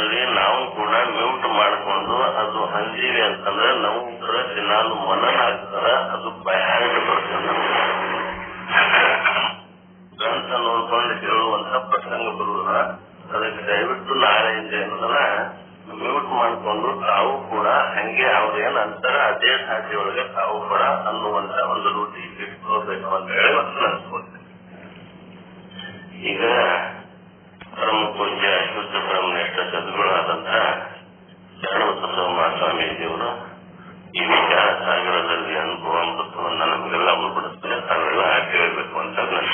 ಸಂದರ್ಭದಲ್ಲಿ ನಾವು ಕೂಡ ಮ್ಯೂಟ್ ಮಾಡಿಕೊಂಡು ಅದು ಅಂಜೀವಿ ಅಂತಂದ್ರೆ ನಾವು ಕೂಡ ದಿನಾಲು ಮನನ ಆಗ್ತದ, ಅದು ಬಯಾರ್ಡ್ ಬರ್ತದೆ. ಗ್ರಂಥ ನೋಡ್ಕೊಂಡು ಹೇಳುವಂತ ಪ್ರಸಂಗ ಬರುವುದಿಲ್ಲ. ಅದಕ್ಕೆ ದಯವಿಟ್ಟು ನಾಳೆಯಿಂದ ಏನಂದ್ರೆ ಮ್ಯೂಟ್ ಮಾಡಿಕೊಂಡು ತಾವು ಕೂಡ ಹಂಗೆ ಅವ್ರೇನ್ ಅಂತಾರ ಅದೇ ಸಾಧ್ಯವೊಳಗೆ ತಾವು ಕೂಡ ಅನ್ನುವಂತ ಒಂದು ರೂಢಿ ಇಟ್ಕೋಬೇಕು ಅಂತ ಹೇಳಿ ಅನ್ಸ್ಕೊಳ್ತೇನೆ. ಈಗ ಪರಮ ಪೂಜ್ಯ ಶುದ್ಧ ಬ್ರಹ್ಮನಿಷ್ಠ ಸದ್ಗುಣಾದಂತ ಶರಣಬಸವ ಮಹಾಸ್ವಾಮೀಜಿಯವರು ಈ ವಿಚಾರ ಸಾಗರದಲ್ಲಿ ಅನುಭವ ಅಮೃತವನ್ನು ನಮಗೆಲ್ಲ ಮುಳುಪಡಿಸ್ತಾರೆ. ತಾವೆಲ್ಲ ಕೇಳಬೇಕು ಅಂತ ನನ್ನ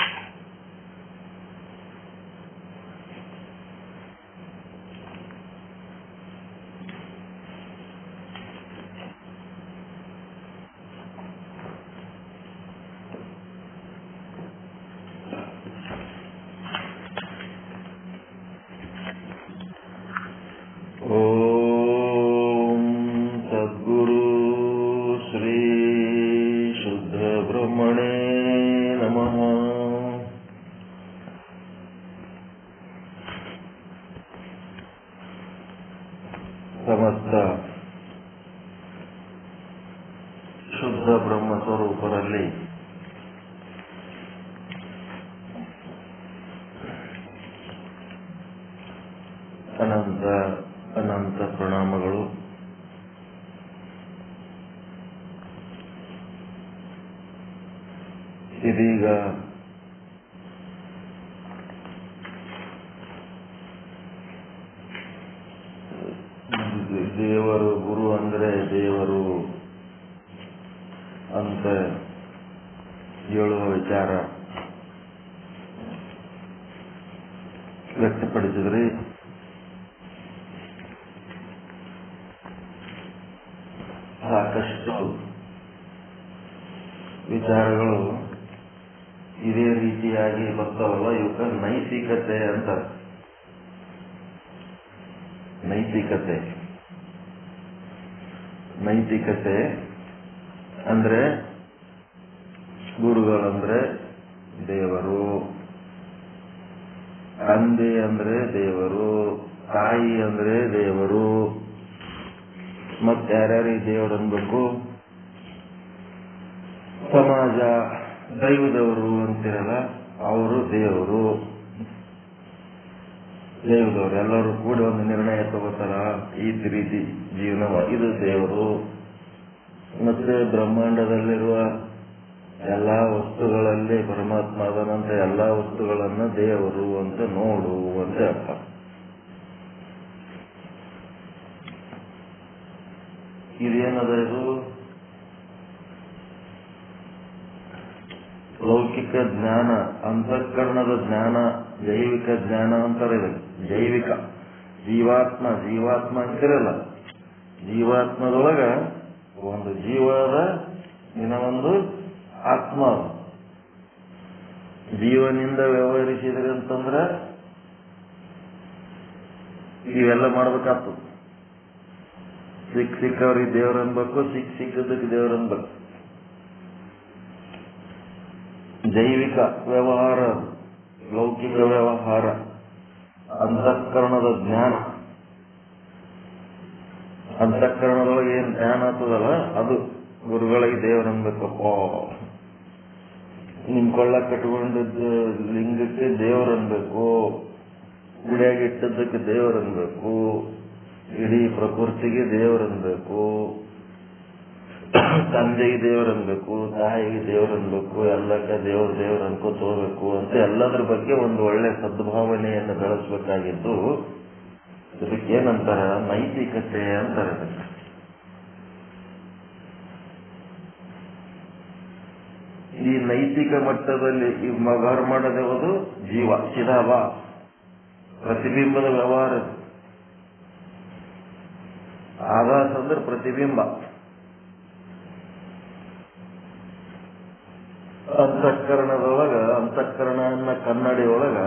ಸಮಸ್ತ ಶುದ್ಧ ಬ್ರಹ್ಮ ಸ್ವರೂಪರಲ್ಲಿ ಅನಂತ ಅನಂತ ಪ್ರಣಾಮಗಳು. ಇದೀಗ ದೇವರು ಗುರು ಅಂದ್ರೆ ದೇವರು ಅಂತ ಹೇಳುವ ವಿಚಾರ ವ್ಯಕ್ತಪಡಿಸಿದ್ರಿ. ಸಾಕಷ್ಟು ವಿಚಾರಗಳು ಇದೇ ರೀತಿಯಾಗಿ ಬರ್ತಾವಲ್ಲ, ಇವಕ್ಕೆ ನೈತಿಕತೆ ಅಂತ. ನೈತಿಕತೆ ಅಂದ್ರೆ ಗುರುಗಳಂದ್ರೆ ದೇವರು, ತಂದೆ ಅಂದ್ರೆ ದೇವರು, ತಾಯಿ ಅಂದ್ರೆ ದೇವರು, ಮತ್ತೆ ಯಾರ್ಯಾರಿಗೆ ದೇವರು ಅನ್ಬೇಕು, ಸಮಾಜ ದೈವದವರು ಅಂತಿರಲ್ಲ ಅವರು ದೇವರು. ದೇವದವರು ಎಲ್ಲರೂ ಕೂಡಿ ಒಂದು ನಿರ್ಣಯ ತಗೋತಾರ, ಈ ರೀತಿ ಜೀವನ ಇದು ದೇವರು. ಮತ್ತೆ ಬ್ರಹ್ಮಾಂಡದಲ್ಲಿರುವ ಎಲ್ಲಾ ವಸ್ತುಗಳಲ್ಲಿ ಪರಮಾತ್ಮ ಅದನಂತ ಎಲ್ಲಾ ವಸ್ತುಗಳನ್ನ ದೇವರು ಅಂತ ನೋಡು ಅಂತ ಅರ್ಥ. ಇದೇನದ ಇದು ಲೌಕಿಕ ಜ್ಞಾನ, ಅಂತಃಕರಣದ ಜ್ಞಾನ, ಜೈವಿಕ ಜ್ಞಾನ ಅಂತಾರೆ. ಜೈವಿಕ ಜೀವಾತ್ಮ ಅಂತಿರಲ್ಲ, ಜೀವಾತ್ಮದೊಳಗ ಒಂದು ಜೀವದ ಇನ್ನೊಂದು ಆತ್ಮ. ಜೀವನಿಂದ ವ್ಯವಹರಿಸಿದ್ರಿ ಅಂತಂದ್ರ ಇವೆಲ್ಲ ಮಾಡ್ಬೇಕಾಗ್ತದೆ. ಸಿಕ್ಕವ್ರಿಗೆ ದೇವ್ರ ಅನ್ಬೇಕು, ಸಿಕ್ಕದಕ್ಕೆ ದೇವ್ರ ಅನ್ಬೇಕು. ಜೈವಿಕ ವ್ಯವಹಾರ, ಲೌಕಿಕ ವ್ಯವಹಾರ, ಅಂತಃಕರಣದ ಜ್ಞಾನ. ಅಂತಃಕರಣದೊಳಗೆ ಏನ್ ಜ್ಞಾನ ಆಗ್ತದಲ್ಲ ಅದು ಗುರುಗಳಿಗೆ ದೇವ್ರ ಅನ್ಬೇಕಪ್ಪ. ನಿಮ್ ಕೊಳ್ಳ ಕಟ್ಕೊಂಡಿದ್ದ ಲಿಂಗಕ್ಕೆ ದೇವ್ರ ಅನ್ಬೇಕು, ಗುಡಿಯಾಗಿ ಇಟ್ಟದ್ದಕ್ಕೆ ದೇವ್ರ ಅನ್ಬೇಕು, ಇಡೀ ಪ್ರಕೃತಿಗೆ ದೇವ್ರ ಅನ್ಬೇಕು, ತಂದೆಗೆ ದೇವ್ರ ಅನ್ಬೇಕು, ತಾಯಿಗೆ ದೇವ್ರ ಅನ್ಬೇಕು, ಎಲ್ಲಕ್ಕ ದೇವ್ರ ಅನ್ಕೋತ ಹೋಗ್ಬೇಕು ಅಂತ ಎಲ್ಲದ್ರ ಬಗ್ಗೆ ಒಂದು ಒಳ್ಳೆ ಸದ್ಭಾವನೆಯನ್ನು ಬೆಳೆಸಬೇಕಾಗಿದ್ದು. ಇದಕ್ಕೇನಂತಾರ? ನೈತಿಕತೆ ಅಂತಾರೆ. ಈ ನೈತಿಕ ಮಟ್ಟದಲ್ಲಿ ಈ ವ್ಯವಹಾರ ಮಾಡೋದು ಜೀವ, ಚಿದಾಭ, ಪ್ರತಿಬಿಂಬದ ವ್ಯವಹಾರ. ಆಭಾಸ ಅಂದ್ರೆ ಪ್ರತಿಬಿಂಬ. ಅಂತಃಕರಣದೊಳಗ, ಅಂತಃಕರಣ ಕನ್ನಡಿ ಒಳಗ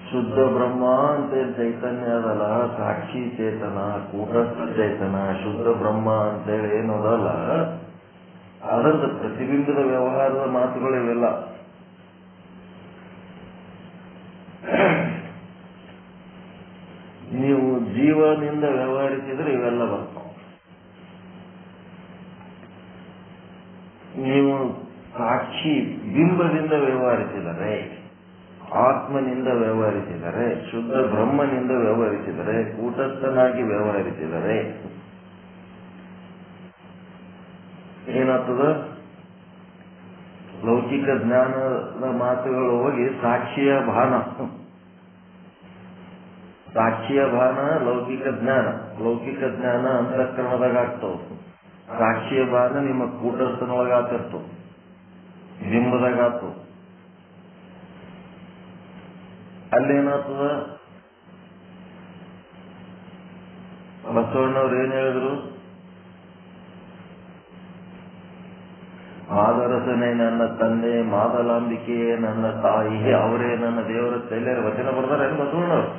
ಶುದ್ಧ ಬ್ರಹ್ಮ ಅಂತ ಚೈತನ್ಯ ಅದಲ್ಲ, ಸಾಕ್ಷಿ ಚೇತನ, ಕೂಟಸ್ಥ ಚೇತನ, ಶುದ್ಧ ಬ್ರಹ್ಮ ಅಂತೇಳಿ ಏನದಲ್ಲ, ಅದರದ ಪ್ರತಿಬಿಂಬದ ವ್ಯವಹಾರದ ಮಾತುಗಳಿವೆಲ್ಲ. ಜೀವನಿಂದ ವ್ಯವಹರಿಸಿದ್ರೆ ಇವೆಲ್ಲ ಬರ್ತಾವ. ನೀವು ಸಾಕ್ಷಿ ಬಿಂಬದಿಂದ ವ್ಯವಹರಿಸಿದರೆ, ಆತ್ಮನಿಂದ ವ್ಯವಹರಿಸಿದರೆ, ಶುದ್ಧ ಬ್ರಹ್ಮನಿಂದ ವ್ಯವಹರಿಸಿದರೆ, ಕೂಟಸ್ಥನಾಗಿ ವ್ಯವಹರಿಸಿದರೆ ಏನಾಗ್ತದ? ಲೌಕಿಕ ಜ್ಞಾನದ ಮಾತುಗಳು ಹೋಗಿ ಸಾಕ್ಷಿಯ ಭಾನ, ಸಾಕ್ಷಿಯ ಭಾನ ಲೌಕಿಕ ಜ್ಞಾನ, ಲೌಕಿಕ ಜ್ಞಾನ ಅಂತಃಕರಣದಾಗ ಆಗ್ತಾವ. ಸಾಕ್ಷಿಯ ಭಾನ ನಿಮ್ಮ ಕೂಟಸ್ಥನೊಳಗ ಆತಿರ್ತು, ಬಿಂಬದಾಗ ಆತು. ಅಲ್ಲೇನಾಗ್ತದ? ಬಸವಣ್ಣವ್ರು ಏನ್ ಹೇಳಿದ್ರು? ಮಾದರಸನೇ ನನ್ನ ತಂದೆ, ಮಾದಲಾಂಬಿಕೆಯೇ ನನ್ನ ತಾಯಿ, ಅವರೇ ನನ್ನ ದೇವರ ಎಲ್ಲರ ವಚನ ಬರ್ದಾರ ಏನು ಬಸವಣ್ಣವ್ರು?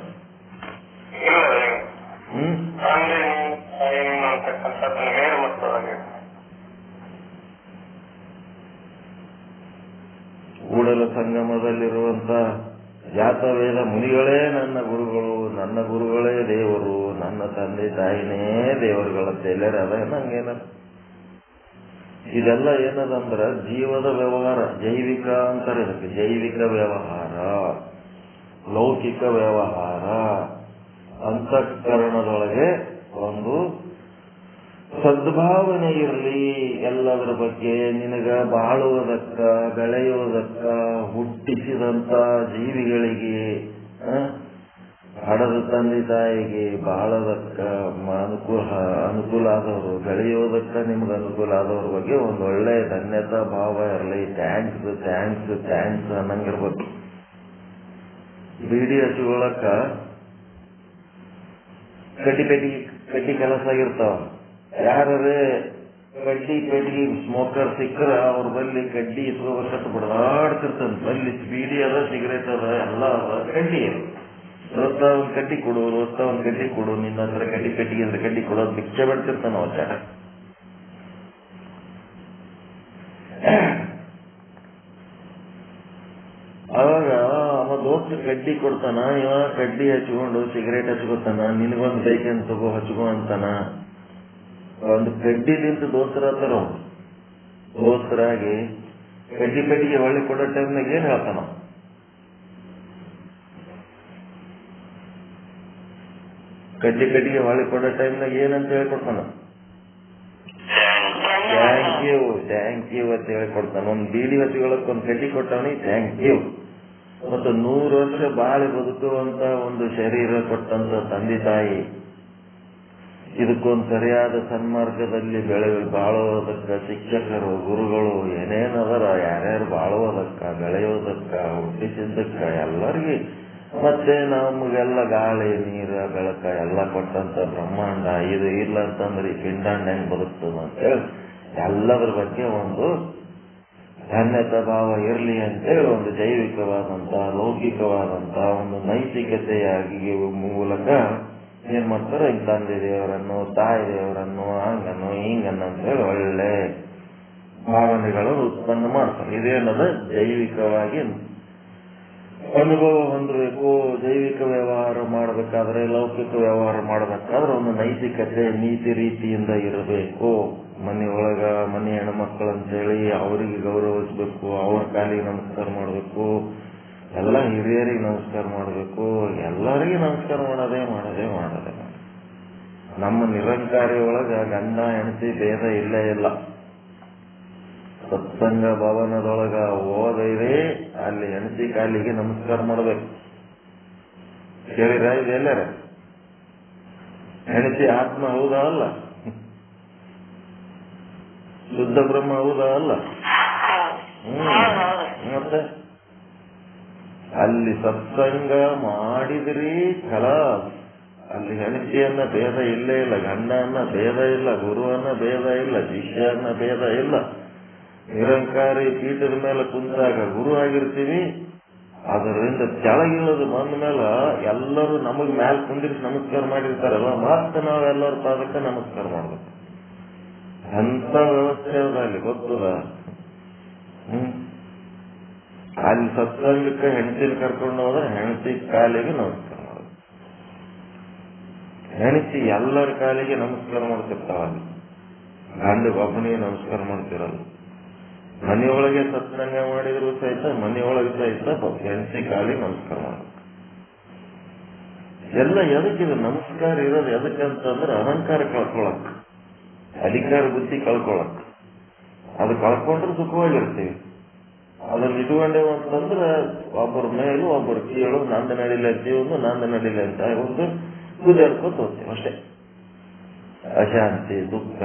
ಕೂಡಲ ಸಂಗಮದಲ್ಲಿರುವಂತ ಜಾತವೇದ ಮುನಿಗಳೇ ನನ್ನ ಗುರುಗಳು, ನನ್ನ ಗುರುಗಳೇ ದೇವರು, ನನ್ನ ತಂದೆ ತಾಯಿನೇ ದೇವರುಗಳಂತ ಎಲ್ಲರ ಅದ ನಂಗೇನ. ಇದೆಲ್ಲ ಏನದಂದ್ರ ಜೀವದ ವ್ಯವಹಾರ, ಜೈವಿಕ ಅಂತಾರೆ ಇದಕ್ಕೆ. ಜೈವಿಕ ವ್ಯವಹಾರ, ಲೌಕಿಕ ವ್ಯವಹಾರ. ಅಂತಃಕರಣದೊಳಗೆ ಒಂದು ಸದ್ಭಾವನೆ ಇರಲಿ ಎಲ್ಲದರ ಬಗ್ಗೆ. ನಿನಗ ಬಾಳುವುದಕ್ಕ, ಬೆಳೆಯುವುದಕ್ಕ ಹುಟ್ಟಿಸಿದಂತ ಜೀವಿಗಳಿಗೆ, ಹಡದ ತಂದೆ ತಾಯಿಗೆ ಬಾಳೋದಕ್ಕ ಅನುಕೂಲ ಆದವರು, ಬೆಳೆಯೋದಕ್ಕ ನಿಮ್ಗೆ ಅನುಕೂಲ ಆದವ್ರ ಬಗ್ಗೆ ಒಂದು ಒಳ್ಳೆ ಧನ್ಯತಾ ಭಾವ ಇರಲಿ. ಥ್ಯಾಂಕ್ಸ್ ಥ್ಯಾಂಕ್ಸ್ ಥ್ಯಾಂಕ್ಸ್ ಅನ್ನಂಗಿರ್ಬೇಕು. ಬೀಡಿ ಹಚ್ಕೊಳಕ್ಕ ಕಡ್ಡಿ ಕೆಲಸ ಆಗಿರ್ತಾವ. ಯಾರೇ ಕಡ್ಡಿ ಪೆಟ್ಟಿಗೆ ಸ್ಮೋಕರ್ ಸಿಕ್ಕರ ಅವ್ರ ಬಲ್ಲಿ ಕಡ್ಡಿ ಇಸ್ಕೋಬೇಕಂತ ಬಡದಾಡ್ತಿರ್ತಾನೆ. ಬಲ್ಲಿ ಬೀಡಿ ಅದ, ಸಿಗರೇಟ್ ಅದ, ಎಲ್ಲ ಅದ, ಕಡ್ಡಿ ಅದ. ದೋಸ್ತ ಒಂದ್ ಕಡ್ಡಿ ಕೊಡು, ದೋಸ್ತ ಒಂದ್ ಕಡ್ಡಿ ಕೊಡು, ನಿನ್ನ ಹತ್ರ ಕಡ್ಡಿ ಪೆಟ್ಟಿಗೆ ಅಂದ್ರೆ ಕಡ್ಡಿ ಕೊಡೋದು ಭಿಕ್ಷೆ ಬಿಡ್ತಿರ್ತಾನ ಅವ ಜನ. ಅವಾಗ ಅವ ದೋಸ್ತ ಕಡ್ಡಿ ಕೊಡ್ತಾನ, ಇವ ಕಡ್ಡಿ ಹಚ್ಕೊಂಡು ಸಿಗರೇಟ್ ಹಚ್ಕೋತಾನ. ನಿನಗೊಂದು ಬೇಕಂತ ತಗೋ ಹಚ್ಕೋ ಅಂತಾನ. ಒಂದು ಕಡ್ಡಿಲಿಂತ ದೋಸ್ತರ ಹತ್ತಾರ. ದೋಸ್ತರಾಗಿ ಕಡ್ಡಿ ಪೆಟ್ಟಿಗೆ ಹೊಳ್ಳಿ ಕೊಡೋ ಟೈಮ್ನಾಗ ಏನ್ ಹೇಳ್ತಾನ? ಕಡ್ಡಿ ಪೆಟ್ಟಿಗೆ ಹೊಳ್ಳಿ ಕೊಡೋ ಟೈಮ್ನಾಗ ಏನಂತ ಹೇಳ್ಕೊಡ್ತಾನ? ಥ್ಯಾಂಕ್ ಯು, ಥ್ಯಾಂಕ್ ಯು ಅಂತ ಹೇಳ್ಕೊಡ್ತಾನ. ಒಂದ್ ಬೀಡಿ ಹಚ್ಕೊಳಕ್ ಒಂದ್ ಕಡ್ಡಿ ಕೊಟ್ಟವನಿ, ಥ್ಯಾಂಕ್ ಯು. ಮತ್ತು 100 ವರ್ಷ ಬಾಳಿ ಬದುಕುವಂತ ಒಂದು ಶರೀರ ಕೊಟ್ಟಂತ ತಂದೆ ತಾಯಿ, ಇದಕ್ಕೊಂದು ಸರಿಯಾದ ಸನ್ಮಾರ್ಗದಲ್ಲಿ ಬಾಳುವುದಕ್ಕ ಶಿಕ್ಷಕರು, ಗುರುಗಳು ಏನೇನದರ, ಯಾರ್ಯಾರು ಬಾಳುವುದಕ್ಕ, ಬೆಳೆಯೋದಕ್ಕ, ಹುಟ್ಟಿಸಿದ್ದಕ್ಕ ಎಲ್ಲರಿಗೆ, ಮತ್ತೆ ನಮಗೆಲ್ಲ ಗಾಳಿ ನೀರ ಬೆಳಕ ಎಲ್ಲ ಕೊಟ್ಟಂತ ಬ್ರಹ್ಮಾಂಡ, ಇದು ಇಲ್ಲ ಅಂತಂದ್ರೆ ಈ ಪಿಂಡಾಂಡ ಹೆಂಗ್ ಬದುಕ್ತದ ಅಂತೇಳಿ ಎಲ್ಲದ್ರ ಬಗ್ಗೆ ಒಂದು ಧನ್ಯತಾ ಭಾವ ಇರಲಿ ಅಂತೇಳಿ ಒಂದು ಜೈವಿಕವಾದಂತ, ಲೌಕಿಕವಾದಂತ ಒಂದು ನೈತಿಕತೆಯಾಗಿ ಮೂಲಕ ಏನ್ ಮಾಡ್ತಾರೆ, ಈ ತಂದೆ ದೇವರನ್ನು, ತಾಯಿ ದೇವರನ್ನು, ಹಂಗನ್ನು ಹಿಂಗನ್ನು ಅಂತೇಳಿ ಒಳ್ಳೆ ಭಾವನೆಗಳನ್ನು ಉತ್ಪನ್ನ ಮಾಡ್ತಾರೆ. ಇದೇನದ ಜೈವಿಕವಾಗಿ ಅನುಭವ ಹೊಂದಬೇಕು. ಜೈವಿಕ ವ್ಯವಹಾರ ಮಾಡಬೇಕಾದ್ರೆ, ಲೌಕಿಕ ವ್ಯವಹಾರ ಮಾಡಬೇಕಾದ್ರೆ ಒಂದು ನೈತಿಕತೆ, ನೀತಿ ರೀತಿಯಿಂದ ಇರಬೇಕು. ಮನೆಯೊಳಗ ಮನೆ ಹೆಣ್ಮಕ್ಳಂತೇಳಿ ಅವರಿಗೆ ಗೌರವಿಸ್ಬೇಕು, ಅವ್ರ ಕಾಲಿಗೆ ನಮಸ್ಕಾರ ಮಾಡಬೇಕು, ಎಲ್ಲ ಹಿರಿಯರಿಗೆ ನಮಸ್ಕಾರ ಮಾಡಬೇಕು, ಎಲ್ಲರಿಗೆ ನಮಸ್ಕಾರ ಮಾಡದೆ ನಮ್ಮ ನಿರಂಕಾರಿ ಒಳಗ ಗಂಡ ಹೆಂಡತಿ ಭೇದ ಇಲ್ಲೇ ಇಲ್ಲ. ಸತ್ಸಂಗ ಭವನದೊಳಗ ಹೋದರೆ ಅಲ್ಲಿ ಹೆಂಡತಿ ಕಾಲಿಗೆ ನಮಸ್ಕಾರ ಮಾಡಬೇಕು. ಕೇಳಿರ ಇದೆಲ್ಲರ? ಹೆಂಡತಿ ಆತ್ಮ ಹೌದಾ ಅಲ್ಲ? ಶುದ್ಧ ಬ್ರಹ್ಮ ಹೌದಾ ಅಲ್ಲ? ಮತ್ತೆ ಅಲ್ಲಿ ಸತ್ಸಂಗ ಮಾಡಿದ್ರಿ ಫಲ. ಅಲ್ಲಿ ಹೆಂಡತಿಯನ್ನ ಭೇದ ಇಲ್ಲೇ ಇಲ್ಲ, ಗಂಡನ್ನ ಭೇದ ಇಲ್ಲ, ಗುರುವನ್ನ ಭೇದ ಇಲ್ಲ, ಶಿಷ್ಯನ್ನ ಭೇದ ಇಲ್ಲ. ನಿರಂಕಾರಿ ಪೀಠದ ಮೇಲೆ ಕುಂತಾಗ ಗುರು ಆಗಿರ್ತೀವಿ. ಅದರಿಂದ ಕೆಳಗಿಳದು ಬಂದ ಮೇಲೆ ಎಲ್ಲರೂ ನಮಗ್ ಮ್ಯಾಲ ಕುಂದಿರಿಸಿ ನಮಸ್ಕಾರ ಮಾಡಿರ್ತಾರಲ್ಲ, ಮತ್ತೆ ನಾವೆಲ್ಲರ ಪಾದಕ್ಕೆ ನಮಸ್ಕಾರ ಮಾಡ್ಬೇಕು. ಎಂತ ವ್ಯವಸ್ಥೆ ಅದ ಅಲ್ಲಿ ಗೊತ್ತದ? ಅಲ್ಲಿ ಸತ್ಸಂಗಕ್ಕೆ ಹೆಂಡತಿನ ಕರ್ಕೊಂಡು ಹೋದ್ರೆ ಹೆಂಡತಿ ಕಾಲಿಗೆ ನಮಸ್ಕಾರ ಮಾಡೋದು. ಹೆಣಸಿ ಎಲ್ಲರ ಕಾಲಿಗೆ ನಮಸ್ಕಾರ ಮಾಡ್ತಿರ್ತಾವ. ಗಂಡ ಒಬ್ಬನಿಗೆ ನಮಸ್ಕಾರ ಮಾಡ್ತಿರಲ್ಲ. ಮನೆಯೊಳಗೆ ಸತ್ಸಂಗ ಮಾಡಿದ್ರು ಸಹಿತ ಮನೆಯೊಳಗೆ ಸಹಿತ ಹೆಂಡತಿ ಕಾಲಿಗೆ ನಮಸ್ಕಾರ ಮಾಡ. ಎಲ್ಲ ಎದಕ್ಕಿದೆ ನಮಸ್ಕಾರ ಇರೋದು ಎದಕ್ಕಂತಂದ್ರೆ ಅಹಂಕಾರ ಕಳ್ಕೊಳಕ್, ಅಧಿಕಾರ ಬುದ್ಧಿ ಕಳ್ಕೊಳಕ್. ಅದು ಕಳ್ಕೊಂಡ್ರೆ ಸುಖವಾಗಿರ್ತೀವಿ. ಅದನ್ನ ಇಟ್ಕೊಂಡೇವು ಅಂತಂದ್ರೆ ಒಬ್ಬರ ಮೇಲೂ ಒಬ್ಬರು ಕೀಳು, ನಂದು ನಡಿಲಿ ಅಂತೀವೊಂದು, ನಂದು ನಡಿಲಿ ಅಂತ ಒಂದು ಕುದಿಯಾಡ್ಕೊತ ಹೋಗ್ತೀವಿ ಅಷ್ಟೇ. ಅಶಾಂತಿ, ದುಃಖ,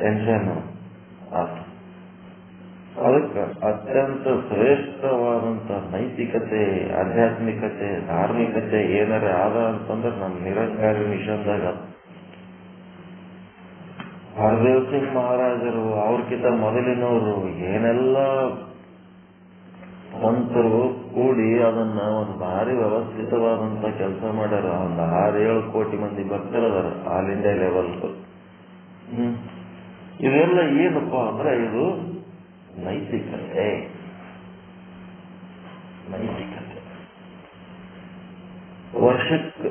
ಟೆನ್ಷನ್ ಆತು. ಅದಕ್ಕೆ ಅತ್ಯಂತ ಶ್ರೇಷ್ಠವಾದಂತ ನೈತಿಕತೆ, ಆಧ್ಯಾತ್ಮಿಕತೆ, ಧಾರ್ಮಿಕತೆ ಏನಾರ ಆದ ಅಂತಂದ್ರೆ ನಮ್ಮ ನಿರಂಕಾರಿ ಮಿಷನ್ದಾಗ ಹರದೇವ್ ಸಿಂಗ್ ಮಹಾರಾಜರು ಅವ್ರಕ್ಕಿಂತ ಮೊದಲಿನವರು ಏನೆಲ್ಲ ಸಂತರು ಕೂಡಿ ಅದನ್ನ ಒಂದು ಭಾರಿ ವ್ಯವಸ್ಥಿತವಾದಂತ ಕೆಲಸ ಮಾಡ್ಯಾರ. ಒಂದು 6-7 ಕೋಟಿ ಮಂದಿ ಭಕ್ತರದಾರ ಆಲ್ ಇಂಡಿಯಾ ಲೆವೆಲ್. ಇದೆಲ್ಲ ಏನಪ್ಪಾ ಅಂದ್ರೆ ಇದು ನೈತಿಕತೆ. ನೈತಿಕತೆ ವರ್ಷಕ್ಕೆ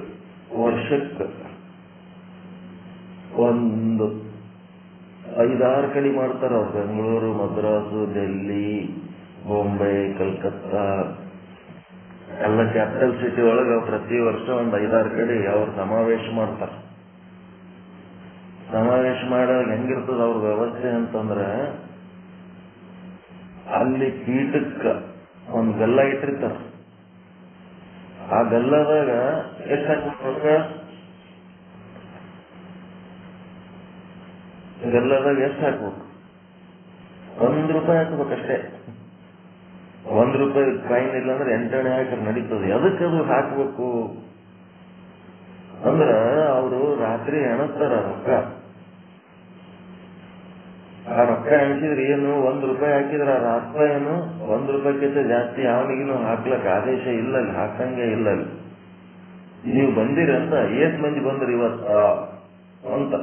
ಒಂದು 5-6 ಕಡೆ ಮಾಡ್ತಾರ ಅವ್ರು. ಬೆಂಗಳೂರು, ಮದ್ರಾಸು, ಡೆಲ್ಲಿ, ಬಾಂಬೆ, ಕಲ್ಕತ್ತಾ ಎಲ್ಲ ಕ್ಯಾಪಿಟಲ್ ಸಿಟಿ ಒಳಗೆ ಪ್ರತಿ ವರ್ಷ ಒಂದು 5-6 ಕಡೆ ಅವ್ರು ಸಮಾವೇಶ ಮಾಡ್ತಾರ. ಸಮಾವೇಶ ಮಾಡಾಗ ಹೆಂಗಿರ್ತದ ಅವ್ರ ವ್ಯವಸ್ಥೆ ಅಂತಂದ್ರೆ ಅಲ್ಲಿ ಪೀಠಕ್ಕ ಒಂದು ಗಲ್ಲ ಇಟ್ಟಿರ್ತಾರ. ಆ ಗಲ್ಲದಾಗ ಎಷ್ಟು ಹಾಕ್ಬೇಕು? ಗಲ್ಲದಾಗ ಎಷ್ಟು ಹಾಕ್ಬೇಕು? ₹1 ಹಾಕ್ಬೇಕಷ್ಟೇ. ₹1 ಕಾಯಿನ್ ಇಲ್ಲ ಅಂದ್ರೆ 8 ಅಣೆ ಹಾಕಿ ನಡೀತದೆ. ಅದಕ್ಕದು ಹಾಕ್ಬೇಕು ಅಂದ್ರ ಅವರು ರಾತ್ರಿ ಎಣಸ್ತಾರ ರೊಕ್ಕ. ಆ ರೊಕ್ಕ ಎಣಿಸಿದ್ರೆ ಏನು ₹1 ಹಾಕಿದ್ರೆ ಆ ರಾಷ್ಟ್ರ ಏನು ₹1 ಜಾಸ್ತಿ ಅವನಿಗಿನೂ ಹಾಕ್ಲಕ್ ಆದೇಶ ಇಲ್ಲ, ಅಲ್ಲಿ ಹಾಕಂಗೆ ಇಲ್ಲ. ಅಲ್ಲಿ ನೀವು ಬಂದಿರಿ ಅಂತ ಎಷ್ಟು ಮಂದಿ ಬಂದ್ರಿ ಇವತ್ತ ಅಂತ,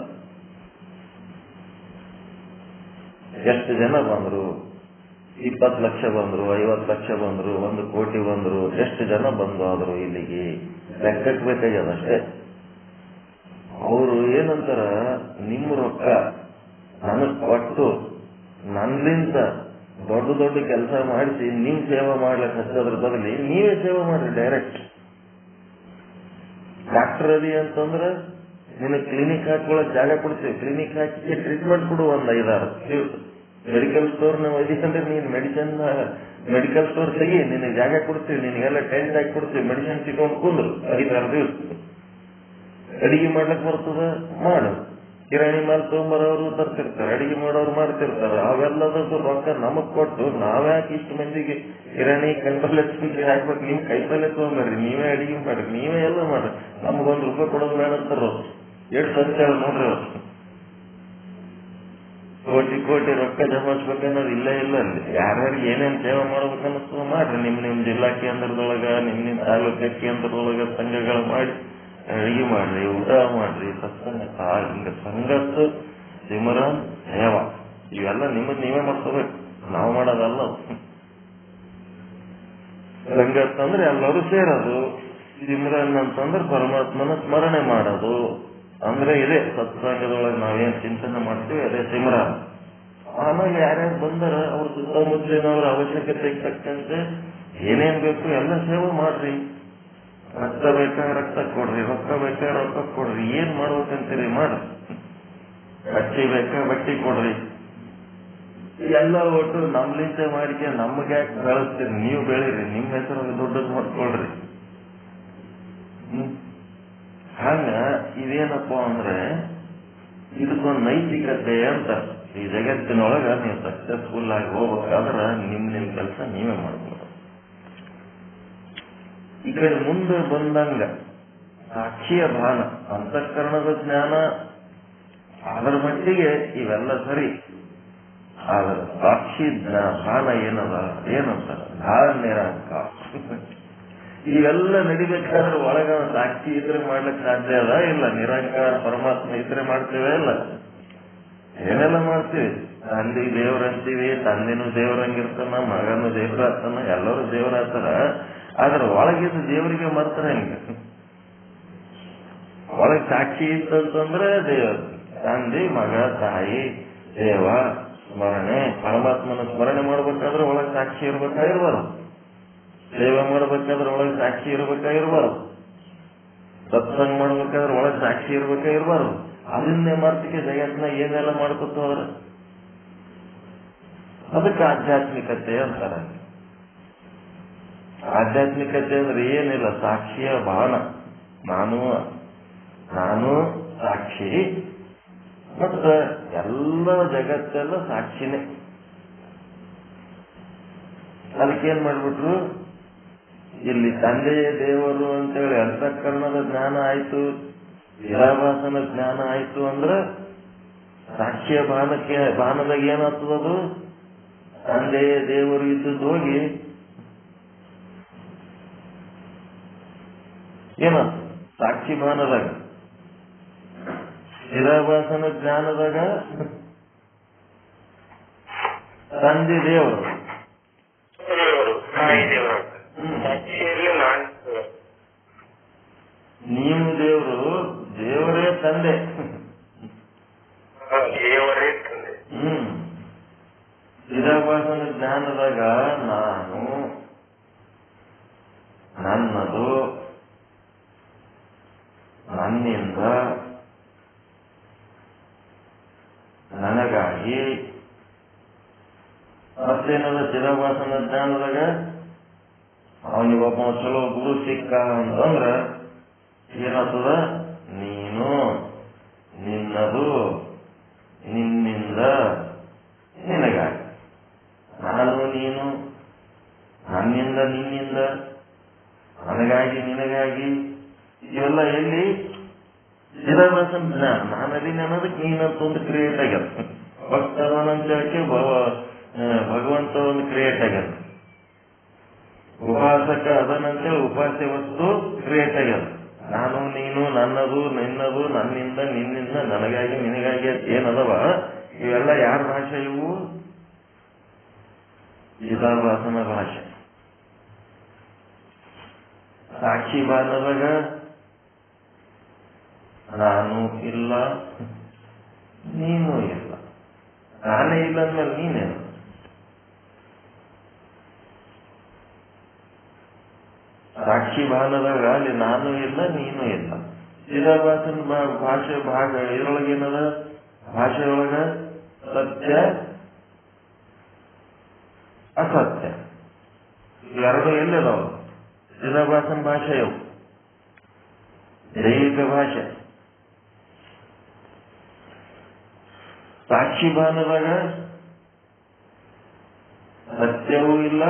ಎಷ್ಟು ಜನ ಬಂದ್ರು, 20 ಲಕ್ಷ ಬಂದ್ರು, 50 ಲಕ್ಷ ಬಂದ್ರು, 1 ಕೋಟಿ ಬಂದ್ರು, ಎಷ್ಟು ಜನ ಬಂದು ಆದ್ರು ಇಲ್ಲಿಗೆ ಲೆಕ್ಕಕ್ಕೆ ಬೇಕಾಗ್ಯದಷ್ಟೇ. ಅವರು ಏನಂತಾರ, ನಿಮ್ಮ ರೊಕ್ಕ ನನಗ್ ಕೊಟ್ಟು ನನ್ನಿಂದ ದೊಡ್ಡ ದೊಡ್ಡ ಕೆಲಸ ಮಾಡಿಸಿ ನಿಮ್ ಸೇವೆ ಮಾಡ್ಲಿಕ್ಕೆ ಹಚ್ಚೋದ್ರ ಬದಲಿ ನೀವೇ ಸೇವೆ ಮಾಡ್ರಿ. ಡೈರೆಕ್ಟ್ ಡಾಕ್ಟರ್ ಅದಿ ಅಂತಂದ್ರೆ ನಿನಗೆ ಕ್ಲಿನಿಕ್ ಹಾಕೊಳಕ್ ಜಾಗ ಕೊಡ್ತೀವಿ. ಕ್ಲಿನಿಕ್ ಹಾಕಿ ಟ್ರೀಟ್ಮೆಂಟ್ ಕೊಡು. 1-5-6 ಮೆಡಿಕಲ್ ಸ್ಟೋರ್ ನಾವು ಇದಕ್ಕಂದ್ರೆ ನೀನ್ ಮೆಡಿಕಲ್ ಸ್ಟೋರ್ ತೆಗಿ, ನಿನಗೆ ಜಾಗ ಕೊಡ್ತೀವಿ, ನಿನಗೆಲ್ಲ ಟೆಂಟ್ ಹಾಕಿ ಕೊಡ್ತೀವಿ, ಮೆಡಿಸಿನ್ ಸಿಕ್ಕೊಂಡು ಕುಂದ್ರು 5-6 ದಿವಸ. ಅಡಿಗೆ ಮಾಡ್ಲಕ್ ಬರ್ತದ ಮಾಡು. ಕಿರಾಣಿ ಮಾಲ್ ತಗೊಂಬರೋರು ತರ್ತಿರ್ತಾರೆ, ಅಡಿಗೆ ಮಾಡೋರು ಮಾಡ್ತಿರ್ತಾರೆ. ಅವೆಲ್ಲದಕ್ಕೂ ರೊಕ್ಕ ನಮಗ್ ಕೊಟ್ಟು ನಾವ್ಯಾಕೆ ಇಷ್ಟು ಮಂದಿಗೆ ಕಿರಾಣಿ ಕೈಪಲ್ಲೆ ತಿಂಡಿ ಹಾಕ್ಬೇಕು? ನಿಮ್ ಕೈಪಲ್ಲೆ ತಗೊಂಬರ್ರಿ, ನೀವೇ ಅಡಿಗೆ ಮಾಡ್ರಿ, ನೀವೇ ಎಲ್ಲ ಮಾಡ್ರಿ, ನಮಗ್1 ಕೊಡೋದು ಬೇಡ ಅಂತಾರ. ಎಷ್ಟು ಸಂಚಾರ ನೋಡ್ರಿ. ಕೋಟಿ ರೊಕ್ಕ ಜಮಾಯಿಸ್ಬೇಕನ್ನೋದು ಇಲ್ಲೇ ಇಲ್ಲ. ಅಲ್ಲಿ ಯಾರ್ಯಾರಿಗೆ ಏನೇನ್ ಸೇವೆ ಮಾಡ್ಬೇಕನ್ನೋದು ಮಾಡ್ರಿ. ನಿಮ್ ಜಿಲ್ಲಾ ಕೇಂದ್ರದೊಳಗ, ನಿಮ್ ತಾಲೂಕಾ ಕೇಂದ್ರದೊಳಗ ಸಂಘಗಳು ಮಾಡಿ ಅಡಿಗೆ ಮಾಡ್ರಿ, ಊಟ ಮಾಡ್ರಿ, ಸತ್ಸಂಗ ಹಿಂಗ ಸಂಗತ್ತು, ಸಿಮರನ್, ಸೇವ ಇವೆಲ್ಲ ನೀವೇ ಮಾಡ್ಕೋಬೇಕು, ನಾವು ಮಾಡೋದಲ್ಲ. ಸಂಗತ್ ಅಂದ್ರೆ ಎಲ್ಲರೂ ಸೇರೋದು, ಸಿಮರನ್ ಅಂತಂದ್ರೆ ಪರಮಾತ್ಮನ ಸ್ಮರಣೆ ಮಾಡೋದು. ಅಂದ್ರೆ ಇದೇ ಸತ್ಸಂಗದೊಳಗೆ ನಾವೇನ್ ಚಿಂತನೆ ಮಾಡ್ತೀವಿ ಅದೇ ಸಿಮರನ್. ಆಮೇಲೆ ಯಾರ್ಯಾರು ಬಂದಾರ ಅವ್ರ ಸುತ್ತಮುತ್ತಲಿನವ್ರ ಅವಶ್ಯಕತೆಗೆ ತಕ್ಕಂತೆ ಏನೇನ್ ಬೇಕು ಎಲ್ಲ ಸೇವೆ ಮಾಡ್ರಿ. ರಕ್ತ ಬೇಕಾ ರಕ್ತ ಕೊಡ್ರಿ, ರೊಕ್ಕ ಬೇಕಾ ರೊಕ್ಕ ಕೊಡ್ರಿ, ಏನ್ ಮಾಡ್ಬೇಕಂತೀರಿ ಮಾಡ್ರಿ. ಬಟ್ಟಿ ಬೇಕಾ ಬಟ್ಟಿ ಕೊಡ್ರಿ. ಎಲ್ಲ ಒಟ್ಟು ನಮ್ಲಿಂತ ಮಾಡಿಕೆ ನಮ್ಗೆ ಯಾಕೆ ಬೆಳೆಸ್ತೀರಿ? ನೀವು ಬೆಳೀರಿ, ನಿಮ್ ಹೆಸರಲ್ಲಿ ದುಡ್ಡನ್ನು ಮಾಡ್ಕೊಳ್ರಿ. ಹಂಗ ಇದೇನಪ್ಪ ಅಂದ್ರೆ ಇದಕ್ಕೊಂದು ನೈತಿಕತೆ ಅಂತ. ಈ ಜಗತ್ತಿನೊಳಗ ನೀವು ಸಕ್ಸಸ್ಫುಲ್ ಆಗಿ ಹೋಗ್ಬೇಕಾದ್ರೆ ನಿಮ್ ಕೆಲಸ ನೀವೇ ಮಾಡ್ಬೋದು. ಈ ಕಡೆ ಮುಂದೆ ಬಂದಂಗ ಸಾಕ್ಷಿಯ ಭಾನ, ಅಂತಃಕರಣದ ಜ್ಞಾನ ಅದರ ಮಟ್ಟಿಗೆ ಇವೆಲ್ಲ ಸರಿ. ಆದ್ರ ಸಾಕ್ಷಿ ಭಾನ ಏನದ ಏನಂತಾರ ನಿರಾಂಕಾರ. ಇವೆಲ್ಲ ನಡಿಬೇಕಾದ್ರೆ ಒಳಗ ಸಾಕ್ಷಿ ಇದ್ರೆ ಮಾಡ್ಲಿಕ್ಕೆ ಸಾಧ್ಯ ಅದ ಇಲ್ಲ? ನಿರಾಂಕಾರ ಪರಮಾತ್ಮ ಇದ್ರೆ ಮಾಡ್ತೇವೆ ಇಲ್ಲ? ಏನೆಲ್ಲ ಮಾಡ್ತೀವಿ. ತಂದೆ ದೇವ್ರಂತೀವಿ, ತಂದೆನೂ ದೇವ್ರಂಗಿರ್ತಾನ, ಮಗನೂ ದೇವ್ರಾಗ್ತಾನ, ಎಲ್ಲರೂ ದೇವ್ರಾಗ್ತಾರ. ಆದ್ರೆ ಒಳಗಿದ್ದು ದೇವರಿಗೆ ಮಾತ್ರ ಹೆಂಗ? ಒಳಗೆ ಸಾಕ್ಷಿ ಇತ್ತಂತಂದ್ರೆ ದೇವರು, ತಂದೆ, ಮಗ, ತಾಯಿ, ದೇವ ಸ್ಮರಣೆ, ಪರಮಾತ್ಮನ ಸ್ಮರಣೆ ಮಾಡ್ಬೇಕಾದ್ರೆ ಒಳಗೆ ಸಾಕ್ಷಿ ಇರ್ಬೇಕಾಗಿರ್ಬಾರ್ದು. ಸೇವೆ ಮಾಡ್ಬೇಕಾದ್ರೆ ಒಳಗೆ ಸಾಕ್ಷಿ ಇರ್ಬೇಕಾಗಿರ್ಬಾರ್ದು. ಸತ್ಸಂಗ ಮಾಡ್ಬೇಕಾದ್ರೆ ಒಳಗೆ ಸಾಕ್ಷಿ ಇರ್ಬೇಕಾಗಿರ್ಬಾರ್ದು. ಅದನ್ನೇ ಮರ್ತಿಗೆ ಜಗತ್ತಿನ ಏನೆಲ್ಲ ಮಾಡ್ಕೊತ ಹೋದ್ರೆ ಅದಕ್ಕೆ ಆಧ್ಯಾತ್ಮಿಕತೆ ಅಂತಾರೆ. ಆಧ್ಯಾತ್ಮಿಕತೆ ಅಂದ್ರೆ ಏನಿಲ್ಲ, ಸಾಕ್ಷಿಯ ಭಾವನ. ನಾನು ಸಾಕ್ಷಿ, ಮತ್ತ ಎಲ್ಲ ಜಗತ್ತೆಲ್ಲ ಸಾಕ್ಷಿನೇ. ಅದಕ್ಕೇನ್ ಮಾಡ್ಬಿಟ್ರು, ಇಲ್ಲಿ ತಂದೆಯೇ ದೇವರು ಅಂತೇಳಿ ಅಂತಃಕರಣದ ಜ್ಞಾನ ಆಯ್ತು, ಚಿದಾಭಾಸನ ಜ್ಞಾನ ಆಯ್ತು ಅಂದ್ರೆ ಸಾಕ್ಷಿಯ ಭಾನದಾಗ ಏನಾಗ್ತದದು, ತಂದೆಯೇ ದೇವರು ಇದ್ದದ್ದು ಹೋಗಿ ಏನಾಗ್ತದೆ ಸಾಕ್ಷಿ ಭಾನದಾಗ. ಚಿದಾಭಾಸನ ಜ್ಞಾನದಾಗ ತಂದೆ ದೇವರು, ನೀವು ದೇವರು, ದೇವರೇ ತಂದೆ. ಚಿದಾಭಾಸನ ಜ್ಞಾನದಾಗ ನಾನು, ನನ್ನದು, ನನ್ನಿಂದ, ನನಗಾಗಿ. ಮತ್ತೇನದ ಚಿದಾಭಾಸನ ಜ್ಞಾನದಾಗ ಅವನಿಗೊಬ್ಬ ಚಲೋ ಗುರು ಸಿಕ್ಕ ಅಂತಂದ್ರ ಏನಾಗ್ತದ, ನೀನು, ನಿನ್ನದು, ನಿನ್ನಿಂದ, ನಿನಗಾಗಿ. ನಾನು, ನೀನು, ನನ್ನಿಂದ, ನಿನ್ನಿಂದ, ನನಗಾಗಿ, ನಿನಗಾಗಿ, ಇವೆಲ್ಲ ಎಲ್ಲಿ ಚಿದಾಭಾಸನ ಜ್ಞಾನ. ನಾನದೀನಿ ಅನ್ನೋದಕ್ಕೆ ನೀನಂತ ಒಂದು ಕ್ರಿಯೇಟ್ ಆಗ್ಯದ. ಭಕ್ತವನಂತ ಹೇಳಕ್ಕೆ ಭಗವಂತ ಒಂದು ಕ್ರಿಯೇಟ್ ಆಗ್ಯದ. ಉಪಾಸಕ ಅದನಂತೇಳಿ ಉಪಾಸ್ಯ ವಸ್ತು ಕ್ರಿಯೇಟ್ ಆಗ್ಯದ. ನಾನು, ನೀನು, ನನ್ನದು, ನಿನ್ನದು, ನನ್ನಿಂದ, ನಿನ್ನಿಂದ, ನನಗಾಗಿ, ನಿನಗಾಗಿ ಏನದವ, ಇವೆಲ್ಲ ಯಾರ ಭಾಷೆ? ಇವು ಚಿದಾಭಾಸನ ಭಾಷೆ. ಸಾಕ್ಷಿ ಭಾನದಾಗ ನಾನು ಇಲ್ಲ, ನೀನು ಇಲ್ಲ. ನಾನೇ ಇಲ್ಲ ಅಂದ್ಮೇಲೆ ನೀನೇನು? ಸಾಕ್ಷಿ ಭಾನದಾಗ ಅಲ್ಲಿ ನಾನು ಇಲ್ಲ, ನೀನು ಇಲ್ಲ. ಚಿದಾಭಾಸನ ಭಾಷೆ ಭಾಗ ಇದರೊಳಗೇನದ, ಭಾಷೆಯೊಳಗ ಸತ್ಯ ಅಸತ್ಯ ಎರಡು ಎಲ್ಲದಾವ. ಚಿದಾಭಾಸನ ಭಾಷೆಯವು ದೈವಿಕ ಭಾಷೆ. ಸಾಕ್ಷಿ ಭಾನದಾಗ ಸತ್ಯವೂ ಇಲ್ಲ,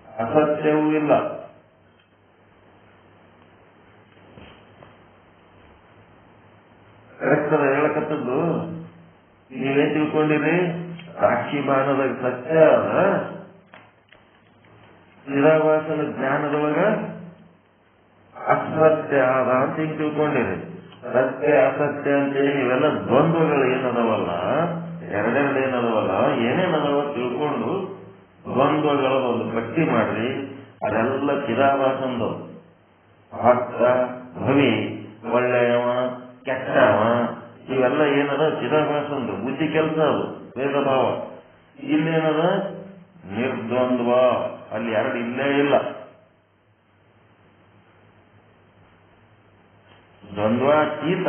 ಅಸತ್ಯವೂ ಇಲ್ಲ. ಕರೆಕ್ಟ್ ಅದ ಹೇಳಕತ್ತದ್ದು. ನೀವೇನ್ ತಿಳ್ಕೊಂಡಿರಿ? ಸಾಕ್ಷಿ ಭಾನದಾಗ ಸತ್ಯ ಅದ, ಚಿದಾಭಾಸನ ಜ್ಞಾನದೊಳಗ ಅಸತ್ಯ ಅದ ಅಂತ ಹಿಂಗ್ ತಿಳ್ಕೊಂಡಿರಿ. ಸತ್ಯ ಅಸತ್ಯ ಅಂತೇಳಿ ಇವೆಲ್ಲ ದ್ವಂದ್ವಗಳು ಏನದವಲ್ಲ, ಎರಡೆರಡು ಏನದವಲ್ಲ, ಏನೇನದವ ತಿಳ್ಕೊಂಡು ದ್ವಂದ್ವಗಳ ಒಂದು ಪಟ್ಟಿ ಮಾಡ್ರಿ. ಅದೆಲ್ಲ ಚಿದಾಭಾಸಂದು. ಭಕ್ತ, ಭವಿ, ಒಳ್ಳೆಯವ, ಕೆಟ್ಟವ, ಇವೆಲ್ಲ ಏನದ ಚಿದಾಭಾಸಂದು ಬುದ್ಧಿ ಕೆಲಸ. ಅದು ಭೇದ ಭಾವ. ಇಲ್ಲೇನದ ನಿರ್ದ್ವಂದ್ವ, ಅಲ್ಲಿ ಎರಡು ಇಲ್ಲೇ ಇಲ್ಲ. ದ್ವಂದ್ವಾತೀತ.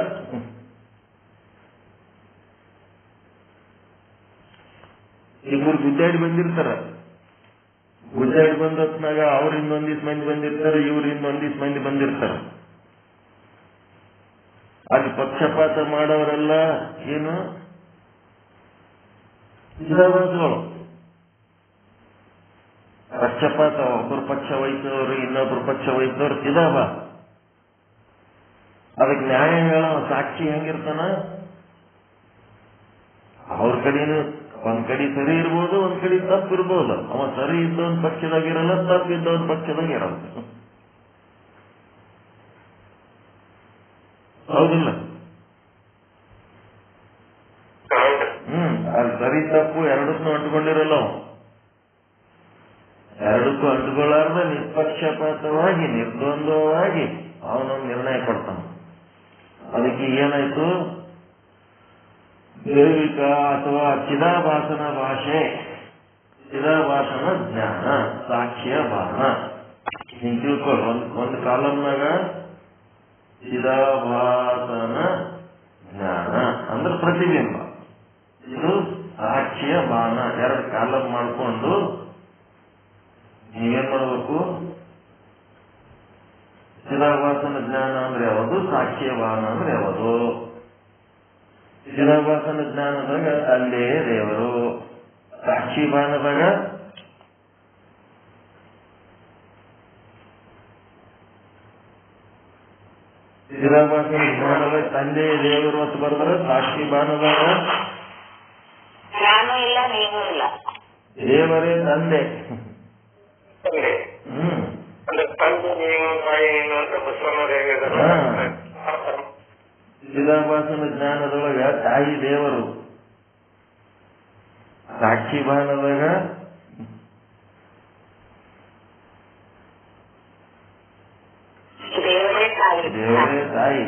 ಇಬ್ಬರು ಗುದ್ದಾಡಿ ಬಂದಿರ್ತಾರ. ಗುದ್ದಾಡಿ ಬಂದ ಹೊತ್ನಾಗ ಅವ್ರಿಂದ ಒಂದಿಷ್ಟು ಮಂದಿ ಬಂದಿರ್ತಾರೆ, ಇವ್ರಿಂದ ಒಂದಿಷ್ಟು ಮಂದಿ ಬಂದಿರ್ತಾರ. ಅಲ್ಲಿ ಪಕ್ಷಪಾತ ಮಾಡೋರೆಲ್ಲ ಏನು ಚಿದಾಭಾಸಗಳು. ಪಕ್ಷಪಾತ, ಒಬ್ಬರು ಪಕ್ಷ ವಹಿಸೋರು ಇನ್ನೊಬ್ರು ಪಕ್ಷ ವಹಿಸೋರು ಚಿದಾಭಾಸ. ಅದಕ್ಕೆ ನ್ಯಾಯ ಹೇಳೋ ಸಾಕ್ಷಿ ಹೆಂಗಿರ್ತಾನ, ಅವ್ರ ಕಡೆನು ಒಂದ್ ಕಡೆ ಸರಿ ಇರ್ಬೋದು, ಒಂದ್ ಕಡೆ ತಪ್ಪು ಇರ್ಬೋದು. ಅವ ಸರಿ ಇದ್ದವನ್ ಪಕ್ಷದಾಗಿರಲ್ಲ, ತಪ್ಪಿದ್ದವನ್ ಪಕ್ಷದಾಗಿರಲ್ಲ. ಹೌದಿಲ್ಲ? ಅಲ್ಲಿ ಸರಿ ತಪ್ಪು ಎರಡಕ್ಕೂ ಅಂಟ್ಕೊಂಡಿರಲ್ಲ. ಎರಡಕ್ಕೂ ಅಂಟುಕೊಳ್ಳಾರ್ದ ನಿಷ್ಪಕ್ಷಪಾತವಾಗಿ ನಿರ್ದ್ವಂದ್ವವಾಗಿ ಅವನೊಂದು ನಿರ್ಣಯ ಕೊಡ್ತಾನೆ. ಅದಕ್ಕೆ ಏನಾಯ್ತು, ದೈವಿಕ ಅಥವಾ ಚಿದಾಭಾಸನ ಭಾಷೆ, ಚಿದಾಭಾಸನ ಜ್ಞಾನ, ಸಾಕ್ಷ್ಯ ಬಾಣ ಹಿಂಗೆ ತಿಳ್ಕೊಳ್ಳಿ. ಒಂದು ಕಾಲಮ್ನಾಗ ಚಿದಾಭಾಸನ ಜ್ಞಾನ ಅಂದ್ರೆ ಪ್ರತಿಬಿಂಬ, ಇದು ಸಾಕ್ಷ್ಯ ಬಾಣ. ಎರಡು ಕಾಲಮ್ ಮಾಡ್ಕೊಂಡು ನೀವೇನ್ ಮಾಡಬೇಕು, ಚಿದಾಭಾಸನ ಜ್ಞಾನ ಅಂದ್ರೆ ಯಾವುದು, ಸಾಕ್ಷ್ಯ ಬಾಣ ಅಂದ್ರೆ ಯಾವುದು. ಚಿದಾಭಾಸನ ಜ್ಞಾನದಾಗ ಅಲ್ಲೇ ದೇವರು, ಸಾಕ್ಷಿ ಬಾಣದಾಗ ಚಿದಾಭಾಸನ ಜ್ಞಾನದಾಗ ತಂದೆ ದೇವರು ಅಂತ ಬರ್ತಾರೆ. ಸಾಕ್ಷಿ ಬಾಣದಾಗ ನಾನು ಇಲ್ಲ ನೀನು ಇಲ್ಲ, ದೇವರೇ ತಂದೆ. ಚಿದಾಭಾಸನ ಜ್ಞಾನದೊಳಗ ತಾಯಿ ದೇವರು, ಸಾಕ್ಷಿ ಬಾಣದಾಗ ದೇವರೇ ತಾಯಿ.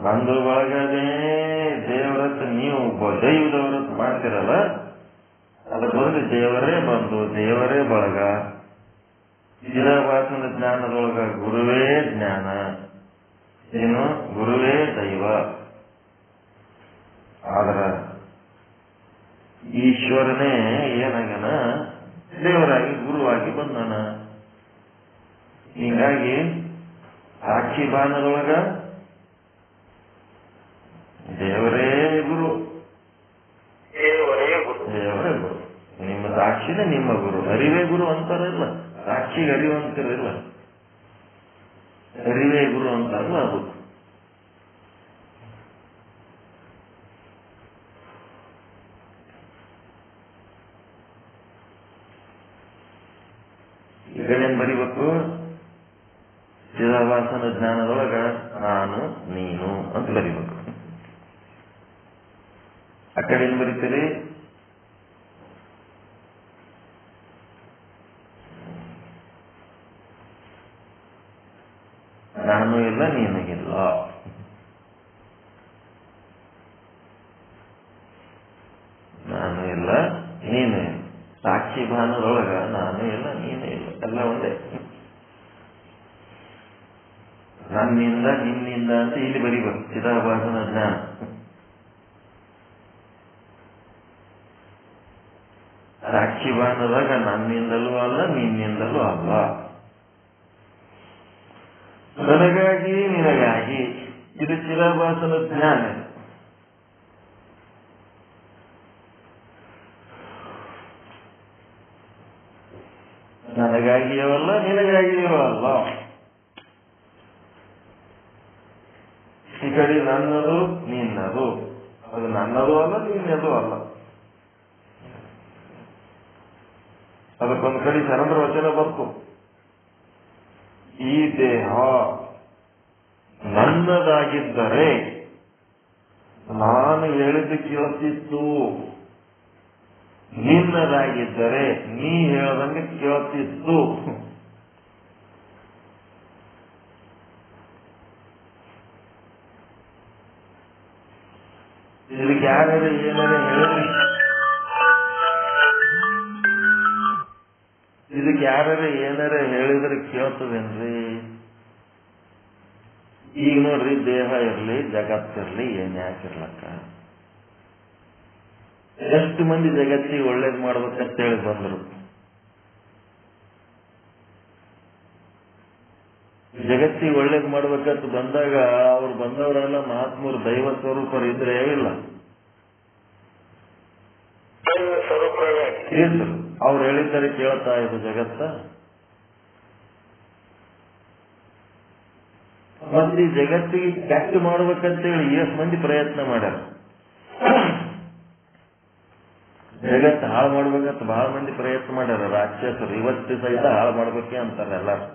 ಬಂಧು ಬಳಗದೇ ದೇವರತ್ತ ನೀವು ದೈವದವರತ್ತ ಮಾಡ್ತಿರಲ್ಲ, ಅದ್ರ ಬದಲು ದೇವರೇ ಬಂಧು, ದೇವರೇ ಬಳಗ. ಚಿದಾಭಾಸನ ಜ್ಞಾನದೊಳಗ ಗುರುವೇ ಜ್ಞಾನ, ಏನು ಗುರುವೇ ದೈವ. ಆದ್ರ ಈಶ್ವರನೇ ಏನಾಗನ ದೇವರಾಗಿ ಗುರುವಾಗಿ ಬಂದನ. ಹೀಗಾಗಿ ಸಾಕ್ಷಿ ಬಾಣದೊಳಗ ದೇವರೇ ಗುರು, ದೇವರೇ ಗುರು. ನಿಮ್ಮ ಸಾಕ್ಷಿನೇ ನಿಮ್ಮ ಗುರು. ಅರಿವೇ ಗುರು ಅಂತಾರಲ್ಲ, ಸಾಕ್ಷಿಗೆ ಅರಿವು ಅಂತಿರಲ್ಲ, ಅರಿವೇ ಗುರು ಅಂತಾರಲ್ಲ ಅದು. ಈ ಕಡೆನ್ ಬರಿಬೇಕು, ಚಿದಾಭಾಸನ ಜ್ಞಾನದೊಳಗ ನಾನು ನೀನು ಅಂತ ಬರಿಬೇಕು. ಆ ಕಡೆನ್ ಬರೀತೀರಿ, ನಾನು ಇಲ್ಲ ನೀನು ಇಲ್ಲ. ನಾನು ಇಲ್ಲ ನೀನು ಇಲ್ಲ. ಸಾಕ್ಷಿ ಭಾನದೊಳಗ ನಾನು ಇಲ್ಲ ನೀನು ಇಲ್ಲ, ಎಲ್ಲ ಒಂದೇ. ನನ್ನಿಂದ ನಿನ್ನಿಂದ ಅಂತ ಇಲ್ಲಿ ಬರೀಬೇಕು ಚಿದಾಭಾಸನ ಜ್ಞಾನ. ಸಾಕ್ಷಿ ಭಾನದಾಗ ನನ್ನಿಂದಲೂ ಅಲ್ಲ ನಿನ್ನಿಂದಲೂ ಅಲ್ಲ, ನನಗಾಗಿ ನಿನಗಾಗಿ. ಇದು ಚಿದಾಭಾಸನ ಜ್ಞಾನ. ನನಗಾಗಿಯೂ ಅಲ್ಲ ನಿನಗಾಗಿಯೂ ಅಲ್ಲ. ಈ ಕಡೆ ನನ್ನದು ನಿನ್ನದು, ಅದು ನನ್ನದು ಅಲ್ಲ ನಿನ್ನದು ಅಲ್ಲ. ಅದಕ್ಕೊಂದು ಕಡೆ ಶರಣರ ವಚನ ಬಂತು, ಈ ದೇಹ ನನ್ನದಾಗಿದ್ದರೆ ನಾನು ಹೇಳಿದ್ದು ಕೇಳ್ತಿತ್ತು, ನಿನ್ನದಾಗಿದ್ದರೆ ನೀ ಹೇಳದಂಗೆ ಕೇಳ್ತಿತ್ತು. ಇದಕ್ಕೆ ಯಾರು ಏನಾರ ಹೇಳಿದ್ರಿ, ಇದಕ್ಕೆ ಯಾರು ಏನಾರ ಹೇಳಿದ್ರೆ ಕೇಳ್ತದೇನ್ರಿ? ಈಗ ನೋಡ್ರಿ, ದೇಹ ಇರ್ಲಿ ಜಗತ್ತಿರ್ಲಿ ಏನ್ ಯಾಕಿರ್ಲಕ್ಕ, ಎಷ್ಟು ಮಂದಿ ಜಗತ್ತಿಗೆ ಒಳ್ಳೇದ್ ಮಾಡ್ಬೇಕಂತ ಹೇಳಿ ಬಂದ್ರು. ಜಗತ್ತಿಗೆ ಒಳ್ಳೇದ್ ಮಾಡ್ಬೇಕಂತ ಬಂದಾಗ ಅವ್ರು ಬಂದವರೆಲ್ಲ ಮಹಾತ್ಮರು ದೈವ ಸ್ವರೂಪರು ಇದ್ರೆ ಇಲ್ಲ, ಇದ್ರು. ಅವ್ರು ಹೇಳಿದ್ದಾರೆ ಕೇಳ್ತಾ ಇದು ಜಗತ್ತ. ಮತ್ತೆ ಈ ಜಗತ್ತಿಗೆ ಕೆಟ್ಟ ಮಾಡ್ಬೇಕಂತೇಳಿ ಎಷ್ಟು ಮಂದಿ ಪ್ರಯತ್ನ ಮಾಡ್ಯಾರ. ಜಗತ್ತು ಹಾಳು ಮಾಡ್ಬೇಕಂತ ಬಹಳ ಮಂದಿ ಪ್ರಯತ್ನ ಮಾಡ್ಯಾರ. ರಾಕ್ಷಸರು ಇವತ್ತು ಸಹಿತ ಹಾಳು ಮಾಡ್ಬೇಕೆ ಅಂತಾರೆ ಎಲ್ಲಾರು.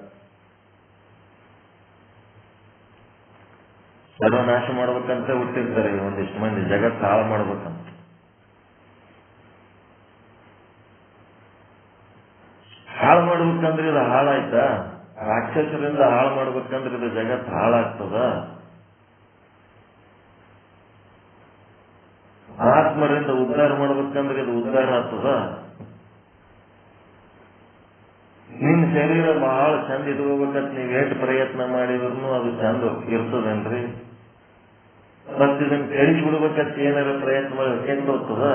ಸರ್ವನಾಶ ಮಾಡ್ಬೇಕಂತ ಹುಟ್ಟಿರ್ತಾರೆ ಒಂದಿಷ್ಟು ಮಂದಿ, ಜಗತ್ತು ಹಾಳು ಮಾಡ್ಬೇಕಂತ. ಹಾಳು ಮಾಡ್ಬೇಕಂದ್ರೆ ಇದು ಹಾಳಾಯ್ತಾ? ರಾಕ್ಷಸರಿಂದ ಹಾಳು ಮಾಡ್ಬೇಕಂದ್ರೆ ಇದು ಜಗತ್ತು ಹಾಳಾಗ್ತದ? ಆತ್ಮರಿಂದ ಉದ್ಧಾರ ಮಾಡ್ಬೇಕಂದ್ರೆ ಇದು ಉದ್ಧಾರ ಆಗ್ತದ? ನಿಮ್ ಶರೀರ ಬಹಳ ಚಂದ ಇಟ್ಕೋಬೇಕಂತ ನೀವ್ ಎಷ್ಟು ಪ್ರಯತ್ನ ಮಾಡಿದ್ರು ಅದು ಚಂದ ಇರ್ತದೇನ್ರಿ? ಮತ್ತ ಇದನ್ನ ಕೆಡಿಸಿ ಬಿಡ್ಬೇಕಂತ ಏನಾರ ಪ್ರಯತ್ನ ಮಾಡಿ ಕೆಟ್ಟ ಹೋಗ್ತದ?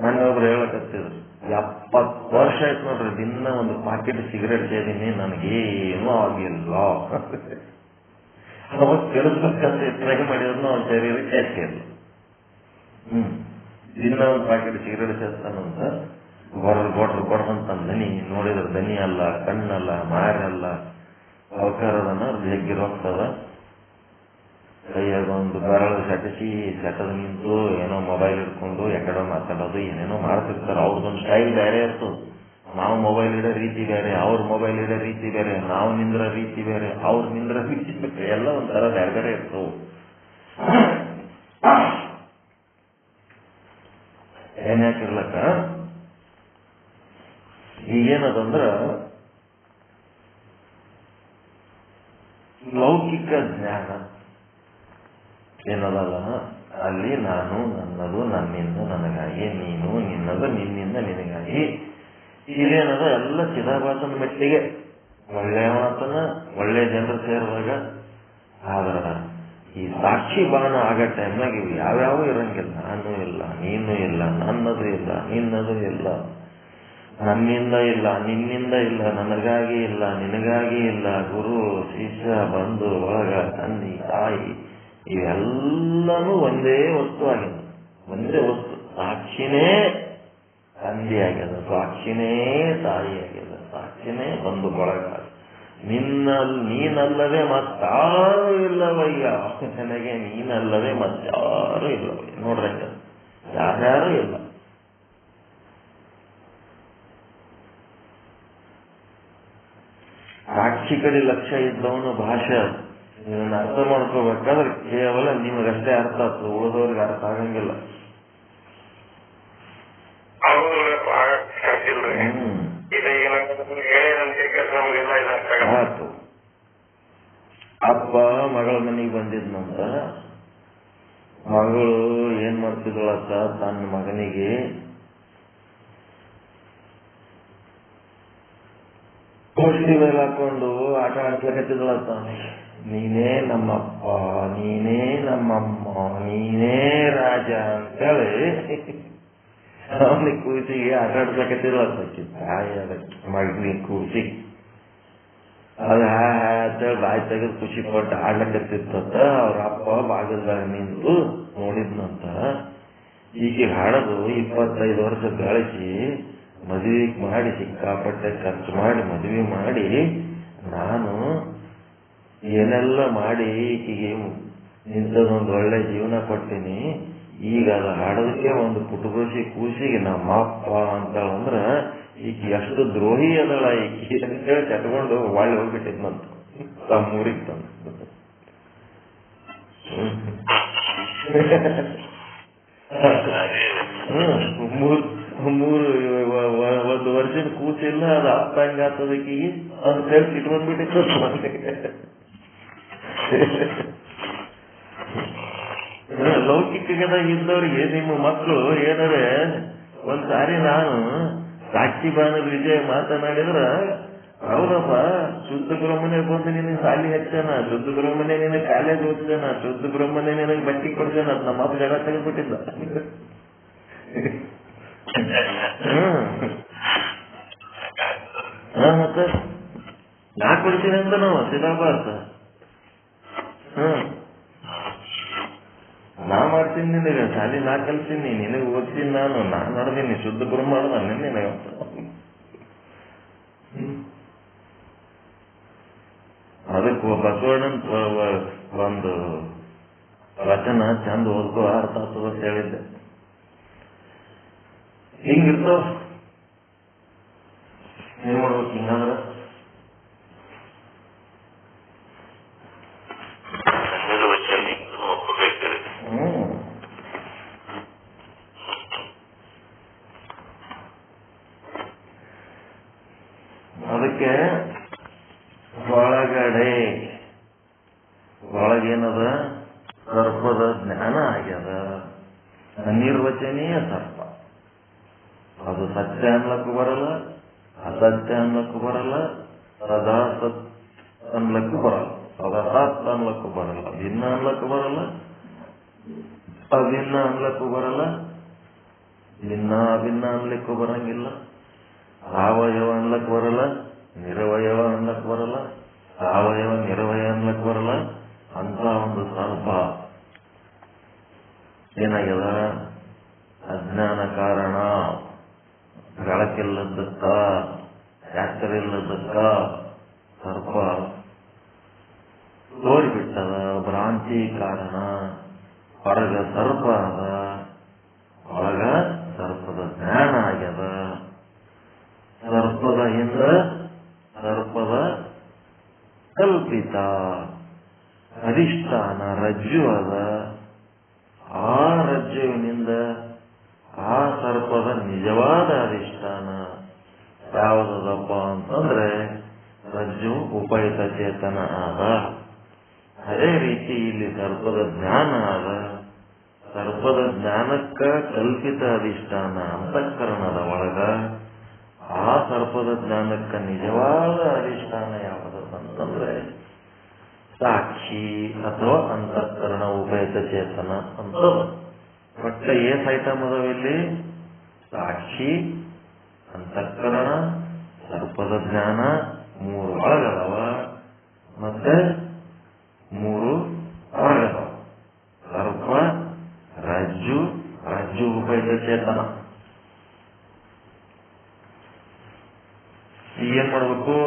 ನನ್ನೊಬ್ರು ಹೇಳಕತ್ತಿದ್ರು, 70 ವರ್ಷ ಆಯ್ತು ನೋಡ್ರಿ ದಿನ ಒಂದು ಪಾಕೆಟ್ ಸಿಗರೇಟ್ ಸೇದೀನಿ, ನನಗೇನೂ ಆಗಿಲ್ಲ. ಅವಾಗ ಕೆಡಿಸ್ಬೇಕಂತ ಟ್ರೈ ಮಾಡಿದ್ರು ಅವ್ನ ಶರೀರ ಕೆಟ್ಟಿಲ್ಲ. ದಿನ ಒಂದು ಪಾಕೆಟ್ ಸಿಗರೇಟ್ ಸೇರ್ತಾನಂತ ಗೊಡ್ರಂತ ದನಿ ನೋಡಿದ್ರೆ ದನಿ ಅಲ್ಲ, ಕಣ್ಣಲ್ಲ, ಮಾರಲ್ಲ, ಅವಕಾರದನ್ನ ಜಗ್ಗಿರೋಗ್ತದ. ಕೈಯಾಗ ಒಂದು ಬೆರಳು ಸಟಿಸಿ ಸೆಟದ ನಿಂತು ಏನೋ ಮೊಬೈಲ್ ಹಿಡ್ಕೊಂಡು ಎಕಡೆ ಮಾತಾಡೋದು ಏನೇನೋ ಮಾಡ್ತಿರ್ತಾರೆ. ಅವ್ರದ್ದೊಂದು ಸ್ಟೈಲ್ ಬೇರೆ ಇರ್ತದೆ. ನಾವು ಮೊಬೈಲ್ ಇಡೋ ರೀತಿ ಬೇರೆ, ಅವ್ರ ಮೊಬೈಲ್ ಇಡೋ ರೀತಿ ಬೇರೆ, ನಾವು ನಿಂದ್ರ ರೀತಿ ಬೇರೆ, ಅವ್ರ ನಿಂದ್ರ ರೀತಿ ಬೇರೆ, ಎಲ್ಲ ಒಂಥರ ಬೇರೆ ಬೇರೆ ಇರ್ತವು. ಏನ್ಯಾಕಿರ್ಲಕ್ಕ ಈಗೇನದಂದ್ರ ಲೌಕಿಕ ಜ್ಞಾನ ಏನದಲ್ಲ, ಅಲ್ಲಿ ನಾನು, ನನ್ನದು, ನನ್ನಿಂದ ನನಗಾಗಿ, ನೀನು, ನಿನ್ನದು, ನಿನ್ನಿಂದ ನಿನಗಾಗಿ, ಇದೇನದ ಎಲ್ಲ ಚಿದಾಭಾಸನ ಮೆಟ್ಟಿಗೆ ಒಳ್ಳೆಯ ಮಾತನ್ನ ಒಳ್ಳೆ ಜನರು ಸೇರುವಾಗ. ಆದ್ರ ಈ ಸಾಕ್ಷಿ ಬಾಣ ಆಗೋ ಟೈಮ್ನಾಗ ಇವು ಯಾವ್ಯಾವ ಇರಂಗಿಲ್ಲ. ನಾನು ಇಲ್ಲ, ನೀನು ಇಲ್ಲ, ನನ್ನದು ಇಲ್ಲ, ನಿನ್ನದು ಇಲ್ಲ, ನನ್ನಿಂದ ಇಲ್ಲ, ನಿನ್ನಿಂದ ಇಲ್ಲ, ನನಗಾಗಿ ಇಲ್ಲ, ನಿನಗಾಗಿ ಇಲ್ಲ, ಗುರು ಶಿಷ್ಯ ಬಂಧು ಒಳಗ ತಂದೆ ತಾಯಿ ಇವೆಲ್ಲನೂ ಒಂದೇ ವಸ್ತು ಆಗಿದೆ. ಒಂದೇ ವಸ್ತು. ಸಾಕ್ಷಿನೇ ತಂದೆ ಆಗ್ಯದ, ಸಾಕ್ಷಿನೇ ತಾಯಿ ಆಗ್ಯದ, ಸಾಕ್ಷಿನೇ ಬಂಧು ಒಳಗ. ನೀನಲ್ಲದೆ ಮತ್ತಾರು ಇಲ್ಲವಯ್ಯ, ನನಗೆ ನೀನಲ್ಲದೆ ಮತ್ತಾರು ಇಲ್ಲವಯ್ಯ. ನೋಡ್ರಿ ಯಾರ್ಯಾರು ಇಲ್ಲ. ಸಾಕ್ಷಿ ಕಡೆ ಲಕ್ಷ್ಯ ಇದ್ದವನು ಭಾಷೆ. ಇದನ್ನ ಅರ್ಥ ಮಾಡ್ಕೋಬೇಕಾದ್ರೆ ಕೇವಲ ನಿಮಗಷ್ಟೇ ಅರ್ಥ ಆಗ್ತದೆ, ಉಳಿದವ್ರಿಗೆ ಅರ್ಥ ಆಗಂಗಿಲ್ಲ. ಆಯ್ತು. ಅಪ್ಪ ಮಗಳ ಮನೆಗೆ ಬಂದಿದ್ನಂತ. ಮಗಳು ಏನ್ ಮಾಡ್ತಿದ್ಳತ್ತ, ತನ್ನ ಮಗನಿಗೆ ಔಷಧಿ ಮೇಲೆ ಹಾಕೊಂಡು ಆಟ ಆಡ್ಸ್ಲಕತ್ತಿದ್ಳತ್ತ. ನೀನೇ ನಮ್ಮಪ್ಪ, ನೀನೇ ನಮ್ಮಮ್ಮ, ನೀನೇ ರಾಜ ಅಂತೇಳಿ ಅವನಿಗೆ ಕೂಸಿಗೆ ಆಟ ಆಡ್ಸ್ಲಕತ್ತಿದ್ಳತ್ತ. ತಾಯಿ ಅದಕ್ಕೆ ಮಗನಿಗೆ ಕೂಸಿ ಅದು ಅಂತೇಳಿ ಬಾಯಿ ತೆಗೆದು ಖುಷಿ ಪಟ್ಟು ಆಡ್ಲಕತ್ತಿತ್ತ. ಅವ್ರ ಅಪ್ಪ ಬಾಗಿಲ್ದಾಗ ನಿಂತು ನೋಡಿದ್ನಂತ. ಈಕೆ ಹಾಡೋದು 25 ವರ್ಷ ಗಳಿಸಿ ಮದುವೆ ಮಾಡಿ, ಸಿಕ್ಕಾಪಟ್ಟೆ ಖರ್ಚು ಮಾಡಿ ಮದುವೆ ಮಾಡಿ, ನಾನು ಏನೆಲ್ಲ ಮಾಡಿ ಈಕೆಗೆ ಇಂಥದೊಂದು ಒಳ್ಳೆ ಜೀವನ ಕೊಡ್ತೀನಿ. ಈಗ ಅದು ಹಾಡೋದಕ್ಕೆ ಒಂದು ಪುಟಗೋಸಿ ಕೂಸಿಗೆ ನಮ್ಮಪ್ಪ ಅಂತಾಳಂದ್ರ ಈಕೆ ಎಷ್ಟು ದ್ರೋಹಿ ಅದಳ ಈಕೆ ಅಂತೇಳಿ ಕಟ್ಕೊಂಡು ಒಳ್ಳೆ ಹೋಗ್ಬಿಟ್ಟಿದ್ನಂತ ತಮ್ಮೂರಿಗೆ ತಂದು. ಒಂದು ವರ್ಷದ ಕೂಸಿಲ್ಲ, ಅದು ಅಪ್ಪ ಹಂಗಾತದಕ್ಕೀಗ ಅಂತ ಹೇಳಿ ಇಟ್ಕೊಂಡ್ಬಿಟ್ಟಿತ್ತು. ಲೌಕಿಕದ ಇದ್ದವ್ರಿಗೆ ನಿಮ್ಮ ಮಕ್ಕಳು ಏನಾರೆ ಒಂದ್ಸಾರಿ ನಾನು ಸಾಕ್ಷಿ ಬಾನ ವಿಜಯ ಮಾತನಾಡಿದ್ರ, ಹೌದಪ್ಪ ಶುದ್ಧ ಬ್ರಹ್ಮನೇ ಬಂದು ನಿನಗೆ ಸಾಲಿ ಹಚ್ಚಾನ, ಶುದ್ಧ ಬ್ರಹ್ಮನೇ ನಿನಗೆ ಕಾಲೇಜ್ ಓದ್ತಾನ, ಶುದ್ಧ ಬ್ರಹ್ಮನೇ ನಿನಗೆ ಬಟ್ಟಿ ಕೊಡ್ತಾನ, ಅದು ನಮ್ಮ ಅಪ್ಪ ಜಗ ತೆಗೆದ್ಬಿಟ್ಟಿದ್ದ. ಮತ್ತೆ ನಾ ಕೊಡ್ತೀನಿ ಅಂತ ನಾವು ಸಿದಾಬಾರ್ದ. ನಾ ಮಾಡ್ತೀನಿ ನಿನಗೆ ಶಾಲಿ, ನಾ ಕಲ್ತೀನಿ ನಿನಗೆ ಓದ್ತೀನಿ, ನಾನು ನಡೆದೀನಿ, ಶುದ್ಧ ಬ್ರಹ್ಮ ಮಾಡ್ದ ನಿನಗೆ. ಅದಕ್ಕೆ ಬಸವಣ್ಣನ ಒಂದು ವಚನ ಚಂದ ಓದ್ಕೋ ಅರ್ಥ ಆಗ್ತದ ಅಂತ ಹೇಳಿದ್ದೆ. ಹಿಂಗಿರ್ತಾವ ಏನ್ ಮಾಡ್ಬೇಕು ಹಿಂಗಂದ್ರ ಅದಕ್ಕೆ ಒಳಗಡೆ ಒಳಗೇನದ ಸರ್ಪದ ಜ್ಞಾನ ಆಗ್ಯದ. ಅನಿರ್ವಚನೀಯ ಸರ್ಪ. ಅದು ಸತ್ಯ ಅನ್ಲಕ್ಕೂ ಬರಲ್ಲ, ಅಸತ್ಯ ಅನ್ಲಕ್ಕೂ ಬರಲ್ಲ, ಸದಾ ಸತ್ ಅನ್ಲಕ್ಕೂ ಬರಲ್ಲ, ಸದಾ ಸತ್ ಅನ್ಲಕ್ಕೂ ಬರಲ್ಲ, ಭಿನ್ನ ಅನ್ಲಕ್ಕೂ ಬರಲ್ಲ, ಅಭಿನ್ನ ಅನ್ಲಕ್ಕೂ ಬರಲ್ಲ, ಭಿನ್ನ ಅಭಿನ್ನ ಅನ್ಲಿಕ್ಕೂ ಬರಂಗಿಲ್ಲ, ಸಾವಯವ ಅನ್ಲಕ್ ಬರಲ್ಲ, ನಿರವಯವ ಅನ್ಲಕ್ ಬರಲ್ಲ, ಸಾವಯವ ನಿರವಯ ಅನ್ಲಕ್ ಬರಲ್ಲ. ಅಂತ ಒಂದು ಸರ್ಪ ಏನಾಗ್ಯದ? ಅಜ್ಞಾನ ಕಾರಣ, ಬೆಳಕಿಲ್ಲದಕ್ಕ, ಯಾತ್ರಿಲ್ಲದಕ್ಕ ಸರ್ಪ ತೋರಿಬಿಟ್ಟದ. ಭ್ರಾಂತಿ ಕಾರಣ. ಹೊರಗ ಸರ್ಪ ಅದ, ಒಳಗ ಸರ್ಪದ ಜ್ಞಾನ ಆಗ್ಯದ. ಸರ್ಪದ ಹಿಂದ ಸರ್ಪದ ಕಲ್ಪಿತ ಅಧಿಷ್ಠಾನ ರಜ್ಜು ಅದ. ಆ ರಜ್ಜುವಿನಿಂದ ಆ ಸರ್ಪದ ನಿಜವಾದ ಅಧಿಷ್ಠಾನ ಯಾವುದಪ್ಪ ಅಂತಂದ್ರೆ ರಜ್ಜು ಉಪಯುಕ್ತ ಚೇತನ ಆದ. ಅದೇ ರೀತಿ ಇಲ್ಲಿ ಸರ್ಪದ ಜ್ಞಾನ ಆದ. ಸರ್ಪದ ಜ್ಞಾನಕ್ಕ ಕಲ್ಪಿತ ಅಧಿಷ್ಠಾನ ಅಂತಃಕರಣದ ಒಳಗ. ಆ ಸರ್ಪದ ಜ್ಞಾನಕ್ಕ ನಿಜವಾದ ಅಧಿಷ್ಠಾನ ಯಾವುದಂತಂದ್ರೆ ಸಾಕ್ಷಿ ಅಥವಾ ಅಂತಃಕರಣ ಉಪಯುಕ್ತ ಚೇತನ ಅಂತ. ಒಟ್ಟ ಏಸ್ ಐಟಮ್ ಅದಾವ ಇಲ್ಲಿ? ಸಾಕ್ಷಿ, ಅಂತಃಕರಣ, ಸರ್ಪದ ಜ್ಞಾನ, 3 ಒಳಗದವ ಮತ್ತೆ 3 ಹೊರಗದವ. ಸರ್ಪ, ರಜ್ಜು, ರಜ್ಜು ಉಪಯುಕ್ತ ಚೇತನ. ಏನ್ ಮಾಡ್ಬೇಕು?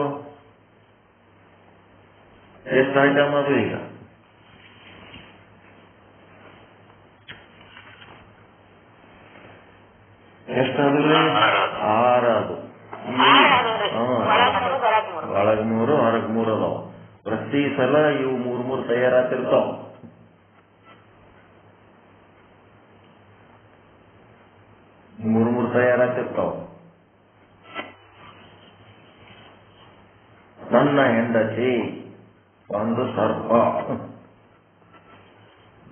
ಎಷ್ಟು ಐಟಮ್ ಅದು ಈಗ? ಎಷ್ಟಾದ್ರಿ? 6 ಅದು. ಒಳಗ್ 3 ಹೊರಗ್ 3 ಅದಾವ. ಪ್ರತಿ ಸಲ ಇವು 3 ತಯಾರಾತಿರ್ತಾವ. ಮೂರು ತಯಾರಾತಿರ್ತಾವ. ನನ್ನ ಹೆಂಡತಿ ಒಂದು ಸರ್ಪ.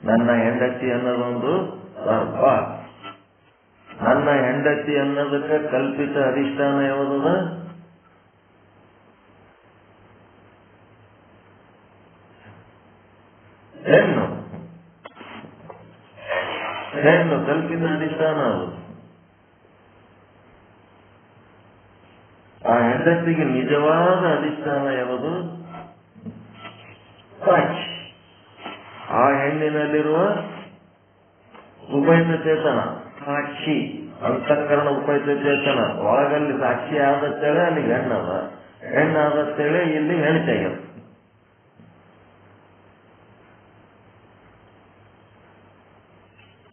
ನನ್ನ ಹೆಂಡತಿ ಅನ್ನೋದೊಂದು ಸರ್ಪ. ನನ್ನ ಹೆಂಡತಿ ಅನ್ನೋದಕ್ಕೆ ಕಲ್ಪಿತ ಅಧಿಷ್ಠಾನ ಯಾವುದದ? ಹೆಣ್ಣು. ಹೆಣ್ಣು ಕಲ್ಪಿತ ಅಧಿಷ್ಠಾನ ಅದು. ಆ ಹೆಂಡತಿಗೆ ನಿಜವಾದ ಅಧಿಷ್ಠಾನ ಯಾವುದು? ಸಾಕ್ಷಿ. ಆ ಹೆಣ್ಣಿನಲ್ಲಿರುವ ಉಪಯುಕ್ತ ಚೇತನ ಸಾಕ್ಷಿ, ಅಂತಃಕರಣ ಉಪಯುಕ್ತ ಚೇತನ. ಒಳಗಲ್ಲಿ ಸಾಕ್ಷಿ ಆದತ್ತೇಳೆ ಅಲ್ಲಿ ಹೆಣ್ಣದ, ಹೆಣ್ಣಾದತ್ತೇಳೆ ಇಲ್ಲಿ ಹೆಣ್ತಿ ಆಗ್ಯದ.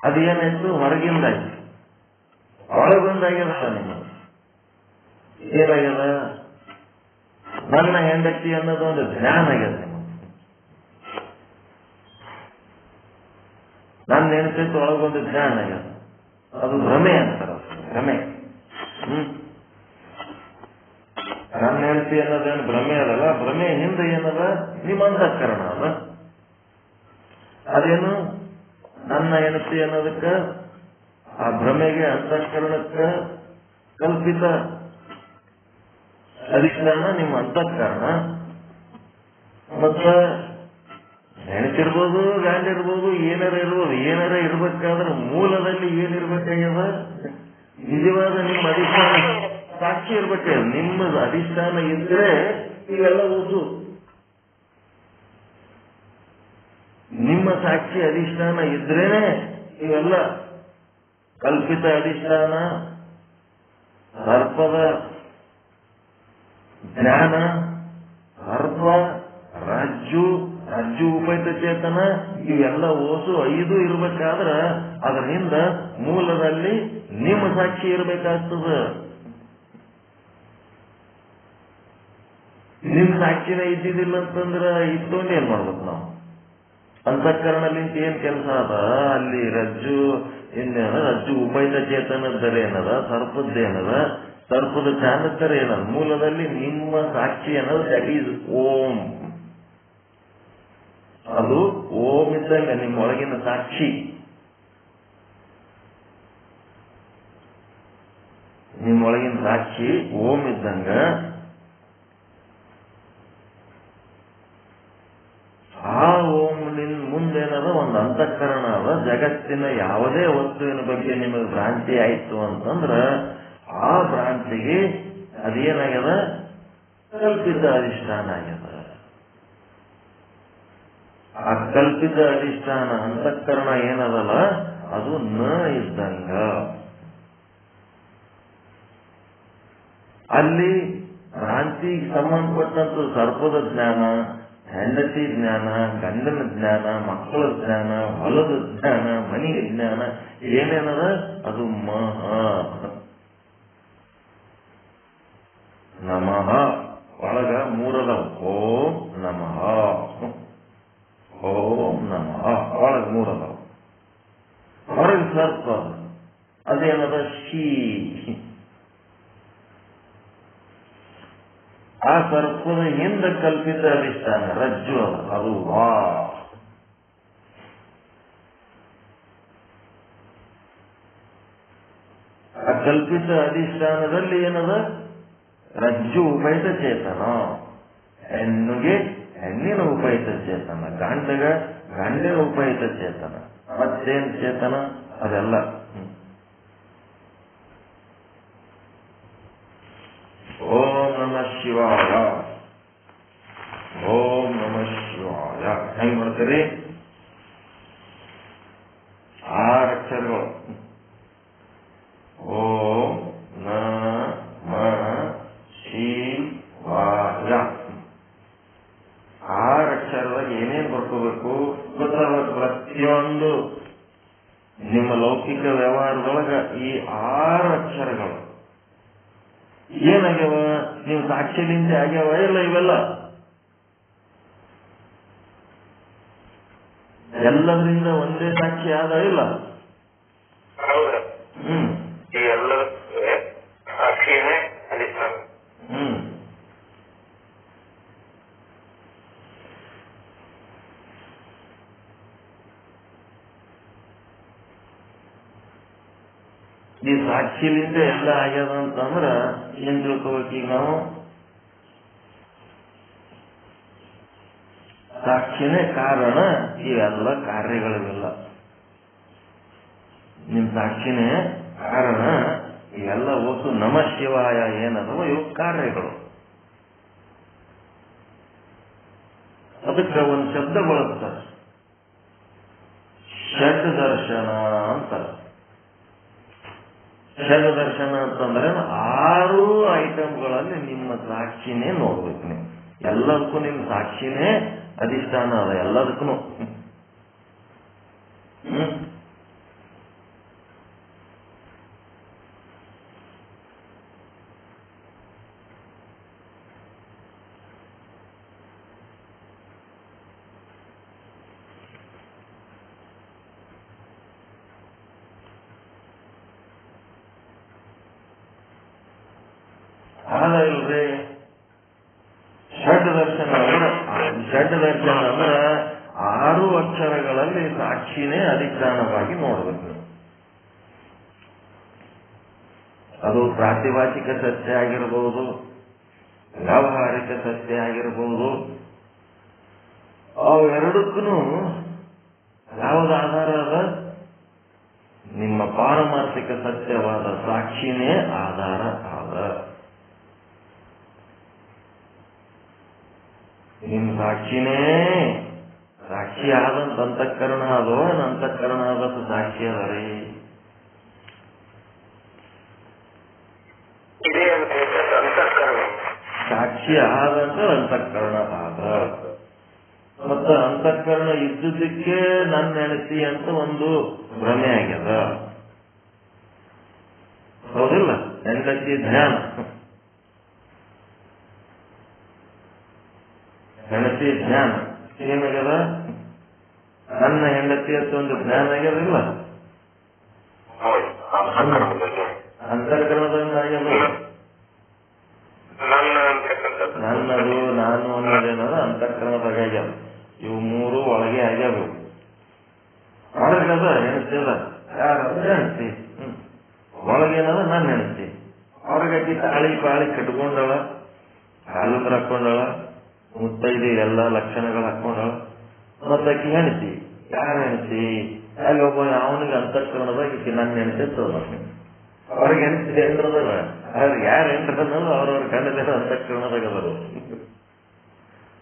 ಅದೇನಾಯ್ತು? ಹೊರಗಿಂದಾಯ್ತು. ಒಳಗೊಂದಾಗ್ಯದ. ನಿಮ್ಮ ಏನಾಗ್ಯದ? ನನ್ನ ಹೆಂಡತಿ ಅನ್ನೋದು ಒಂದು ಜ್ಞಾನ ಆಗ್ಯದ. ನನ್ನ ಹೆಂಡತಿ ಒಳಗೊಂದು ಜ್ಞಾನ ಆಗ್ಯದ. ಅದು ಭ್ರಮೆ ಅಂತಾರ. ಭ್ರಮೆ. ನನ್ನ ಹೆಂಡತಿ ಅನ್ನೋದೇನು ಭ್ರಮೆ ಅದಲ್ಲ. ಭ್ರಮೆ ಹಿಂದೆ ಏನದ? ನಿಮ್ಮ ಅಂತಃಕರಣ ಅದ. ಅದೇನು? ನನ್ನ ಹೆಂಡತಿ ಅನ್ನೋದಕ್ಕ ಆ ಭ್ರಮೆಗೆ ಅಂತಃಕರಣಕ್ಕ ಕಲ್ಪಿತ ಅಧಿಷ್ಠಾನ ನಿಮ್ಮ ಅಂತಃಕರಣ. ಮತ್ತ ಹೆಣ್ತಿರ್ಬೋದು, ಗಂಡಿರ್ಬೋದು, ಏನಾರ ಇರ್ಬೋದು. ಏನಾರ ಇರ್ಬೇಕಾದ್ರೆ ಮೂಲದಲ್ಲಿ ಏನಿರ್ಬೇಕಾಗ್ಯದ? ನಿಜವಾದ ನಿಮ್ಮ ಅಧಿಷ್ಠಾನ ಸಾಕ್ಷಿ ಇರ್ಬೇಕಾಗ್ಯದ. ನಿಮ್ಮ ಅಧಿಷ್ಠಾನ ಇದ್ರೆ ಇವೆಲ್ಲ ಓದು. ನಿಮ್ಮ ಸಾಕ್ಷಿ ಅಧಿಷ್ಠಾನ ಇದ್ರೇನೆ ಇವೆಲ್ಲ ಕಲ್ಪಿತ ಅಧಿಷ್ಠಾನ, ಸರ್ಪದ ಜ್ಞಾನ, ಸರ್ಪ, ರಜ್ಜು, ರಜ್ಜು ಉಪಯುಕ್ತ ಚೇತನ, ಇವೆಲ್ಲ ಓಸು 5 ಇರ್ಬೇಕಾದ್ರ ಅದರಿಂದ ಮೂಲದಲ್ಲಿ ನಿಮ್ಮ ಸಾಕ್ಷಿ ಇರ್ಬೇಕಾಗ್ತದ. ನಿಮ್ ಸಾಕ್ಷಿನ ಇದ್ದಿದ್ದಿಲ್ಲ ಅಂತಂದ್ರ ಇಷ್ಟೊಂದು ಏನ್ ಮಾಡ್ಬೇಕು ನಾವು? ಅಂತಃಕರಣಲಿಂತ ಏನ್ ಕೆಲಸ ಅದ? ಅಲ್ಲಿ ರಜ್ಜು ಇನ್ನೇನ? ರಜ್ಜು ಉಪಯುಕ್ತ ಚೇತನದ್ದರ ಏನದ? ಸರ್ಪದ್ದೇನದ? ಸರ್ಪದ ಜ್ಞಾನಕ್ಕರ ಏನದು ಮೂಲದಲ್ಲಿ ನಿಮ್ಮ ಸಾಕ್ಷಿ ಅನ್ನೋದು ದಟ್ ಈಸ್ ಓಂ. ಅದು ಓಂ ಇದ್ದಂಗ ನಿಮ್ಮೊಳಗಿನ ಸಾಕ್ಷಿ. ನಿಮ್ಮೊಳಗಿನ ಸಾಕ್ಷಿ ಓಂ ಇದ್ದಂಗ ಆ ಓಂ ಮುಂದೇನದ ಒಂದು ಅಂತಃಕರಣ ಅದ. ಜಗತ್ತಿನ ಯಾವುದೇ ವಸ್ತುವಿನ ಬಗ್ಗೆ ನಿಮಗೆ ಭ್ರಾಂತಿ ಆಯ್ತು ಅಂತಂದ್ರ ಆ ಭ್ರಾಂತಿಗೆ ಅದೇನಾಗ್ಯದ, ಕಲ್ಪಿತ ಅಧಿಷ್ಠಾನ ಆಗ್ಯದ. ಆ ಕಲ್ಪಿತ ಅಧಿಷ್ಠಾನ ಅಂತಃಕರಣ ಏನದಲ್ಲ ಅದು ನ ಇದ್ದಂಗ. ಅಲ್ಲಿ ಭ್ರಾಂತಿಗೆ ಸಂಬಂಧಪಟ್ಟಂತ ಸರ್ಪದ ಜ್ಞಾನ, ಹೆಂಡತಿ ಜ್ಞಾನ, ಗಂಡನ ಜ್ಞಾನ, ಮಕ್ಕಳ ಜ್ಞಾನ, ಹೊಲದ ಜ್ಞಾನ, ಮನೆಯ ಜ್ಞಾನ ಏನೇನದ ಅದು ಮಹ. ನಮಃ ಒಳಗ ಮೂರದ ಓಂ ನಮಃ, ಓಂ ನಮಃ ಒಳಗ ಮೂರದವು. ಹೊರಗೆ ಸರ್ಪ ಅದೇನದ ಶೀ. ಆ ಸರ್ಪದ ಹಿಂದೆ ಕಲ್ಪಿತ ಅಧಿಷ್ಠಾನ ರಜ್ಜು ಅದ, ಅದು ವಾ. ಆ ಕಲ್ಪಿತ ಅಧಿಷ್ಠಾನದಲ್ಲಿ ಏನದ, ರಜ್ಜು ಉಪಹಿತ ಚೇತನ, ಹೆಣ್ಣಿಗೆ ಹೆಣ್ಣಿನ ಉಪಹಿತ ಚೇತನ, ಗಂಡಿನ ಉಪಹಿತ ಚೇತನ, ಮತ್ತೇನ್ ಚೇತನ ಅದೆಲ್ಲ. ಓಂ ನಮಃ ಶಿವಾಯ, ಓಂ ನಮಃ ಶಿವಾಯ ಹೆಂಗ್ ಮಾಡ್ತೀರಿ? 6 ಅಕ್ಷರಗಳು. ಓಂ ನಮಃ ಶಿವಾಯ 6 ಅಕ್ಷರದಾಗ ಏನೇನ್ ಬರ್ಕೋಬೇಕು ಗೊತ್ತಾಗಬೇಕು. ಪ್ರತಿಯೊಂದು ನಿಮ್ಮ ಲೌಕಿಕ ವ್ಯವಹಾರದೊಳಗ ಈ 6 ಅಕ್ಷರಗಳು ಏನಾಗ್ಯಾವ, ನೀವು ಸಾಕ್ಷಿಲಿಂದ ಆಗ್ಯಾವ ಇಲ್ಲ ಇವೆಲ್ಲ ಎಲ್ಲದರಿಂದ ಒಂದೇ ಸಾಕ್ಷಿ ಆದ ಇಲ್ಲ? ಈ ಎಲ್ಲ ಸಾಕ್ಷಿನೇ ಅಧಿಷ್ಠಾನ. ಈ ಸಾಕ್ಷಿಲಿಂದ ಎಲ್ಲ ಆಗ್ಯದ ಅಂತಂದ್ರ ಏನ್ ತಿಳ್ಕೋಬೇಕೀಗ ನಾವು? ಸಾಕ್ಷಿನೇ ಕಾರಣ, ಇವೆಲ್ಲ ಕಾರ್ಯಗಳಿವೆಲ್ಲ. ನಿಮ್ ಸಾಕ್ಷಿನೇ ಕಾರಣ, ಇವೆಲ್ಲ ಒಟ್ಟು ನಮಃ ಶಿವಾಯ ಏನದವ ಇವು ಕಾರ್ಯಗಳು. ಅದಕ್ಕೆ ಒಂದು ಶಬ್ದ ಬಳಸ್ತಾರೆ, ಷಡ್ ದರ್ಶನ ಅಂತಾರೆ. ಷಡ್ ದರ್ಶನ ಅಂತಂದ್ರೆ 6 ಐಟಮ್ಗಳಲ್ಲಿ ನಿಮ್ಮ ಸಾಕ್ಷಿನೇ ನೋಡ್ಬೇಕು. ನೀವು ಎಲ್ಲದಕ್ಕೂ ನಿಮ್ಮ ಸಾಕ್ಷಿನೇ ಅಧಿಷ್ಠಾನ ಅದ ಎಲ್ಲದಕ್ಕೂ. ಇಲ್ರಿ ಷಡ್ ದರ್ಶನ ಅಂದ್ರೆ 6 ಅಕ್ಷರಗಳಲ್ಲಿ ಸಾಕ್ಷಿನೇ ಅಧಿಷ್ಠಾನವಾಗಿ ನೋಡ್ಬೇಕು. ಅದು ಪ್ರಾತಿಭಾಷಿಕ ಸತ್ಯ ಆಗಿರಬಹುದು, ವ್ಯಾವಹಾರಿಕ ಸತ್ಯ ಆಗಿರಬಹುದು. ಅವೆರಡಕ್ಕೂ ಯಾವ್ದು ಆಧಾರ ಅದ? ನಿಮ್ಮ ಪಾರಮಾರ್ಥಿಕ ಸತ್ಯವಾದ ಸಾಕ್ಷಿನೇ ಆಧಾರ ಆದ. ನಿಮ್ ಸಾಕ್ಷಿನೇ ಸಾಕ್ಷಿ ಆದಂತ ಅಂತಃಕರಣ ಅದೋ, ಅಂತಃಕರಣ ಆದಂತ ಸಾಕ್ಷಿ ಅದ ರೀ. ಸಾಕ್ಷಿ ಆದಂತ ಅಂತಃಕರಣ ಆದ. ಮತ್ತ ಅಂತಃಕರಣ ಇದ್ದುದಕ್ಕೆ ನನ್ನ ಹೆಂಡತಿ ಅಂತ ಒಂದು ಭ್ರಮೆ ಆಗ್ಯದ, ಹೌದಿಲ್ಲ? ಹೆಂಡತಿ ಜ್ಞಾನ, ಹೆಂಡತಿ ಜ್ಞಾನ ಏನಾಗ್ಯದ? ನನ್ನ ಹೆಂಡತಿ ಅಂತ ಒಂದು ಜ್ಞಾನ ಆಗ್ಯದಿಲ್ಲ? ಅಂತಃಕರಣದಂಗ ಆಗ್ಯದ. ಹೆಣತಿ, ಒಳಗೇನದ ನನ್ನ ಹೆಣತಿ. ಹೊರಗಾಕಿ ತಾಳಿ ಪಾಳಿ ಕಟ್ಕೊಂಡಳ, ಕಾಲಂದ್ರ ಹಾಕೊಂಡಳ, ಮುತ್ತೈದೆ ಎಲ್ಲ ಲಕ್ಷಣಗಳು ಹಾಕೊಂಡಳ. ಮತ್ತಾಕಿ ಹೆಣತಿ, ಯಾರ ಹೆಣತಿ? ಅಲ್ಲಿ ಒಬ್ಬ ಅವನಿಗೆ ಅಂತಃಕರಣದಾಗ ಈಕಿ ನನ್ನ ಹೆಣತಿ ತೋದ. ಅವ್ರಿಗೆ ಹೆಣತಿ ಹೆಂಡ್ರದಲ್ಲ, ಅವ್ರಿಗೆ ಯಾರು ಹೆಂಡ್ರದಲ್ಲ ಅವ್ರವ್ರ ಗಂಡದೇನ ಅಂತಃಕರಣದಾಗ ಅದರು.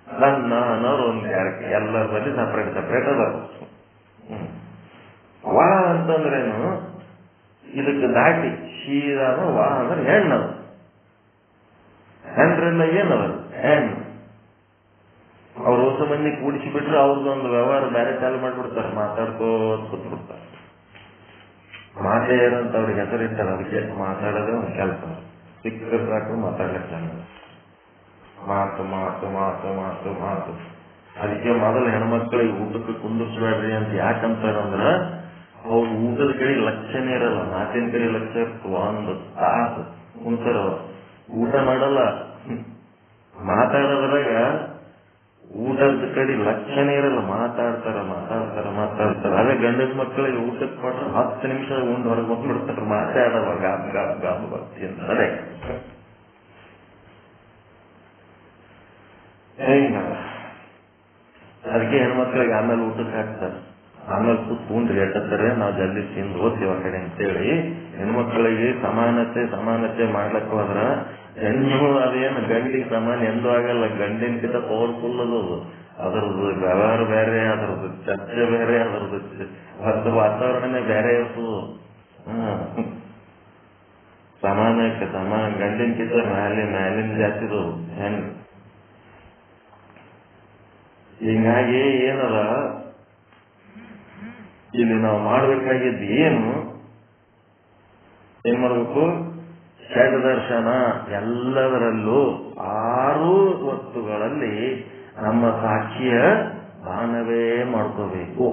ಅನ್ನೋರು ಒಂದು ಎಲ್ಲರ ಬಳಿ ಸಪ್ರೇಟ್ ಸಪ್ರೇಟ್ ಅದಾರ. ವಾ ಅಂತಂದ್ರೇನು? ಇದಕ್ಕೆ ದಾಟಿ ಶೀದಾದ ವಾ ಅಂದ್ರೆ ಹೆಣ್ಣದು. ಹೆಣ್ರೆಲ್ಲ ಏನವರು? ಹೆಣ್ಣು. ಅವ್ರು ಹೊಸ ಮಂದಿ ಕೂಡಿಸಿಬಿಟ್ರೆ ಅವ್ರದ್ದೊಂದು ವ್ಯವಹಾರ ಬೇರೆ ಚಾಲು ಮಾಡ್ಬಿಡ್ತಾರೆ, ಮಾತಾಡ್ಕೋತ ಕೂತ್ಬಿಡ್ತಾರೆ. ಮಾತೆಯರಂತ ಅವ್ರಿಗೆ ಹೆಸರಿಟ್ಟಾರೆ, ಅದಕ್ಕೆ ಮಾತಾಡೋದೇ ಒಂದು ಕೆಲಸ. ಸಿಕ್ಕರ್ ಸಾಕು ಮಾತಾಡ್ಲಿಕ್ಕೆ ಮಾತು ಮಾತು ಮಾತು ಮಾತು ಮಾತು. ಅದಕ್ಕೆ ಮೊದಲು ಹೆಣ್ಮಕ್ಳಿಗೆ ಊಟಕ್ಕೆ ಕುಂದಿಸ್ಬೇಡ್ರಿ ಅಂತ ಯಾಕಂತಾರಂದ್ರ ಅವ್ರ ಊಟದ ಕಡೆ ಲಕ್ಷಣ ಇರಲ್ಲ, ಮಾತಿನ ಕಡೆ ಲಕ್ಷ ಇರ್ತವ. ಒಂದು ತಾಸು ಕುಂತಾರ, ಊಟ ಮಾಡಲ್ಲ. ಮಾತಾಡೋದ್ರಾಗ ಊಟದ ಕಡೆ ಲಕ್ಷಣ ಇರಲ್ಲ, ಮಾತಾಡ್ತಾರ ಮಾತಾಡ್ತಾರ ಮಾತಾಡ್ತಾರ. ಅದೇ ಗಂಡನ ಮಕ್ಕಳಿಗೆ ಊಟಕ್ಕೆ ಕೊಟ್ರೆ 10 ನಿಮಿಷ ಉಂಡು ಹೊರಗೆ ಬಂದ್ಬಿಡ್ತಾರ, ಮಾತಾಡವ ಗಾಬ್ ಗಾಬ್ ಗಾಬ್ ಬರ್ತಿ ಅಂತಾರೆ. ಅದಕ್ಕೆ ಹೆಣ್ಮಕ್ಳಿಗೆ ಆಮೇಲೆ ಊಟಕ್ಕೆ ಹಾಕ್ತಾರೆ, ಆಮೇಲೆ ಕೂತ್ಕೊಂಡ್ರಿ ಎಟ್ಟತ್ತಾರೆ, ನಾವು ಜಲ್ದಿ ತಿಂದು ಓದ್ತೀವಿ ಆ ಕಡೆ ಅಂತೇಳಿ. ಹೆಣ್ಮಕ್ಳಿಗೆ ಸಮಾನತೆ ಸಮಾನತೆ ಮಾಡ್ಲಕ್ಕ ಹೋದ್ರ ಹೆಣ್ಣು ಅದೇನು ಗಂಡಿಗೆ ಸಮಾನ ಎಂದೂ ಆಗಲ್ಲ. ಗಂಡಿನ ಪವರ್ಫುಲ್ ಅದು. ಅದರದ್ದು ವ್ಯವಹಾರ ಬೇರೆ, ಅದರದ್ದು ಚರ್ಚೆ ಬೇರೆ, ಅದರದ್ದು ವಾತಾವರಣನೇ ಬೇರೆ ಇರ್ತದೆ. ಸಮಾನಕ್ಕೆ ಸಮಾನ ಗಂಡಿನಕ್ಕಿಂತ ಮ್ಯಾಲಿನ ಜಾತಿದು ಹೆಣ್ಣು. ಹಿಂಗಾಗಿ ಏನದ ಇಲ್ಲಿ ನಾವು ಮಾಡ್ಬೇಕಾಗಿದ್ದು ಏನ್ ಮಾಡ್ಬೇಕು? ಷಡ್ ದರ್ಶನ. ಎಲ್ಲದರಲ್ಲೂ 6 ವಸ್ತುಗಳಲ್ಲಿ ನಮ್ಮ ಸಾಕ್ಷಿಯ ಭಾನವೇ ಮಾಡ್ಕೋಬೇಕು.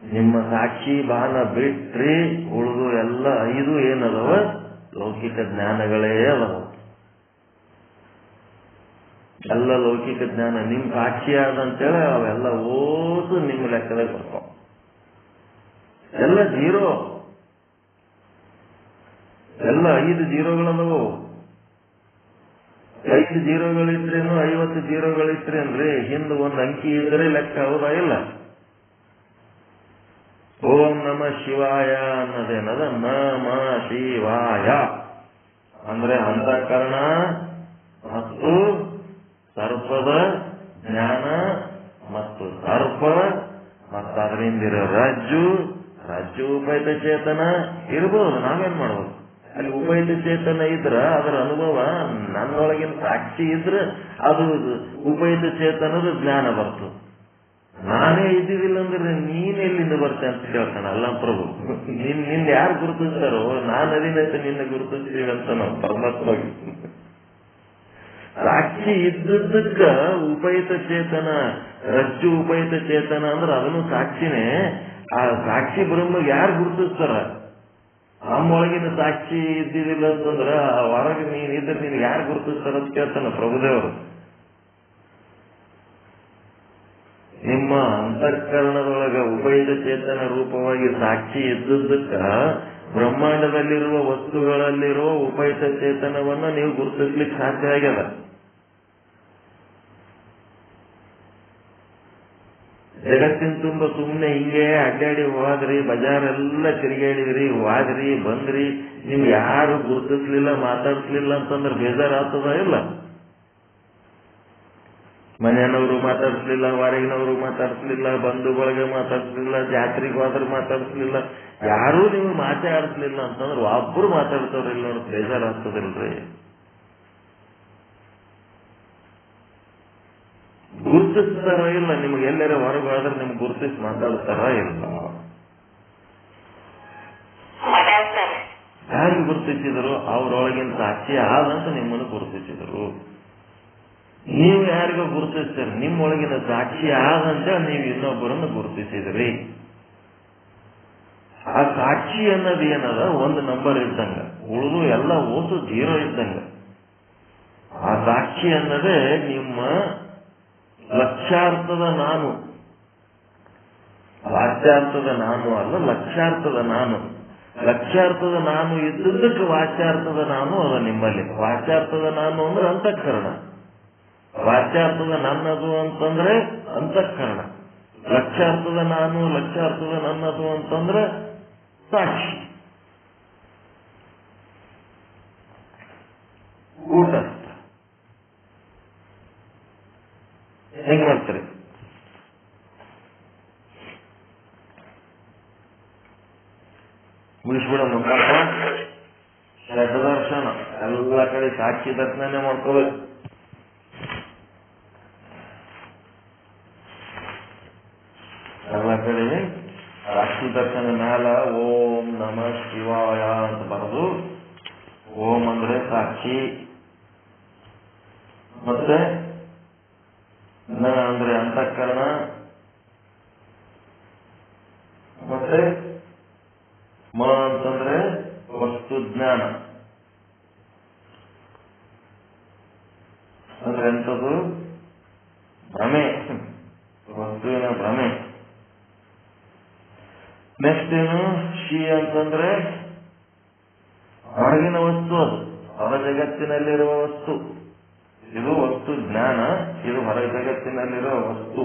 ನಿಮ್ಮ ಸಾಕ್ಷಿ ಭಾನ ಬಿಟ್ರಿ ಉಳಿದು ಎಲ್ಲ 5 ಏನದವ? ಲೌಕಿಕ ಜ್ಞಾನಗಳೇ ಅದಾವ. ಎಲ್ಲ ಲೌಕಿಕ ಜ್ಞಾನ ನಿಮ್ ಸಾಕ್ಷಿ ಆದಂತೇಳಿ ಅವೆಲ್ಲ ಓದು ನಿಮ್ಮ ಲೆಕ್ಕದಾಗ ಬರ್ತಾವ. ಎಲ್ಲ ಜೀರೋ, ಎಲ್ಲ 5 ಜೀರೋಗಳದವು. 5 ಜೀರೋಗಳಿದ್ರೇನು 50 ಜೀರೋಗಳಿದ್ರೇನ್ರಿ? ಹಿಂದೆ ಒಂದು ಅಂಕಿ ಇದ್ರೆ ಲೆಕ್ಕ ಹೌದಾ ಇಲ್ಲ? ಓಂ ನಮ ಶಿವಾಯ ಅನ್ನೋದೇನದ? ನಮ ಶಿವಾಯ ಅಂದ್ರೆ ಅಂತಃಕರಣ ಮತ್ತು ಸರ್ಪದ ಜ್ಞಾನ ಮತ್ತು ಸರ್ಪ ಮತ್ತು ಅದರಿಂದಿರೋ ರಜ್ಜು ಉಪಯುಕ್ತ ಚೇತನ ಇರ್ಬೋದು. ನಾವೇನ್ ಮಾಡ್ಬೋದು? ಅಲ್ಲಿ ಉಪಯುಕ್ತ ಚೇತನ ಇದ್ರ ಅದರ ಅನುಭವ ನನ್ನೊಳಗಿನ ಸಾಕ್ಷಿ ಇದ್ರ ಅದು ಉಪಯುಕ್ತ ಚೇತನದ ಜ್ಞಾನ ಬರ್ತದೆ. ನಾನೇ ಇದ್ದಿದ್ದಿಲ್ಲ ಅಂದ್ರೆ ನೀನ್ ಎಲ್ಲಿಂದ ಬರ್ತೆ ಅಂತ ಕೇಳ್ತಾನ ಅಲ್ಲ ಪ್ರಭು. ನಿನ್ನ ಯಾರು ಗುರುತಿಸ್ತಾರೋ? ನಾನು ಅದಿನಂತೆ ನಿನ್ನ ಗುರುತಿಸ್ತೀವಿ ಅಂತ ನಾವು ಪರಮಾತ್ಮ. ಸಾಕ್ಷಿ ಇದ್ದಕ್ಕ ಉಪಯುಕ್ತ ಚೇತನ, ರಜ್ಜು ಉಪಯುಕ್ತ ಚೇತನ ಅಂದ್ರೆ ಅದನ್ನು ಸಾಕ್ಷಿನೇ. ಆ ಸಾಕ್ಷಿ ಬ್ರಹ್ಮಗೆ ಯಾರು ಗುರುತಿಸ್ತಾರ? ನಮ್ಮೊಳಗಿನ ಸಾಕ್ಷಿ ಇದ್ದಿದ್ದಿಲ್ಲ ಅಂತಂದ್ರ ಹೊರಗೆ ನೀನಿದ್ರೆ ನೀನು ಯಾರು ಗುರುತಿಸ್ತಾರ ಅಂತ ಕೇಳ್ತಾನ ಪ್ರಭುದೇವರು. ನಿಮ್ಮ ಅಂತಃಕರಣದೊಳಗ ಉಪಯುಕ್ತ ಚೇತನ ರೂಪವಾಗಿ ಸಾಕ್ಷಿ ಇದ್ದದ್ದಕ್ಕ ಬ್ರಹ್ಮಾಂಡದಲ್ಲಿರುವ ವಸ್ತುಗಳಲ್ಲಿರುವ ಉಪಯುಕ್ತ ಚೇತನವನ್ನ ನೀವು ಗುರುತಿಸ್ಲಿಕ್ಕೆ ಸಾಧ್ಯ ಆಗ್ಯದ. ಜಗತ್ತಿನ ತುಂಬ ಸುಮ್ಮನೆ ಹಿಂಗೆ ಅಡ್ಡಾಡಿ ಹೋದ್ರಿ, ಬಜಾರೆಲ್ಲ ತಿರುಗಾಡಿದ್ರಿ, ಹೋದ್ರಿ ಬಂದ್ರಿ, ನಿಮ್ ಯಾರು ಗುರುತಿಸ್ಲಿಲ್ಲ ಮಾತಾಡ್ಸ್ಲಿಲ್ಲ ಅಂತಂದ್ರೆ ಬೇಜಾರಾಗ್ತದ ಇಲ್ಲ? ಮನೆಯವರು ಮಾತಾಡ್ಸ್ಲಿಲ್ಲ, ಹೊರಗಿನವರು ಮಾತಾಡ್ಸ್ಲಿಲ್ಲ, ಬಂಧುಗಳಿಗೆ ಮಾತಾಡ್ಸ್ಲಿಲ್ಲ, ಜಾತ್ರೆಗೆ ಹೋದ್ರೆ ಮಾತಾಡ್ಸ್ಲಿಲ್ಲ, ಯಾರೂ ನೀವು ಮಾತಾಡಿಸ್ಲಿಲ್ಲ ಅಂತಂದ್ರೆ ಒಬ್ಬರು ಮಾತಾಡ್ತಾವ್ರಿಲ್ಲ ನೋಡಿ, ಬೇಜಾರಾಗ್ತದಿಲ್ರಿ? ಗುರುತಿಸ್ತಾರ ಇಲ್ಲ? ನಿಮ್ಗೆ ಎಲ್ಲರ ಹೊರಗೆ ಹೋದ್ರೆ ನಿಮ್ಗೆ ಗುರುತಿಸಿ ಮಾತಾಡ್ತಾರ ಇಲ್ಲ? ಯಾರು ಗುರುತಿಸಿದ್ರು? ಅವ್ರೊಳಗಿನ ಸಾಕ್ಷಿ ಆದಂತ ನಿಮ್ಮನ್ನು ಗುರುತಿಸಿದ್ರು. ನೀವು ಯಾರಿಗೋ ಗುರುತಿಸ್ತೀರಿ, ನಿಮ್ಮೊಳಗಿನ ಸಾಕ್ಷಿ ಆದಂತ ನೀವು ಇನ್ನೊಬ್ಬರನ್ನು ಗುರುತಿಸಿದ್ರಿ. ಆ ಸಾಕ್ಷಿ ಅನ್ನೋದು ಏನದ? ಒಂದು ನಂಬರ್ ಇದ್ದಂಗ, ಉಳಿದು ಎಲ್ಲ ಓಸು 0 ಇದ್ದಂಗ. ಆ ಸಾಕ್ಷಿ ಅನ್ನೋದೇ ನಿಮ್ಮ ಲಕ್ಷಾರ್ಥದ ನಾನು. ವಾಚ್ಯಾರ್ಥದ ನಾನು ಅಲ್ಲ, ಲಕ್ಷ್ಯಾರ್ಥದ ನಾನು. ಲಕ್ಷ್ಯಾರ್ಥದ ನಾನು ಇದ್ದುದಕ್ಕೆ ವಾಚ್ಯಾರ್ಥದ ನಾನು ಅದ ನಿಮ್ಮಲ್ಲಿ. ವಾಚ್ಯಾರ್ಥದ ನಾನು ಅಂದ್ರೆ ಅಂತಃಕರಣ, ವಾಚ್ಯಾರ್ಥದ ನನ್ನದು ಅಂತಂದ್ರೆ ಅಂತಃಕರಣ. ಲಕ್ಷ್ಯಾರ್ಥದ ನಾನು, ಲಕ್ಷ್ಯಾರ್ಥದ ನನ್ನದು ಅಂತಂದ್ರೆ ಸಾಕ್ಷಿ. ಕೂಟಸ್ಥ ಹೆಂಗ್ ಮಾಡ್ತಾರೆ? ಮುಗಿಸ್ಬಿಡ ಮುಖಾಂತರ ಷಡ್ ದರ್ಶನ ಎಲ್ಲ ಕಡೆ ಸಾಕ್ಷಿ ದರ್ಶನನೇ ಮಾಡ್ಕೋಬೇಕು. ಎಲ್ಲ ಕಡೆ ಸಾಕ್ಷಿ ದರ್ಶನ ಮ್ಯಾಲ ಓಂ ನಮಃ ಶಿವಾಯ ಅಂತ ಬರೋದು. ಓಂ ಅಂದ್ರೆ ಸಾಕ್ಷಿ, ಮತ್ತೆ ನ ಅಂದ್ರೆ ಅಂತಃಕರಣ, ಮತ್ತೆ ಮ ಅಂತಂದ್ರೆ ವಸ್ತು ಜ್ಞಾನ. ಅಂದ್ರೆ ಎಂಥದ್ದು? ಭ್ರಮೆ, ವಸ್ತುವಿನ ಭ್ರಮೆ. ನೆಕ್ಸ್ಟ್ ಏನು? ಶಿ ಅಂತಂದ್ರೆ ಹೊರಗಿನ ವಸ್ತು, ಅದು ಹೊರ ಜಗತ್ತಿನಲ್ಲಿರುವ ವಸ್ತು. ಇದು ವಸ್ತು ಜ್ಞಾನ, ಇದು ಹೊರ ಜಗತ್ತಿನಲ್ಲಿರುವ ವಸ್ತು.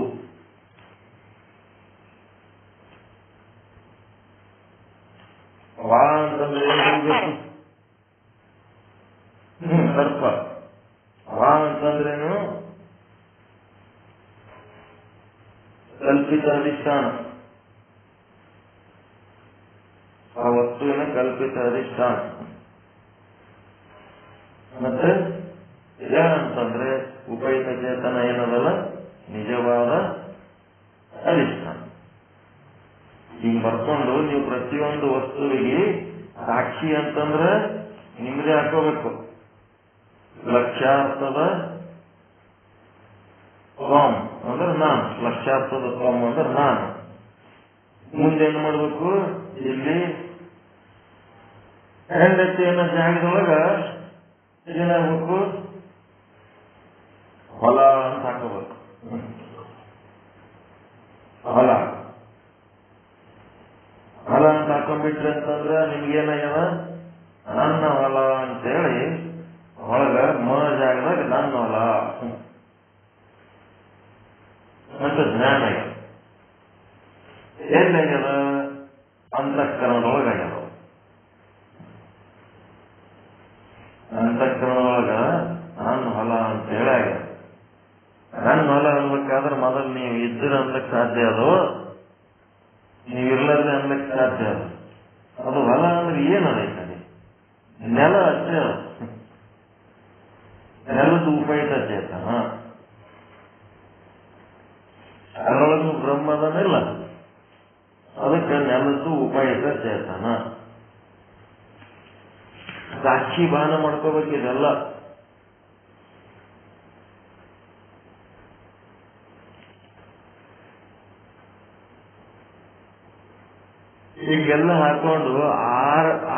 ವಾ ಅಂತಂದ್ರೆ ಏನು? ಸರ್ಪ. ವಾ ಅಂತಂದ್ರೇನು? ಕಲ್ಪಿತ ಅಧಿಷ್ಠಾನ, ಆ ವಸ್ತುವಿನ ಕಲ್ಪಿತ ಅಧಿಷ್ಠಾನ. ಮತ್ತೆ ಯ ಅಂತಂದ್ರೆ ಉಪಯುಕ್ತ ಚೇತನ ಏನದಲ್ಲ, ನಿಜವಾದ ಅಧಿಷ್ಠಾನ. ಹಿಂಗ್ ಬರ್ಕೊಂಡು ನೀವು ಪ್ರತಿಯೊಂದು ವಸ್ತುವಿಗೆ ಸಾಕ್ಷಿ ಅಂತಂದ್ರೆ ನಿಮ್ಮದೇ ಹಾಕೋಬೇಕು. ಲಕ್ಷ್ಯಾರ್ಥದ ತ್ವಂ ಅಂದ್ರೆ ನಾನು, ಲಕ್ಷ್ಯಾರ್ಥದ ತ್ವಂ ಅಂದ್ರೆ ನಾನು. ಮುಂದೇನು ಮಾಡ್ಬೇಕು? ಇಲ್ಲಿ ಹೆಂಡತಿ ಅನ್ನೋ ಜಾಗದೊಳಗ ಏನಾಗ್ಬೇಕು? ಹೊಲ ಅಂತ ಹಾಕೋಬೇಕು. ಹೊಲ ಹೊಲ ಅಂತ ಹಾಕೊಂಡ್ಬಿಟ್ರಿ ಅಂತಂದ್ರೆ ನಿಮ್ಗೇನಾಗ್ಯದ? ನನ್ನ ಹೊಲ ಅಂತೇಳಿ ಒಳಗ ಮ ಜಾಗದಾಗ ನನ್ನ ಹೊಲ ಮತ್ತೆ ಜ್ಞಾನ ಆಗ್ಯದ. ಎಲ್ಲಾಗ್ಯದ? ಅಂತಃಕರಣದೊಳಗಾಗ್ಯದ. ಅಂತಃಕರಣದೊಳಗ ನನ್ನ ಹೊಲ ಅಂತ ಹೇಳಿ ಆಗ್ಯದ. ನನ್ನ ಹೊಲ ಅನ್ಬೇಕಾದ್ರೆ ಮೊದಲು ನೀವು ಇದ್ರ ಅನ್ಲಕ್ ಸಾಧ್ಯ, ಅದು ನೀವಿರ್ಲಾರ್ದೆ ಅನ್ಲಕ್ ಸಾಧ್ಯ. ಅದು ಹೊಲ ಅಂದ್ರೆ ಏನದೈತೆ? ನೆಲ ಅಷ್ಟೇ. ನೆಲದ ಉಪಯುಕ್ತ ಚೇತನ, ಅದರೊಳಗೂ ಬ್ರಹ್ಮದನಿಲ್ಲ, ಅದಕ್ಕೆ ನೆಲದ್ದು ಉಪಯುಕ್ತ ಚೇತನ. ಸಾಕ್ಷಿ ಭಾನ ಮಾಡ್ಕೋಬೇಕಿದೆಲ್ಲ. ಈಗೆಲ್ಲ ಹಾಕೊಂಡು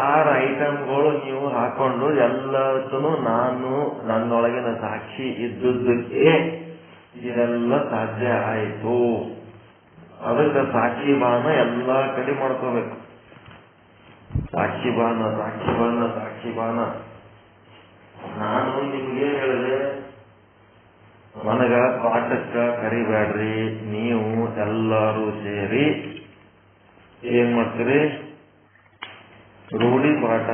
ಆರು ಐಟಮ್ಗಳು ನೀವು ಹಾಕೊಂಡು ಎಲ್ಲದನ್ನು ನಾನು ನನ್ನೊಳಗಿನ ಸಾಕ್ಷಿ ಇದ್ದುದಕ್ಕೆ ಇದೆಲ್ಲ ಸಾಧ್ಯ ಆಯಿತು. ಅದಕ್ಕೆ ಸಾಕ್ಷಿ ಭಾನ ಎಲ್ಲಾ ಕಡೆ ಮಾಡ್ಕೋಬೇಕು. ಸಾಕ್ಷಿ ಭಾನ, ಸಾಕ್ಷಿ ಭಾನ, ಸಾಕ್ಷಿ ಭಾನ. ನಾನು ನಿಮ್ಗೆ ಹೇಳಿದೆ, ನನಗ ಪಾಠಕ್ಕ ಕರಿಬೇಡ್ರಿ, ನೀವು ಎಲ್ಲರೂ ಸೇರಿ ಏನ್ ಮಾಡ್ತೀರಿ? ರೂಢಿ ಪಾಠ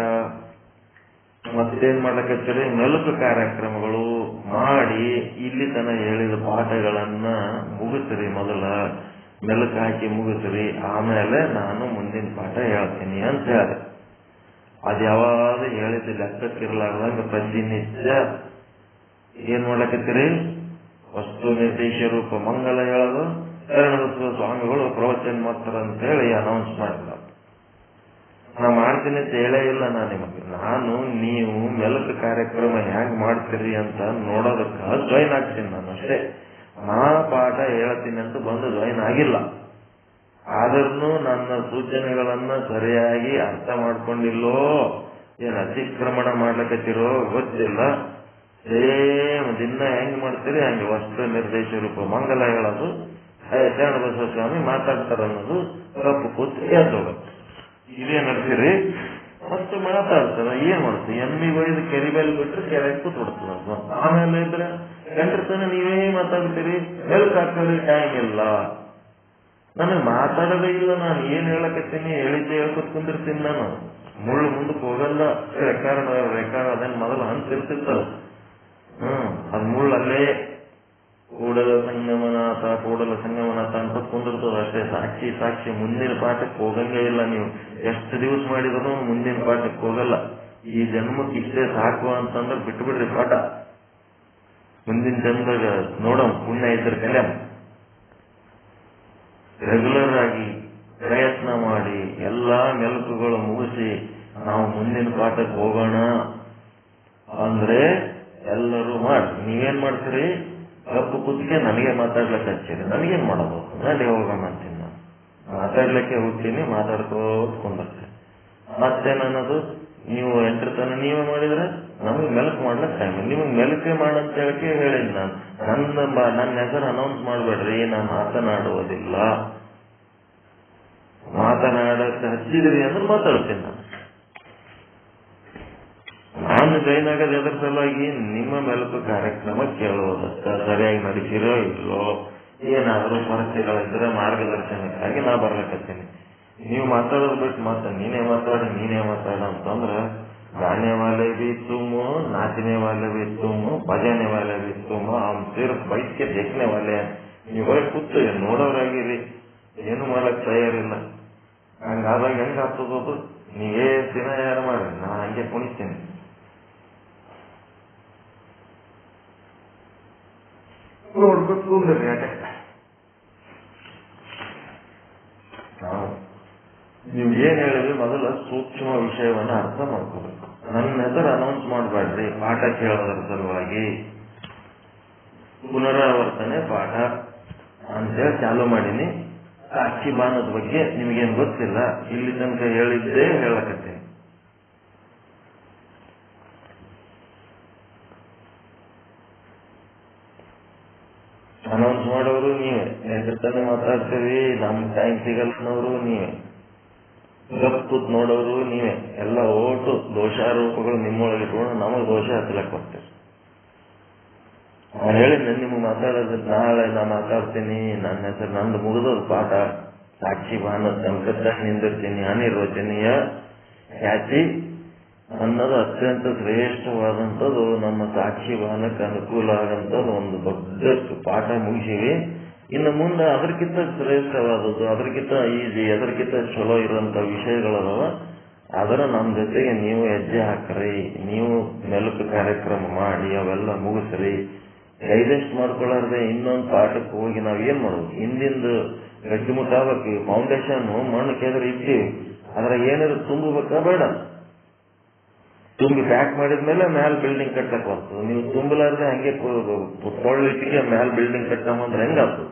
ಮತ್ತೇನ್ ಮಾಡ್ಲಕತ್ತೀರಿ? ಮೆಲುಕು ಕಾರ್ಯಕ್ರಮಗಳು ಮಾಡಿ ಇಲ್ಲಿ ತನ ಹೇಳಿದ ಪಾಠಗಳನ್ನ ಮುಗಿಸ್ರಿ. ಮೊದಲ ಮೆಲುಕು ಹಾಕಿ ಮುಗಿಸ್ರಿ, ಆಮೇಲೆ ನಾನು ಮುಂದಿನ ಪಾಠ ಹೇಳ್ತೀನಿ ಅಂತ ಹೇಳಿ. ಅದು ಯಾವಾಗ ಹೇಳಿದ ಲೆಕ್ಕಕ್ಕಿರ್ಲಾರ್ದಂಗ ಪ್ರತಿನಿತ್ಯ ಏನ್ ಮಾಡ್ಲಕತ್ತೀರಿ? ವಸ್ತು ನಿರ್ದೇಶ ರೂಪ ಮಂಗಲ ಹೇಳೋದು, ಶರಣಬಸವ ಸ್ವಾಮಿಗಳು ಪ್ರವಚನ ಮಾತ್ರ ಅಂತ ಹೇಳಿ ಅನೌನ್ಸ್ ಮಾಡಿಲ್ಲ. ನಾ ಮಾಡ್ತೀನಿ ಅಂತ ಹೇಳೇ ಇಲ್ಲ ನಾನು ನಿಮಗೆ. ನಾನು ನೀವು ಮೆಲುಕು ಕಾರ್ಯಕ್ರಮ ಹ್ಯಾಂಗ್ ಮಾಡ್ತೀರಿ ಅಂತ ನೋಡೋದಕ್ಕೆ ಜಾಯಿನ್ ಆಗ್ತೀನಿ ನಾನು ಅಷ್ಟೇ. ನಾ ಪಾಠ ಹೇಳ್ತೀನಿ ಅಂತ ಬಂದು ಜಾಯಿನ್ ಆಗಿಲ್ಲ. ಆದ್ರೂ ನನ್ನ ಸೂಚನೆಗಳನ್ನ ಸರಿಯಾಗಿ ಅರ್ಥ ಮಾಡ್ಕೊಂಡಿಲ್ಲೋ, ಏನ್ ಅತಿಕ್ರಮಣ ಮಾಡ್ಲಕತ್ತಿರೋ ಗೊತ್ತಿಲ್ಲ. ಸೇಮ್ ದಿನ ಹೆಂಗ್ ಮಾಡ್ತೀರಿ ಹಂಗೆ ವಸ್ತು ನಿರ್ದೇಶ ರೂಪ ಮಂಗಲ ಹೇಳೋದು, ಶರಣಬಸವ ಸ್ವಾಮಿ ಮಾತಾಡ್ತಾರ ಅನ್ನೋದು ಕಪ್ಪು ಕೂತು ಎದ್ದೋಗುತ್ತೆ. ಇದೇ ನಡೆಸಿರಿ ಮತ್ತೆ ಮಾತಾಡ್ತಾರ. ಏನ್ ಮಾಡ್ತೀವಿ, ಎಮ್ಮಿ ಬೈದು ಕೆರಿ ಮೇಲೆ ಬಿಟ್ಟರೆ ಕೆರೆ ಕೂತ್ ಬಿಡ್ತದ. ಆಮೇಲೆ ಇದ್ರೆ ಗಂಟರ್ತನ ನೀವೇ ಮಾತಾಡ್ತೀರಿ, ಬೆಳಕು ಹಾಕೋರಿ ಟೈಮ್ ಇಲ್ಲ. ನನಗೆ ಮಾತಾಡೋದೇ ಇಲ್ಲ. ನಾನು ಏನ್ ಹೇಳಕತ್ತೀನಿ ಹೇಳಿದ್ದೆ ಹೇಳ್ಕೊತ್ ಕುಂದಿರ್ತೀನಿ. ನಾನು ಮುಳ್ಳು ಮುಂದಕ್ಕೆ ಹೋಗಲ್ಲ. ರೆಕಾರ್ಡ್ ಅದನ್ನ ಮೊದಲು ಹಂಚಿರ್ತಿತ್ತಲ್ಲ, ಅದ್ ಮುಳ್ಳು ಅಲ್ಲೇ ಕೂಡಲ ಸಂಗಮನಾಥ ಅಂತ ಕುಂದಿರ್ತದ ಅಷ್ಟೇ. ಸಾಕ್ಷಿ ಮುಂದಿನ ಪಾಠಕ್ಕೆ ಹೋಗಂಗೇ ಇಲ್ಲ. ನೀವು ಎಷ್ಟು ದಿವಸ ಮಾಡಿದ್ರು ಮುಂದಿನ ಪಾಠಕ್ಕೆ ಹೋಗಲ್ಲ. ಈ ಜನ್ಮಕ್ಕೆ ಇಷ್ಟೇ ಸಾಕು ಅಂತಂದ್ರೆ ಬಿಟ್ಬಿಡ್ರಿ ಪಾಠ. ಮುಂದಿನ ಜನ್ಮದಾಗ ನೋಡಂ ಪುಣ್ಯ ಇದ್ರ ಕಲೆ ರೆಗ್ಯುಲರ್ ಆಗಿ ಪ್ರಯತ್ನ ಮಾಡಿ ಎಲ್ಲಾ ಮೆಲುಕುಗಳು ಮುಗಿಸಿ ನಾವು ಮುಂದಿನ ಪಾಠಕ್ಕೆ ಹೋಗೋಣ ಅಂದ್ರೆ ಎಲ್ಲರೂ ಮಾಡ್ರಿ. ನೀವೇನ್ ಮಾಡ್ತೀರಿ, ಕಪ್ಪು ಕುತ್ತಿಗೆ ನನಗೆ ಮಾತಾಡ್ಲಿಕ್ಕೆ ಹಚ್ಚಿರಿ. ನನಗೇನ್ ಮಾಡೋದು, ನನಗೆ ಹೋಗೋಣ ಅಂತೀನಿ. ನಾನು ಮಾತಾಡ್ಲಿಕ್ಕೆ ಹೋಗ್ತೀನಿ, ಮಾತಾಡ್ಕೋತ ಕುಂದಿರ್ತೀನಿ. ಮತ್ತೇನನ್ನೋದು, ನೀವು ಎಂಟ್ರತನ ನೀವೇ ಮಾಡಿದ್ರೆ ನಮಗೆ ಮೆಲುಕು ಮಾಡ್ಲಿಕ್ಕೆ ಟೈಮ್. ನಿಮಗೆ ಮೆಲುಕೆ ಮಾಡಂತ ಹೇಳಕ್ಕೆ ಹೇಳಿದ್ ನಾನು. ನನ್ನ ಹೆಸರು ಅನೌನ್ಸ್ ಮಾಡಬೇಡ್ರಿ, ನಾನು ಮಾತನಾಡುವುದಿಲ್ಲ. ಮಾತನಾಡಕ್ಕೆ ಹಚ್ಚಿದ್ರಿ ಅಂದ್ರೆ ಮಾತಾಡ್ತೀನಿ. ನಾನು ಜೈನ್ ಆಗೋದು ಎದ್ರ ಸಲುವಾಗಿ ನಿಮ್ಮ ಮೆಲುಕು ಕಾರ್ಯಕ್ರಮ ಕೇಳುವುದಕ್ಕ. ಸರಿಯಾಗಿ ನಡೆಸಿರೋ ಇಲ್ಲೋ, ಏನಾದರೂ ಸಮಸ್ಯೆಗಳಿದ್ರೆ ಮಾರ್ಗದರ್ಶನಕ್ಕಾಗಿ ನಾ ಬರ್ಲಿಕ್ಕತ್ತೀನಿ. ನೀವು ಮಾತಾಡೋದು ಬಿಟ್ಟು ನೀನೇ ಮಾತಾಡ ಅಂತಂದ್ರ गाने वाले भी तुम, नाचने वाले भी तुम, बजाने वाले भी तुम, हम सिर्फ बैठ के देखने वाले हैं. ನೀವು ಬರೀ ಕೂತು ನೋಡೋರಾಗಿರಿ, ಏನು ಮಾಡಕ್ ತಯಾರಿಲ್ಲ. ಹಂಗಾದಾಗ ಹೆಂಗ ಆಗ್ತದೋದು, ನೀವೇ ದಿನ ಯಾರು ಮಾಡ್ರಿ, ನಾ ಹಂಗೆ ಕುಣಿಸ್ತೀನಿ. ನೋಡ್ಬೇಕು ಕುಂದ್ರಿ. ಯಾಕೆ ನೀವು ಏನ್ ಹೇಳಿದ್ರಿ ಮೊದಲ ಸೂಕ್ಷ್ಮ ವಿಷಯವನ್ನ ಅರ್ಥ ಮಾಡ್ಕೋಬೇಕು. ನನ್ನ ಹೆಸರು ಅನೌನ್ಸ್ ಮಾಡಬೇಡ್ರಿ ಪಾಠ ಕೇಳೋದ್ರ ಸಲುವಾಗಿ. ಪುನರಾವರ್ತನೆ ಪಾಠ ಅಂತೇಳಿ ಚಾಲು ಮಾಡೀನಿ. ಸಾಕ್ಷಿ ಬಾನದ ಬಗ್ಗೆ ನಿಮಗೇನು ಗೊತ್ತಿಲ್ಲ, ಇಲ್ಲಿ ತನಕ ಹೇಳಿದ್ದೇ ಹೇಳಕತ್ತೀನಿ. ಅನೌನ್ಸ್ ಮಾಡೋರು ನೀವೇ, ಎಂಟ್ರತಾನೆ ಮಾತಾಡ್ತೀವಿ, ನಮ್ ಟೈಮ್ ಸಿಗಲ್ನವರು ನೀವೇ, ಗಪ್ಪುತ್ ನೋಡೋರು ನೀವೇ. ಎಲ್ಲ ಓಟು ದೋಷಾರೋಪಗಳು ನಿಮ್ಮೊಳಗೆ ಇಟ್ಕೊಂಡು ನಮಗೆ ದೋಷ ಹಚ್ಚಲಕ್ ಬರ್ತೀವಿ. ನಾನು ಹೇಳಿದ್ದೆ ನಿಮ್ಗೆ ಮಾತಾಡೋದು, ನಾಳೆ ನಾ ಮಾತಾಡ್ತೀನಿ, ನನ್ನ ಹೆಸರು ನಂದು ಮುಗಿದೋದು ಪಾಠ. ಸಾಕ್ಷಿ ಬಾನ ಸಂಕಟ ನಿಂದಿರ್ತೀನಿ, ಅನಿರ್ವಚನೀಯ ಖ್ಯಾತಿ ಅನ್ನೋದು ಅತ್ಯಂತ ಶ್ರೇಷ್ಠವಾದಂಥದ್ದು. ನಮ್ಮ ಸಾಕ್ಷಿ ಬಾನಕ್ಕೆ ಅನುಕೂಲ ಆಗಂಥದ್ದು ಒಂದು ದೊಡ್ಡಷ್ಟು ಪಾಠ ಮುಗಿಸಿವಿ. ಇನ್ನು ಮುಂದೆ ಅದಕ್ಕಿಂತ ಶ್ರೇಷ್ಠವಾದದ್ದು, ಅದಕ್ಕಿಂತ ಈಜಿ, ಅದಕ್ಕಿಂತ ಚಲೋ ಇರುವಂತ ವಿಷಯಗಳದಾವ. ಅದರ ನಮ್ಮ ಜೊತೆಗೆ ನೀವು ಹೆಜ್ಜೆ ಹಾಕ್ರಿ, ನೀವು ಮೆಲುಕು ಕಾರ್ಯಕ್ರಮ ಮಾಡಿ ಅವೆಲ್ಲ ಮುಗಿಸ್ರಿ. ಡೈಜೆಸ್ಟ್ ಮಾಡ್ಕೊಳ್ಳಾರ್ದೆ ಇನ್ನೊಂದು ಪಾಠಕ್ಕೆ ಹೋಗಿ ನಾವ್ ಏನ್ ಮಾಡೋದು, ಹಿಂದಿಂದು ಗಟ್ಟಿ ಮುಟ್ಟಾಗಬೇಕು. ಫೌಂಡೇಶನ್ ಮಣ್ಣು ಕೆದರಿ ಇಟ್ಟಿವಿ, ಅದ್ರ ಏನಾದ್ರು ತುಂಬಬೇಕಾ ಬೇಡ? ತುಂಬಿ ಪ್ಯಾಕ್ ಮಾಡಿದ್ಮೇಲೆ ಮ್ಯಾಲ್ ಬಿಲ್ಡಿಂಗ್ ಕಟ್ಟಕ್ ಬರ್ತದೆ. ನೀವು ತುಂಬಲಾರ್ದೆ ಹಂಗೆ ಕೊಳ್ಳಿಟ್ಟಿಗೆ ಮ್ಯಾಲ್ ಬಿಲ್ಡಿಂಗ್ ಕಟ್ಟಂದ್ರೆ ಹೆಂಗಾಗ್ತದೆ?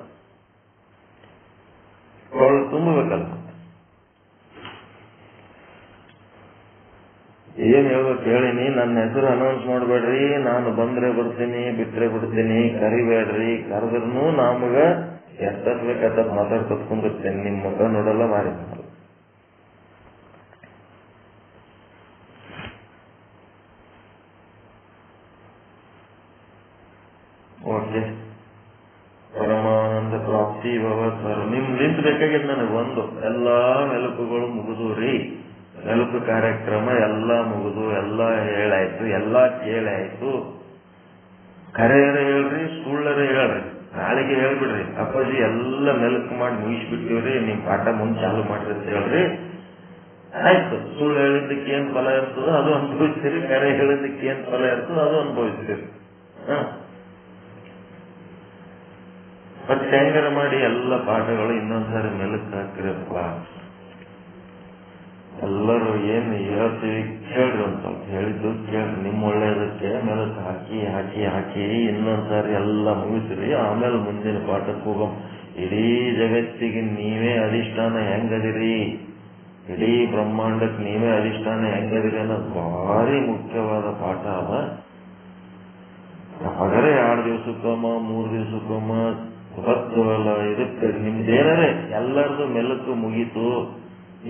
ಕೊಳ್ಳು ತುಂಬಬೇಕಲ್ಲ. ಏನ್ ಹೇಳ್ಬೇಕು ಹೇಳಿನಿ, ನನ್ನ ಹೆಸರು ಅನೌನ್ಸ್ ಮಾಡಬೇಡ್ರಿ, ನಾನು ಬಂದ್ರೆ ಬರ್ತೀನಿ, ಬಿಟ್ರೆ ಬಿಡ್ತೀನಿ, ಕರಿಬೇಡ್ರಿ. ಕರೆದ್ರೂ ನಮಗ ಎಷ್ಟಬೇಕತ್ತ ಮಾತಾಡ್ಕೊತ್ ಕುಂದಿರ್ತೇನೆ. ನಿಮ್ ಮುಖ ನೋಡಲ್ಲ, ಮಾರಿ ಮಾಡಲ್ಲ. ಓಕೆ, ಪರಮಾನಂದ ಪ್ರಾಪ್ತಿ ಭವತ್ಸರು ನಿಮ್ಲಿಂದ ಬೇಕಾಗಿದ್ದು ನನಗೆ ಒಂದು, ಎಲ್ಲಾ ಮೆಲುಕುಗಳು ಮುಗಿದು ಮೆಲುಕು ಕಾರ್ಯಕ್ರಮ ಎಲ್ಲ ಮುಗಿದು, ಎಲ್ಲ ಹೇಳಾಯ್ತು, ಎಲ್ಲ ಕೇಳಾಯ್ತು. ಕರೆಯರ ಹೇಳ್ರಿ, ಸುಳ್ಳರ ಹೇಳ್ರಿ, ನಾಳೆಗೆ ಹೇಳ್ಬಿಡ್ರಿ, ಅಪ್ಪಾಜಿ ಎಲ್ಲ ಮೆಲುಕು ಮಾಡಿ ಮುಗಿಸ್ಬಿಟ್ಟಿವ್ರಿ, ನಿಮ್ ಪಾಠ ಮುಂದೆ ಚಾಲು ಮಾಡ್ರಿ ಅಂತ ಹೇಳ್ರಿ. ಆಯ್ತು, ಸುಳ್ಳು ಹೇಳಿದ್ದಕ್ಕೆ ಏನ್ ಫಲ ಇರ್ತದೋ ಅದು ಅನುಭವಿಸ್ತೀರಿ, ಕರೆ ಹೇಳಿದ್ದಕ್ಕೆ ಏನ್ ಫಲ ಇರ್ತದೋ ಅದು ಅನುಭವಿಸ್ತೀರಿ. ಮತ್ತೆ ಹೆಂಗಾರ ಮಾಡಿ ಎಲ್ಲ ಪಾಠಗಳು ಇನ್ನೊಂದ್ಸಾರಿ ಮೆಲುಕು ಹಾಕಿರಪ್ಪ. ಎಲ್ಲರೂ ಏನು ಹೇಳ್ತೀವಿ ಕೇಳ್ರಿ, ಅಂತ ಹೇಳಿದ್ದು ಕೇಳ್ರಿ, ನಿಮ್ಮ ಒಳ್ಳೇದಕ್ಕೆ ಮೆಲುಕು ಹಾಕಿ ಹಾಕಿ ಹಾಕಿ ಇನ್ನೊಂದ್ಸಾರಿ ಎಲ್ಲ ಮುಗಿಸ್ರಿ. ಆಮೇಲೆ ಮುಂದಿನ ಪಾಠಕ್ಕೆ ಹೋಗಮ್. ಇಡೀ ಜಗತ್ತಿಗೆ ನೀವೇ ಅಧಿಷ್ಠಾನ ಹೆಂಗದಿರಿ, ಇಡೀ ಬ್ರಹ್ಮಾಂಡಕ್ಕೆ ನೀವೇ ಅಧಿಷ್ಠಾನ ಹೆಂಗದಿರಿ ಅನ್ನೋದು ಭಾರಿ ಮುಖ್ಯವಾದ ಪಾಠ ಅದ. ಹಾಗಾದ್ರೆ 2 ದಿವಸಕ್ಕೊಮ್ಮ 3 ದಿವಸಕ್ಕೊಮ್ಮ ಗೊತ್ತವಲ್ಲ. ಇದಕ್ಕೆ ನಿಮ್ದೇನಾರೆ ಎಲ್ಲರದು ಮೆಲುಕು ಮುಗೀತು,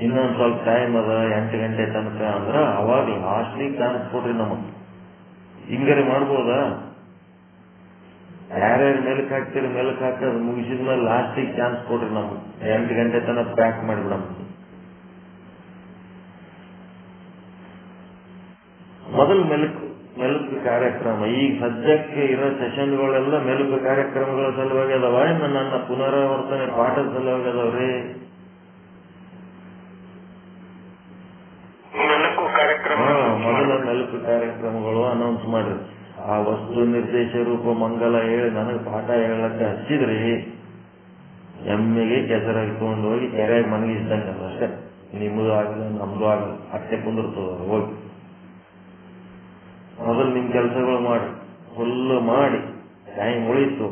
ಇನ್ನೊಂದ್ ಸ್ವಲ್ಪ ಟೈಮ್ ಅದ 8 ಗಂಟೆ ತನಕ ಅಂದ್ರ ಅವಾಗ ಲಾಸ್ಟಿಗೆ ಚಾನ್ಸ್ ಕೊಡ್ರಿ ನಮಗ್. ಹಿಂಗಾರೆ ಮಾಡ್ಬೋದಾ? ಯಾರ್ಯಾರು ಮೆಲುಕು ಹಾಕ್ತೀರಿ ಮೆಲುಕು ಹಾಕೋದು ಮುಗಿಸಿದ್ಮೇಲೆ ಲಾಸ್ಟಿಗೆ ಚಾನ್ಸ್ ಕೊಡ್ರಿ ನಮಗ್. 8 ಗಂಟೆ ತನಕ ಪ್ಯಾಕ್ ಮಾಡಿಬಿಡಮ್. ಮೊದಲು ಮೆಲುಕು ಕಾರ್ಯಕ್ರಮ. ಈಗ ಸದ್ಯಕ್ಕೆ ಇರೋ ಸೆಷನ್ಗಳೆಲ್ಲ ಮೆಲುಕು ಕಾರ್ಯಕ್ರಮಗಳ ಸಲುವಾಗಿ ಅದಾವ, ಇನ್ನು ನನ್ನ ಪುನರಾವರ್ತನೆ ಪಾಠದ ಸಲುವಾಗಿ ಅದಾವ್ರಿ. ಮೊದಲ ಮೆಲುಕು ಕಾರ್ಯಕ್ರಮಗಳು ಅನೌನ್ಸ್ ಮಾಡ್ರಿ. ಆ ವಸ್ತು ನಿರ್ದೇಶ ರೂಪ ಮಂಗಲ ಹೇಳಿ ನನಗೆ ಪಾಠ ಹೇಳಕ್ಕೆ ಹಚ್ಚಿದ್ರಿ, ಎಮ್ಮೆಗೆ ಕೆಸರಾಗಿ ತಗೊಂಡು ಹೋಗಿ ಕೆರೆಯಾಗಿ ಮನಗಿಸ್ದಂಗೆ ಅಷ್ಟೇ. ನಿಮ್ಮದು ಆಗಲ್ಲ ನಮ್ದು ಆಗಲ್ಲ, ಅಷ್ಟೇ ಕುಂದಿರ್ತದ. ಹೋಗಿ ಮೊದಲು ನಿಮ್ ಕೆಲಸಗಳು ಮಾಡಿ ಫುಲ್ ಮಾಡಿ. ಟೈಮ್ ಉಳಿತು,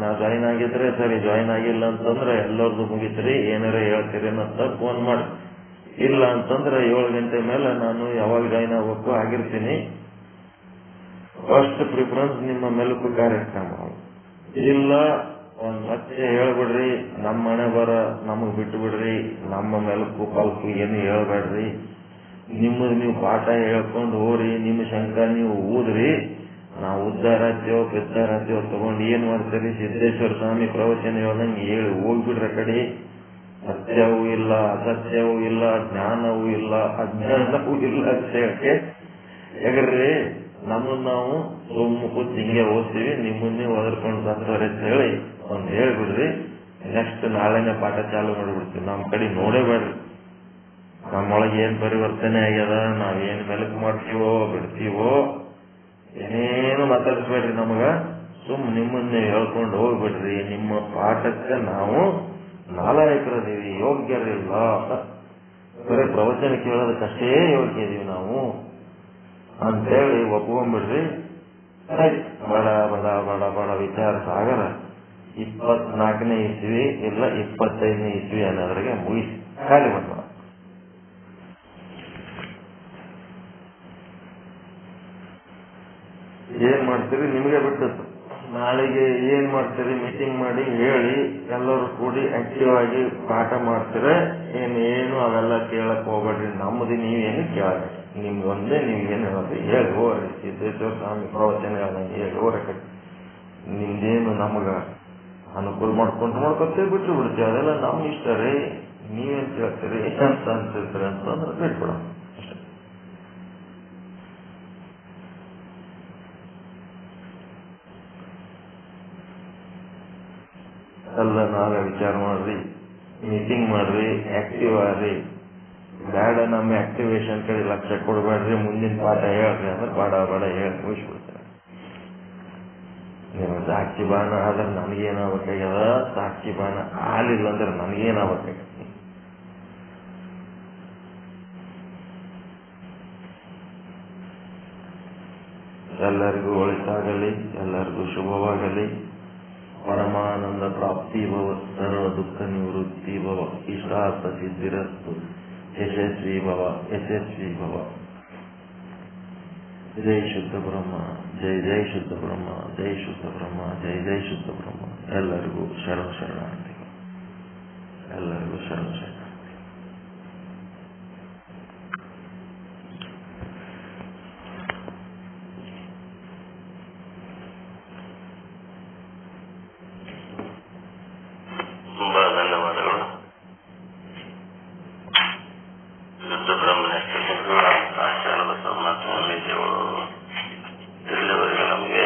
ನಾವು ಜಾಯಿನ್ ಆಗಿದ್ರೆ ಸರಿ, ಜಾಯಿನ್ ಆಗಿಲ್ಲ ಅಂತಂದ್ರೆ ಎಲ್ಲರದು ಮುಗಿತ್ರಿ, ಏನಾರ ಹೇಳ್ತೀರಿ ಅಂತ ಫೋನ್ ಮಾಡಿ. ಇಲ್ಲ ಅಂತಂದ್ರೆ 7 ಗಂಟೆ ಮೇಲೆ ನಾನು ಯಾವಾಗ ಜಾಯಿನ್ ಆಗ್ಬೇಕು ಆಗಿರ್ತೀನಿ. ಫಸ್ಟ್ ಪ್ರಿಫರೆನ್ಸ್ ನಿಮ್ಮ ಮೆಲುಕು ಕಾರ್ಯಕ್ರಮ. ಇಲ್ಲ ಮತ್ತೆ ಹೇಳ್ಬಿಡ್ರಿ, ನಮ್ಮ ಮನೆ ಬರ ನಮಗ್ ಬಿಟ್ಟು ಬಿಡ್ರಿ, ನಮ್ಮ ಮೆಲುಕು ಪಲ್ಕು ಏನು ಹೇಳ್ಬೇಡ್ರಿ, ನಿಮ್ಮದು ನೀವು ಪಾಠ ಹೇಳ್ಕೊಂಡು ಹೋಗ್ರಿ, ನಿಮ್ಮ ಶಂಕ ನೀವು ಊದ್ರಿ, ನಾವು ಉದ್ದಾರಾತ್ಯೋ ಬೆದ್ದಾರಾತ್ಯೋ ತಗೊಂಡು ಏನ್ ಮಾಡ್ತೀರಿ, ಸಿದ್ದೇಶ್ವರ ಸ್ವಾಮಿ ಪ್ರವಚನ ಹೇಳ್ದಂಗೆ ಹೇಳಿ ಹೋಗ್ಬಿಡ್ರ ಕಡೆ. ಸತ್ಯವೂ ಇಲ್ಲ, ಅಸತ್ಯವೂ ಇಲ್ಲ, ಜ್ಞಾನವೂ ಇಲ್ಲ, ಅಜ್ಞಾನವೂ ಇಲ್ಲ ಅಂತ ಹೇಳಕ್ಕೆ ಯಾಕ್ರಿ ನಮ್ಮನ್ನ ನಾವು ಸುಮ್ಮ ಕೂತ್ ಹಿಂಗೆ ಓದ್ತೀವಿ, ನಿಮ್ಮನ್ನೇ ಒದರ್ಕೊಂಡು ತಂದವ್ರೆ ಅಂತ ಹೇಳಿ ಒಂದು ಹೇಳ್ಬಿಡ್ರಿ. ನೆಕ್ಸ್ಟ್ ನಾಳೆನೆ ಪಾಠ ಚಾಲು ಮಾಡಿಬಿಡ್ತೀವಿ. ನಮ್ಮ ಕಡೆ ನೋಡೇ ಬೇಡ್ರಿ, ನಮ್ಮೊಳಗೆ ಏನ್ ಪರಿವರ್ತನೆ ಆಗ್ಯದ, ನಾವೇನ್ ಮೆಲುಕು ಮಾಡ್ತೀವೋ ಬಿಡ್ತೀವೋ ಏನೇನು ಮಾತಾಡಿಸ್ಬೇಡ್ರಿ. ನಮಗ ನಿಮ್ಮನ್ನೇ ಹೇಳ್ಕೊಂಡು ಹೋಗ್ಬಿಡ್ರಿ. ನಿಮ್ಮ ಪಾಠಕ್ಕೆ ನಾವು ನಾಲಾಯಕರದೀವಿ, ಯೋಗ್ಯರಿಲ್ಲ. ಬರೀ ಪ್ರವಚನ ಕೇಳೋದಕ್ಕಷ್ಟೇ ಯೋಗ್ಯ ಇದೀವಿ ನಾವು ಅಂತೇಳಿ ಒಪ್ಕೊಂಡ್ಬಿಡ್ರಿ. ಬಡ ಬಡ ಬಡ ಬಡ ವಿಚಾರ ಸಾಗರ 24ನೇ ಇಸ್ವಿ ಇಲ್ಲ 25ನೇ ಇಸ್ವಿ ಅನ್ನೋದ್ರಿಗೆ ಮುಗಿಸಿ ಖಾಲಿ ಮಾಡೋಣ. ಏನ್ ಮಾಡ್ತೀರಿ ನಿಮಗೆ ಬಿಟ್ಟದ್ದು. ನಾಳೆಗೆ ಏನ್ ಮಾಡ್ತೀರಿ ಮೀಟಿಂಗ್ ಮಾಡಿ ಹೇಳಿ, ಎಲ್ಲರೂ ಕೂಡಿ ಆಕ್ಟಿವ್ ಆಗಿ ಪಾಠ ಮಾಡ್ತೀರ. ಏನು ಅವೆಲ್ಲ ಕೇಳಕ್ ಹೋಗ್ಬೇಡ್ರಿ. ನಮ್ಮದು ನೀವೇನು ಕೇಳಬೇಡಿ, ನಿಮ್ಗೊಂದೇ ನೀವೇನು ಹೇಳಿ ಹೇಳಿ ಹೋಗ್ರಿ. ಸಿದ್ದೇಶ್ವರ ಸ್ವಾಮಿ ಪ್ರವಚನ ಹೇಳ್ದಂಗೆ ಹೇಳಿ ಹೋಗ್ರಿ. ನಿಮ್ದೇನು ನಮಗ ಅನುಕೂಲ ಮಾಡ್ಕೊತೀವಿ ಬಿಟ್ಟು ಬಿಡ್ತೀವಿ, ಅದೆಲ್ಲ ನಮ್ ಇಷ್ಟ ರೀ. ನೀವೇನ್ ಕೇಳ್ತೀರಿ ಅಂತ ಅನ್ಸಿರ್ತೀರಿ ಅಂತಂದ್ರೆ ಬಿಟ್ಬಿಡ. ಎಲ್ಲ ನಾಳೆ ವಿಚಾರ ಮಾಡ್ರಿ, ಮೀಟಿಂಗ್ ಮಾಡ್ರಿ, ಆಕ್ಟಿವ್ ಆಗ್ರಿ. ಬೇಡ ನಮ್ಮ ಆಕ್ಟಿವೇಶನ್ ಕಡೆ ಲಕ್ಷ್ಯ ಕೊಡ್ಬೇಡ್ರಿ, ಮುಂದಿನ ಪಾಠ ಹೇಳ್ರಿ ಅಂದ್ರೆ ಬಾಡ ಬಾಡ ಹೇಳಿ ಮುಗಿಸ್ಬಿಡ್ತಾರೆ. ನೀವು ಸಾಕ್ಷಿ ಬಾನ ಆದ್ರೆ ನನಗೇನಾಗಬೇಕಾಗ್ಯದ, ಸಾಕ್ಷಿ ಬಾನ ಆಲಿಲ್ಲ ಅಂದ್ರೆ ನನಗೇನಾಗಬೇಕಾಗ್ಯದ. ಎಲ್ಲರಿಗೂ ಒಳಿತಾಗಲಿ, ಎಲ್ಲರಿಗೂ ಶುಭವಾಗಲಿ. ಪರಮಾನಂದ ಪ್ರಾಪ್ತಿ ಭವ, ಸರ್ವ ದುಃಖ ನಿವೃತ್ತಿ ಭವ, ಇಷ್ಟಾರ್ಥ ಸಿದ್ಧಿರಸ್ತು, ಯಶಸ್ವಿ ಭವ, ಯಶಸ್ವಿ ಭವ. ಜೈ ಶುದ್ಧ ಬ್ರಹ್ಮ, ಜೈ ಜೈ ಶುದ್ಧ ಬ್ರಹ್ಮ, ಜೈ ಶುದ್ಧ ಬ್ರಹ್ಮ, ಜೈ ಜೈ ಶುದ್ಧ ಬ್ರಹ್ಮ. ಎಲ್ಲರಿಗೂ ಶರಣ ಶರಣಾರ್ಥಿ, ಎಲ್ಲರಿಗೂ ಶರಣ ಶರಣಾರ್ಥಿ. ತುಂಬಾ ಧನ್ಯವಾದಗಳು. ಶುದ್ಧ ಬ್ರಹ್ಮಣ್ಯ ಆಚಾರದ ಸ್ವಾಮೀಜಿಗಳು ಇಲ್ಲಿವರೆಗೆ ನಮಗೆ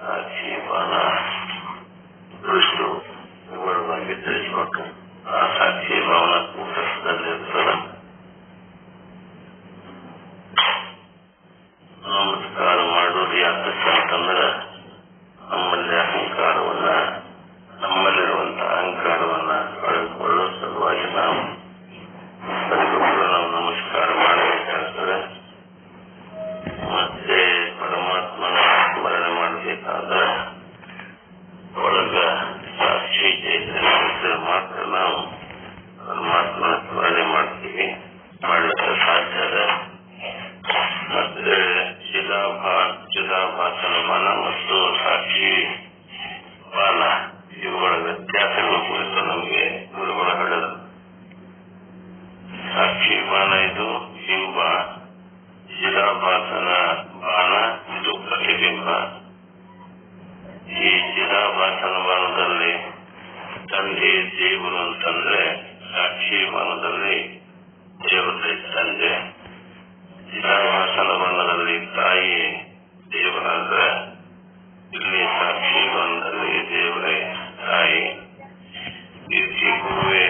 ಸಾಕ್ಷಿ ಬಾನ ದೃಷ್ಟು ವಿವರವಾಗಿ ತಿಳಿಸಿಕೊಟ್ಟು ಬಾಣ ಇದು ಬಿಂಬ, ಚಿದಾಭಾಸನ ಬಾಣ ಇದು ಪ್ರತಿಬಿಂಬ. ಈ ಚಿದಾಭಾಸನ ಬಾಣದಲ್ಲಿ ತಂದೆ ದೇವರು ಅಂತಂದ್ರೆ ಸಾಕ್ಷಿ ಬಾಣದಲ್ಲಿ ದೇವತೆ ತಂದೆ, ಚಿದಾಭಾಸನ ಬಾಣದಲ್ಲಿ ತಾಯಿ ದೇವರಾದ್ರೆ ಇಲ್ಲಿ ಸಾಕ್ಷಿ ಬಾಣದಲ್ಲಿ ದೇವರೇ ತಾಯಿ. ಇಲ್ಲಿ ಗುರುವೇ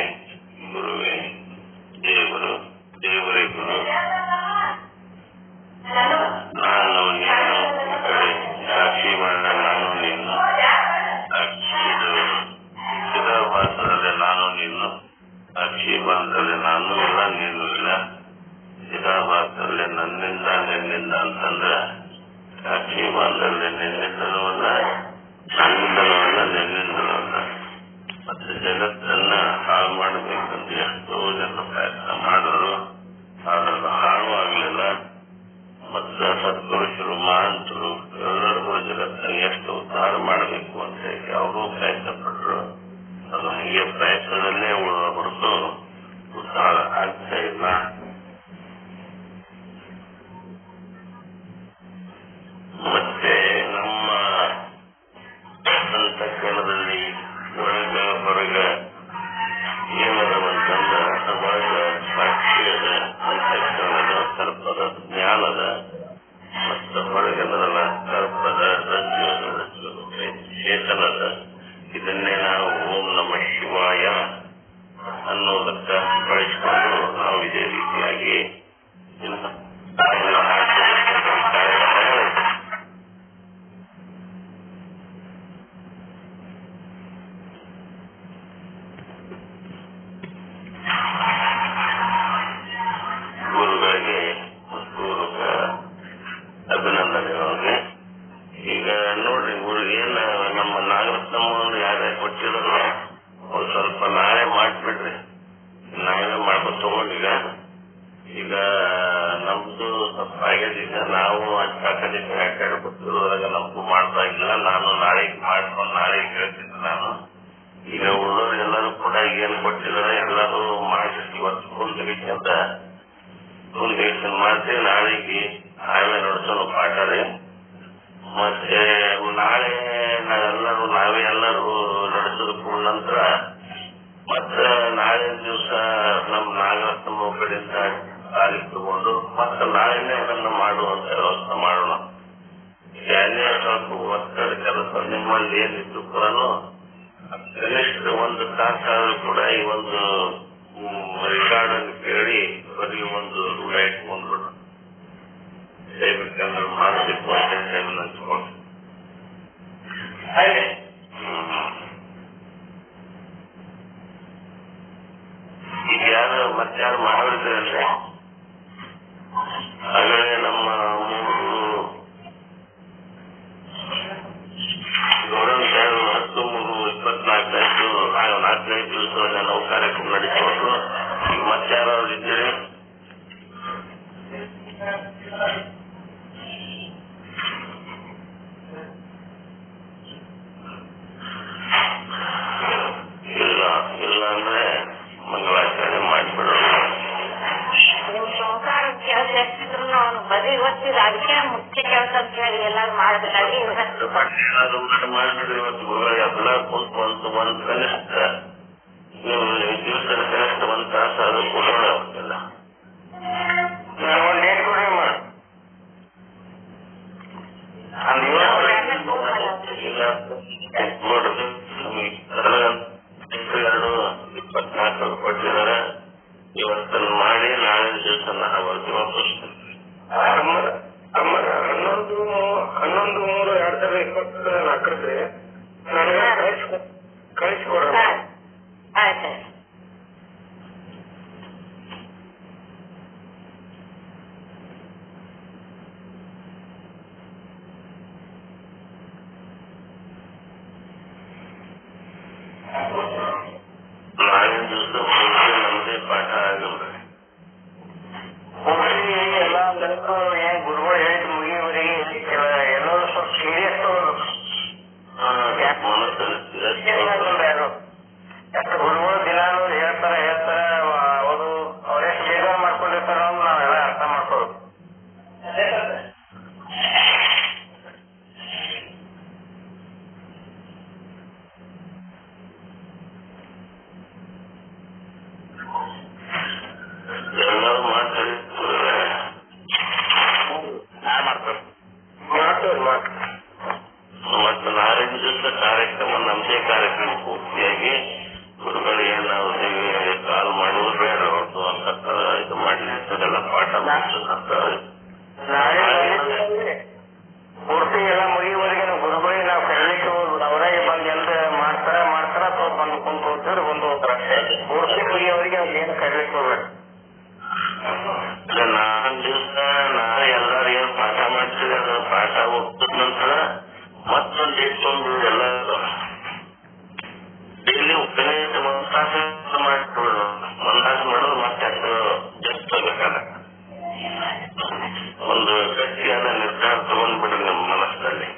ದೇವರು, ದೇವರೇ ಗುರು. ನಾನು ನೀನು ಕಡೆ ಸಾಕ್ಷಿ ಬಾಣ ನಾನು ನೀನು, ಚಿದಾಭಾಸದಲ್ಲಿ ನಾನು ನೀನು, ಸಾಕ್ಷಿ ಬಾಣದಲ್ಲಿ ನಾನು ಇಲ್ಲ ನೀನು ಇಲ್ಲ. ಚಿದಾಭಾಸದಲ್ಲಿ ನನ್ನಿಂದ ನಿನ್ನಿಂದ ಅಂತಂದ್ರೆ ಸಾಕ್ಷಿ ಬಾಣದಲ್ಲಿ ನಿನ್ನಿಂದಲೂ ಅಲ್ಲ, ನನ್ನಿಂದಲೂ ಅಲ್ಲ, ನಿನ್ನಿಂದಲೂ ಅಲ್ಲ. ಮತ್ತೆ ಜಗತ್ತನ್ನ ಹಾಳು ಮಾಡಬೇಕಂತ ಎಷ್ಟೋ ಜನ ಪ್ರಯತ್ನ ಮಾಡಿದ್ರು, ಆದ್ರೂ ಹಾಳು ಆಗ್ಲಿಲ್ಲ. ಮತ್ತೆ ಸತ್ಪುರುಷರು ಮಹಾಂತರು ಎಲ್ಲರಿಗೂ ಜಗತ್ತನ್ನು ಎಷ್ಟು ಉದ್ಧಾರ ಮಾಡಬೇಕು ಅಂತ ಹೇಳಿ ಅವರು ಪ್ರಯತ್ನ ಪಟ್ಟರು. ಅದು ಹೀಗೆ ಪ್ರಯತ್ನದಲ್ಲೇ ಹೊರತು ಉದ್ಧಾರ ಆಗ್ತಾ ಇಲ್ಲ. ಮತ್ತೆ ನಮ್ಮ ಅಂತಃಕರಣದಲ್ಲಿ ಒಳಗ ಹೊರಗ ಏನದವಂತಂದ ಒಳಗ ಸಾಕ್ಷಿಯದ, ಅಂತಃಕರಣದ ಸರ್ಪದ ಜ್ಞಾನದ, ಮತ್ತು ಹೊರಗನದಲ್ಲ ಸರ್ಪದ ರಜ್ಜು ಚೇತನದ. ಇದನ್ನೇ ನಾವು ಓಂ ನಮ ಶಿವಾಯ ಅನ್ನೋದಕ್ಕ ಬಳಸಿಕೊಂಡು ನಾವು ಇದೇ ರೀತಿಯಾಗಿ ಗುರುಗಳಿಗೆ ಪೂರ್ವಕ ಅಭಿನಂದನೆಗಳಿಗೆ. ಈಗ ನೋಡ್ರಿ ಏನ ನಮ್ಮ ನಾಗರತ್ನಮ್ಮನ್ನು ಯಾರ್ಯಾರು ಕೊಟ್ಟಿದ್ರು ಅವ್ರು ಸ್ವಲ್ಪ ನಾಳೆ ಮಾಡ್ಬಿಡ್ರಿ, ನಾವೇ ಮಾಡ್ಕೊಂಡು ತಗೊಂಡೀಗ. ಈಗ ನಮ್ದು ಸ್ವಲ್ಪ ಆಗ್ಯದ. ಈಗ ನಾವು ಅಡ್ಡಾಕಡಿಗೆ ಅಡ್ಡಾಡ್ಕೊತಿರೋದ್ರಾಗ ನಮಗೂ ಮಾಡ್ತಾ ಇಲ್ಲ. ನಾನು ನಾಳೆಗೆ ಮಾಡ್ಕೊಂಡು ನಾಳೆ ಹೇಳ್ತೀನಿ. ನಾನು ಈಗ ಉಳಿದವ್ರು ಎಲ್ಲರೂ ಕೂಡ ಏನ್ ಕೊಟ್ಟಿದಾರೆ ಎಲ್ಲರೂ ಮಾಡಿ ಇವತ್ತು ಕುಂದಿಗೇಶನ್ ಮಾಡಿ ನಾಳೆಗೆ ಆಮೇಲೆ ನೋಡ್ಸೋಣ ಪಾಠ ರೀ. ಮತ್ತೆ ನಾಳೆ ನಾವೇ ಎಲ್ಲರೂ ನಡೆಸೋದು ಕೂಡ ನಂತರ ಮತ್ತೆ ನಾಳಿನ ದಿವಸ ನಮ್ಮ ನಾಗರತ್ನಮ್ಮ ಕಡೆಯಿಂದ ಸಾಲಿ ತಗೊಂಡು ಮತ್ತೆ ನಾಳೆನೇ ಅದನ್ನು ಮಾಡುವಂತ ವ್ಯವಸ್ಥೆ ಮಾಡೋಣ. ಏನೇ ಸ್ವಲ್ಪ ಒತ್ತಡ ಕೆಲಸ ನಿಮ್ಮಲ್ಲಿ ಏನಿತ್ತು ಕೂಡ ಕನಿಷ್ಠ ಒಂದು ತಾಸಾದ್ರೂ ಕೂಡ ಈ ಒಂದು ರೆಕಾರ್ಡ್ ಅನ್ನು ಕೇಳಿ ಬರೀ ಒಂದು ರೂಢ ಇಟ್ಕೊಂಡ್ಬಿಡು. ದಯವಿಟ್ಟು ಮಾಡಬೇಕು ಅಂತ ಹಂಚ್ಕೊಂಡು ಈಗ ಯಾರು ಮತ್ತಾರು ಮಾಡಿದ್ರಲ್ಲ. ಹಾಗಾದ್ರೆ ನಮ್ಮ ಗೌರವ ಸಾಹೇಬ್ 10/3/24 ದಿವಸ ನಾವು ಕಾರ್ಯಕ್ರಮ ನಡೆಸಿಕೊಂಡು ಈಗ ಮತ್ತಾರು ಇದ್ದೀರಿ. ಇಲ್ಲ ಅಂದ್ರೆ ಮಂಗಳಾಚರಣೆ ಮಾಡಿಬಿಡೋಣ. ಮದುವೆ ಗೊತ್ತಿಲ್ಲ, ಅದಕ್ಕೆ ಮುಖ್ಯ ಕೆಲಸ ಅಂತ ಹೇಳಿ ಎಲ್ಲಾರು ಮಾಡಬೇಕಾಗಿ ಮಾಡಿಬಿಡ್ರಿ. ಇವತ್ತು ಎಲ್ಲ ಕುಂತು ಒಂದು ಕನಿಷ್ಠ ನೀವು ದಿವಸದ ಕನಿಷ್ಠ ಒಂದು ತಾಸು ಅದು ಕೊಡೋಣ. ಅವಕ್ಕೆಲ್ಲ ಒಂದು ಡೇಟ್ ಕೊಡಿ ಅಮ್ಮ. ನೋಡ್ರಿ 2/24 ಕೊಟ್ಟಿದ್ದಾರೆ. ಇವತ್ತನ್ನು ಮಾಡಿ ನಾಳೆ ದಿವಸ ನಾವು ವಾಪಸ್ತೀನಿ. 11/3/2024 ನನಗೆ ಕಳಿಸ್ಕೊಡ್ರಿ. ಆಯ್ತು. ನಾಳಿನ ದಿವಸ ನಮ್ದೇ ಪಾಠ ಆಗಲ್ರಿ. ಎಲ್ಲ ಗುರುಗಳು ಹೇಳಿದ್ ಮುಗಿಯವರೆಗೆ ಎಲ್ಲರೂ ಸ್ವಲ್ಪ ಸೀರಿಯಸ್ ಗುರುಗಳು ದಿನಾನು ಹೇಳ್ತಾರ ಅವರು ಅವರೆಷ್ಟು ಬೇಗ ಮಾಡ್ಕೊಂಡಿರ್ತಾರ ಪೂರ್ತಿ ಎಲ್ಲ ಮುಗಿಯುವವರೆಗೆ ಗುರುಗಳಿಗೆ ನಾವು ಕರೀಲಿಕ್ಕೆ ಅವರಾಗಿ ಬಂದು ಎಲ್ಲ ಮಾಡ್ತಾರ ಅಥವಾ ಬಂದು ಕುಂತು ಹೋಗ್ತಾರೆ ಬಂದು ಹೋಗ್ತಾರೆ. ಪೂರ್ತಿ ಮುಗಿಯುವವರೆಗೆ ಅವ್ರಿಗೆ ಏನು ಕರೀಲಿಕ್ಕೆ ಹೋಗ್ಬೇಕು. ನಾಲ್ಕು ದಿವಸ ನಾನು ಎಲ್ಲಾರು ಏನ್ ಪಾಠ ಮಾಡ್ತೀವಿ ಅದ್ರ ಪಾಠ ಹೋಗ್ತದ ನಂತರ ಮತ್ತೊಂದು ಡೇಟ್ ಒಂದು ಎಲ್ಲ ಡೈಲಿ ಕನಿಷ್ಠ ಒಂದ್ ತಾಸು ಮಾಡ್ಕೊಡೋದು. ಒಂದ್ ತಾಸು ಮಾಡೋದು ಮತ್ತೆ ಜಸ್ಟ್ ತಗೋಬೇಕಲ್ಲ. ಒಂದು ಗಟ್ಟಿಯಾದ ನಿರ್ಧಾರ ತಗೊಂಡ್ಬಿಡ್ರಿ ನಮ್ಮ ಮನಸ್ಸಿನಲ್ಲಿ.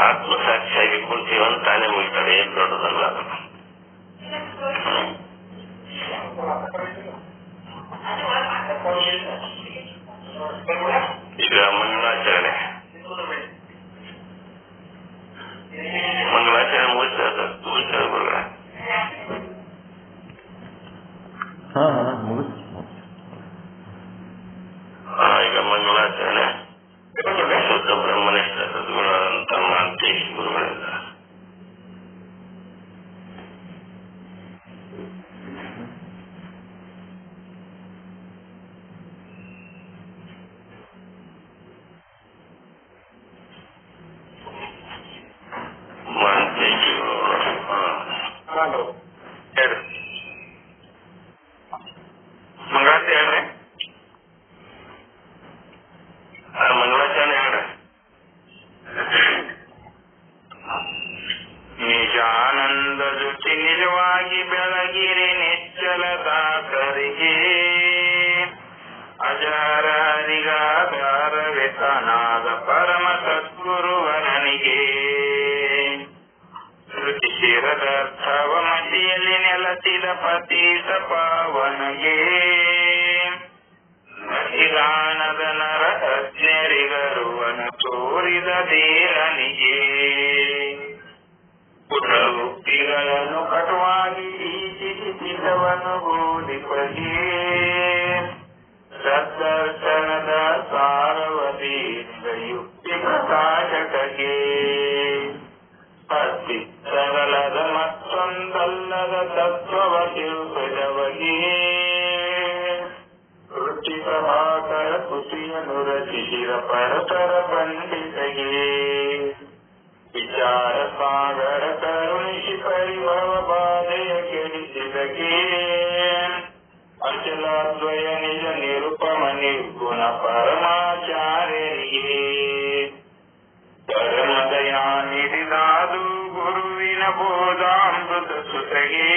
ಆತ್ಮಸಾಕ್ಷಿಯಾಗಿ ಕುಂತೀವಂತ ತಾನೇ ಮುಗಿತಾರೆ, ಏನ್ ದೊಡ್ಡದಲ್ಲ. ಈಗ ಮಂಗಳಾಚರಣೆ ಮುಗಿಸ್ತಾರೆ ಗುರುಗಳ. ಈಗ ಮಂಗಳಾಚರಣೆ ಶುದ್ಧ ಬ್ರಹ್ಮನಿಷ್ಠ ಸದ್ಗುಣಾದಂತ ಮಾಂತಿ ಗುರುಗಳಿಂದ ಮಂಗಳಾಚರಣೆ ಹೇಳ್ರಿ. ನಿಜಾನಂದ ಜೊತೆ ನಿಜವಾಗಿ ಬೆಳಗಿರಿ ನಿಶ್ಚಲದಾಸರಿಗೆ ಅಜರ ಹರಿಗಾಧಾರವೆತನಾದ ಪರಮ ಸದ್ಗುರುವರನಿಗೆ ಶ್ರುತಿ ಶಿರದರ್ಥವ ಮತಿಯಲ್ಲಿ ನೆಲಸಿದ ಪತೀತ ಪಾವನಗೆ ನಟಿಗಾನದ ನರತಜ್ಞರಿಗರುವನು ತೋರಿದ ಧೀರನಿಗೆ ಪುಟರುಕ್ತಿಗಳನ್ನು ಕಟುವಾಗಿ ಈಚಿಸಿದವನು ಬೋಧಿಪಗೆ ಸದ್ದರ್ಶನದ ಸಾರವತಿಯಿಂದ ಯುಕ್ತಿ ಪ್ರಕಾಶಕಗೆ ಅತಿ ಸರಳದ ಮತ್ತೊಂದಲ್ಲದ ತತ್ವವ ತಿರುಪದವಗೆ ರುಚಿ ಪ್ರಭಾಕರ ಕೃತಿಯನ್ನು ರಚಿಸಿದ ಪರತರ ಪಂಡಿತಗೆ ವಿಚಾರ ಸಾಗರ ಕರುಣಿಸಿ ಪರಿಭವ ಬಾಧೆಯ ಕೆಡಿಸಿದಗೆ ಅಚಲಾದ್ವಯ ನಿಜ ನಿರುಪಮ ನಿರ್ಗುಣ ಪರಮಾಚಾರ್ಯರಿಗೆ ಪರಮದಯಾ ನಿಧಿದಾದು ಗುರುವಿನ ಬೋಧಾಮೃತ ಸುತಗೆ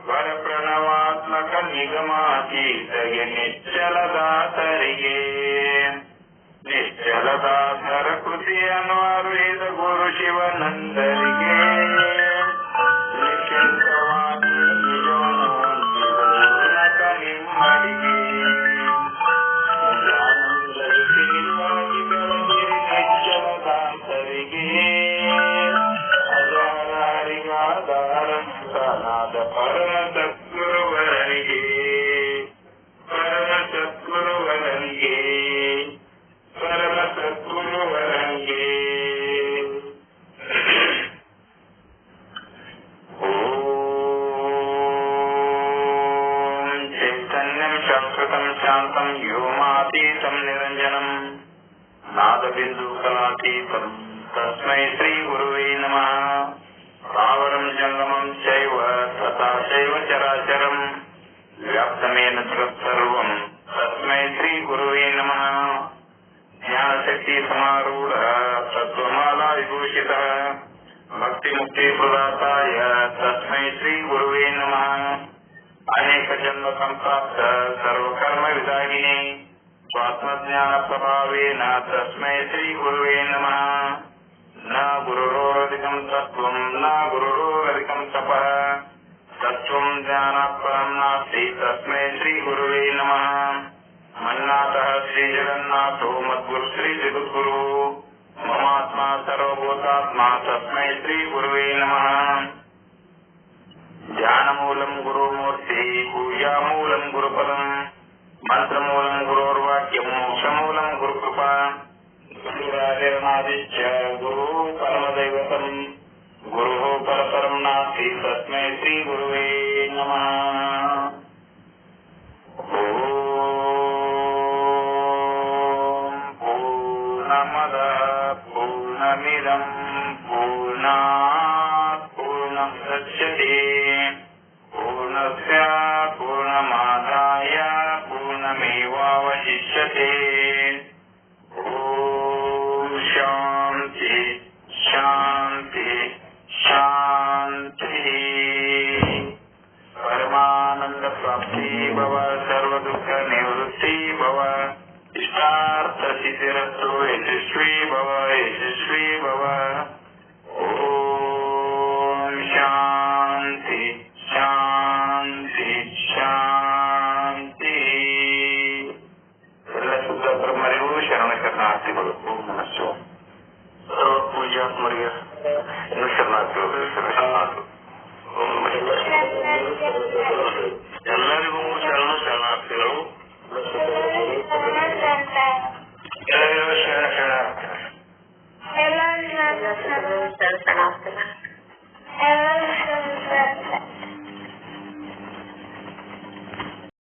ವರಪ್ರಣವಾತ್ಮಕ ನಿಗಮಾತೀತಗೆ ನಿಶ್ಚಲದಾಸರಿಗೆ ನಿಶ್ಚಲದಾಸರ ಕೃತಿಯನ್ನು ಅರಿದ ಗುರು ಶಿವನಂದರಿಗೆ ನಿಶ್ಚಿಂತವಾಗಿ ನಿಜವನ್ನು ಉನ್ನತ ನಿಮ್ಮಡಿಗೆ ನಿಜವಾಗಿ ಬೆಳಗಿರಿ ನಿಶ್ಚಲದಾಸರಿಗೆ ಅಜಾರಿಗಾಧಾರನಾದ ಪರಮ ಸದ್ಗುರುವರನಿಗೆ ಪರಮ ಸದ್ಗುರುವರನಿಗೆ ಪರಮ ಸದ್ಗುರುವರನಿಗೆ ಓಂ ಚೈತನ್ಯಂ ಶಾಶ್ವತಂ ಶಾಂತಂ ವ್ಯೋಮಾತೀತಂ ನಿರಂಜನಂ ನಾದಬಿಂದು ಕಲಾತೀತಂ ತಸ್ಮೈ ಶ್ರೀ ಗುರುವೇ ನಮಃ. ಸ್ಥಾವರಂ ಜಂಗಮಂ ಚೈವ ತಥಾ ಚೈವ ಚರಾಚರಂ ವ್ಯಾಪ್ತಮೇನ ಸರ್ವಂ ತಸ್ಮೈ ಶ್ರೀ ಗುರುವೇ ನಮಃ. ಜ್ಞಾನಶಕ್ತಿ ಸಮಾರೂಢ ತತ್ವಮಾಲಾ ವಿಭೂಷಿತ ಭಕ್ತಿ ಮುಕ್ತಿ ಪ್ರದಾತಾಯ ತಸ್ಮೈ ಶ್ರೀ ಗುರುವೇ ನಮಃ. ಅನೇಕ ಜನ್ಮ ಸಂಪ್ರಾಪ್ತ ಸರ್ವಕರ್ಮ ವಿದಾಗಿನೇ ಸ್ವಾತ್ಮಜ್ಞಾನ ಪ್ರಭಾವೇನ ತಸ್ಮೈ ಶ್ರೀ ಗುರುವೇ ನಮಃ. ನ ಗುರುರೋರಧಿಕಂ ತತ್ವಂ ನ ಗುರುರೋರಧಿಕಂ ತಪಃ ತತ್ವಂ ಜ್ಞಾನಾತ್ ಪರಂ ನಾಸ್ತಿ ತಸ್ಮೈ ಶ್ರೀ ಗುರುವೇ ನಮಃ. ಮನ್ನಾತಃ ಶ್ರೀ ಜಗನ್ನಾಥೋ ಮದ್ಗುರು ಶ್ರೀ ಜಗದ್ಗುರು ಮಮಾತ್ಮ ಸರ್ವಭೂತಾತ್ಮ ತಸ್ಮೈ ಶ್ರೀ ಗುರುವೇ ನಮಃ. ಧ್ಯಾನಮೂಲಂ ಗುರುಮೂರ್ತಿ ಪೂಜಾಮೂಲಂ ಗುರುಪದಂ ಮಂತ್ರಮೂಲಂ ಗುರೋರ್ವಾಕ್ಯಂ ಮೋಕ್ಷಮೂಲಂ ಗುರುಕೃಪಾ ಗುರುರಾಜರ್ನಾದಿಶ್ಚ ಗುರು ಪರಮದೈವತಂ ಗುರು ಪರಪರಂ ನಾಸ್ತಿ ತಸ್ಮೈ ಶ್ರೀ ಗುರುವೇ ನಮಃ. ಜ್ಞಾನಮೇವಾವಶಿಷ್ಯತೆ. ಓಂ ಶಾಂತಿ ಶಾಂತಿ ಶಾಂತಿ. ಪರಮಾನಂದ ಪ್ರಾಪ್ತಿ ಭವ, ಸರ್ವ ದುಃಖ ನಿವೃತ್ತಿ ಭವ, ಇಷ್ಟಾರ್ಥ ಸಿದ್ಧಿರಸ್ತು, ಯಶಸ್ವಿ ಭವ ಯಶಸ್ವಿ ಭವ.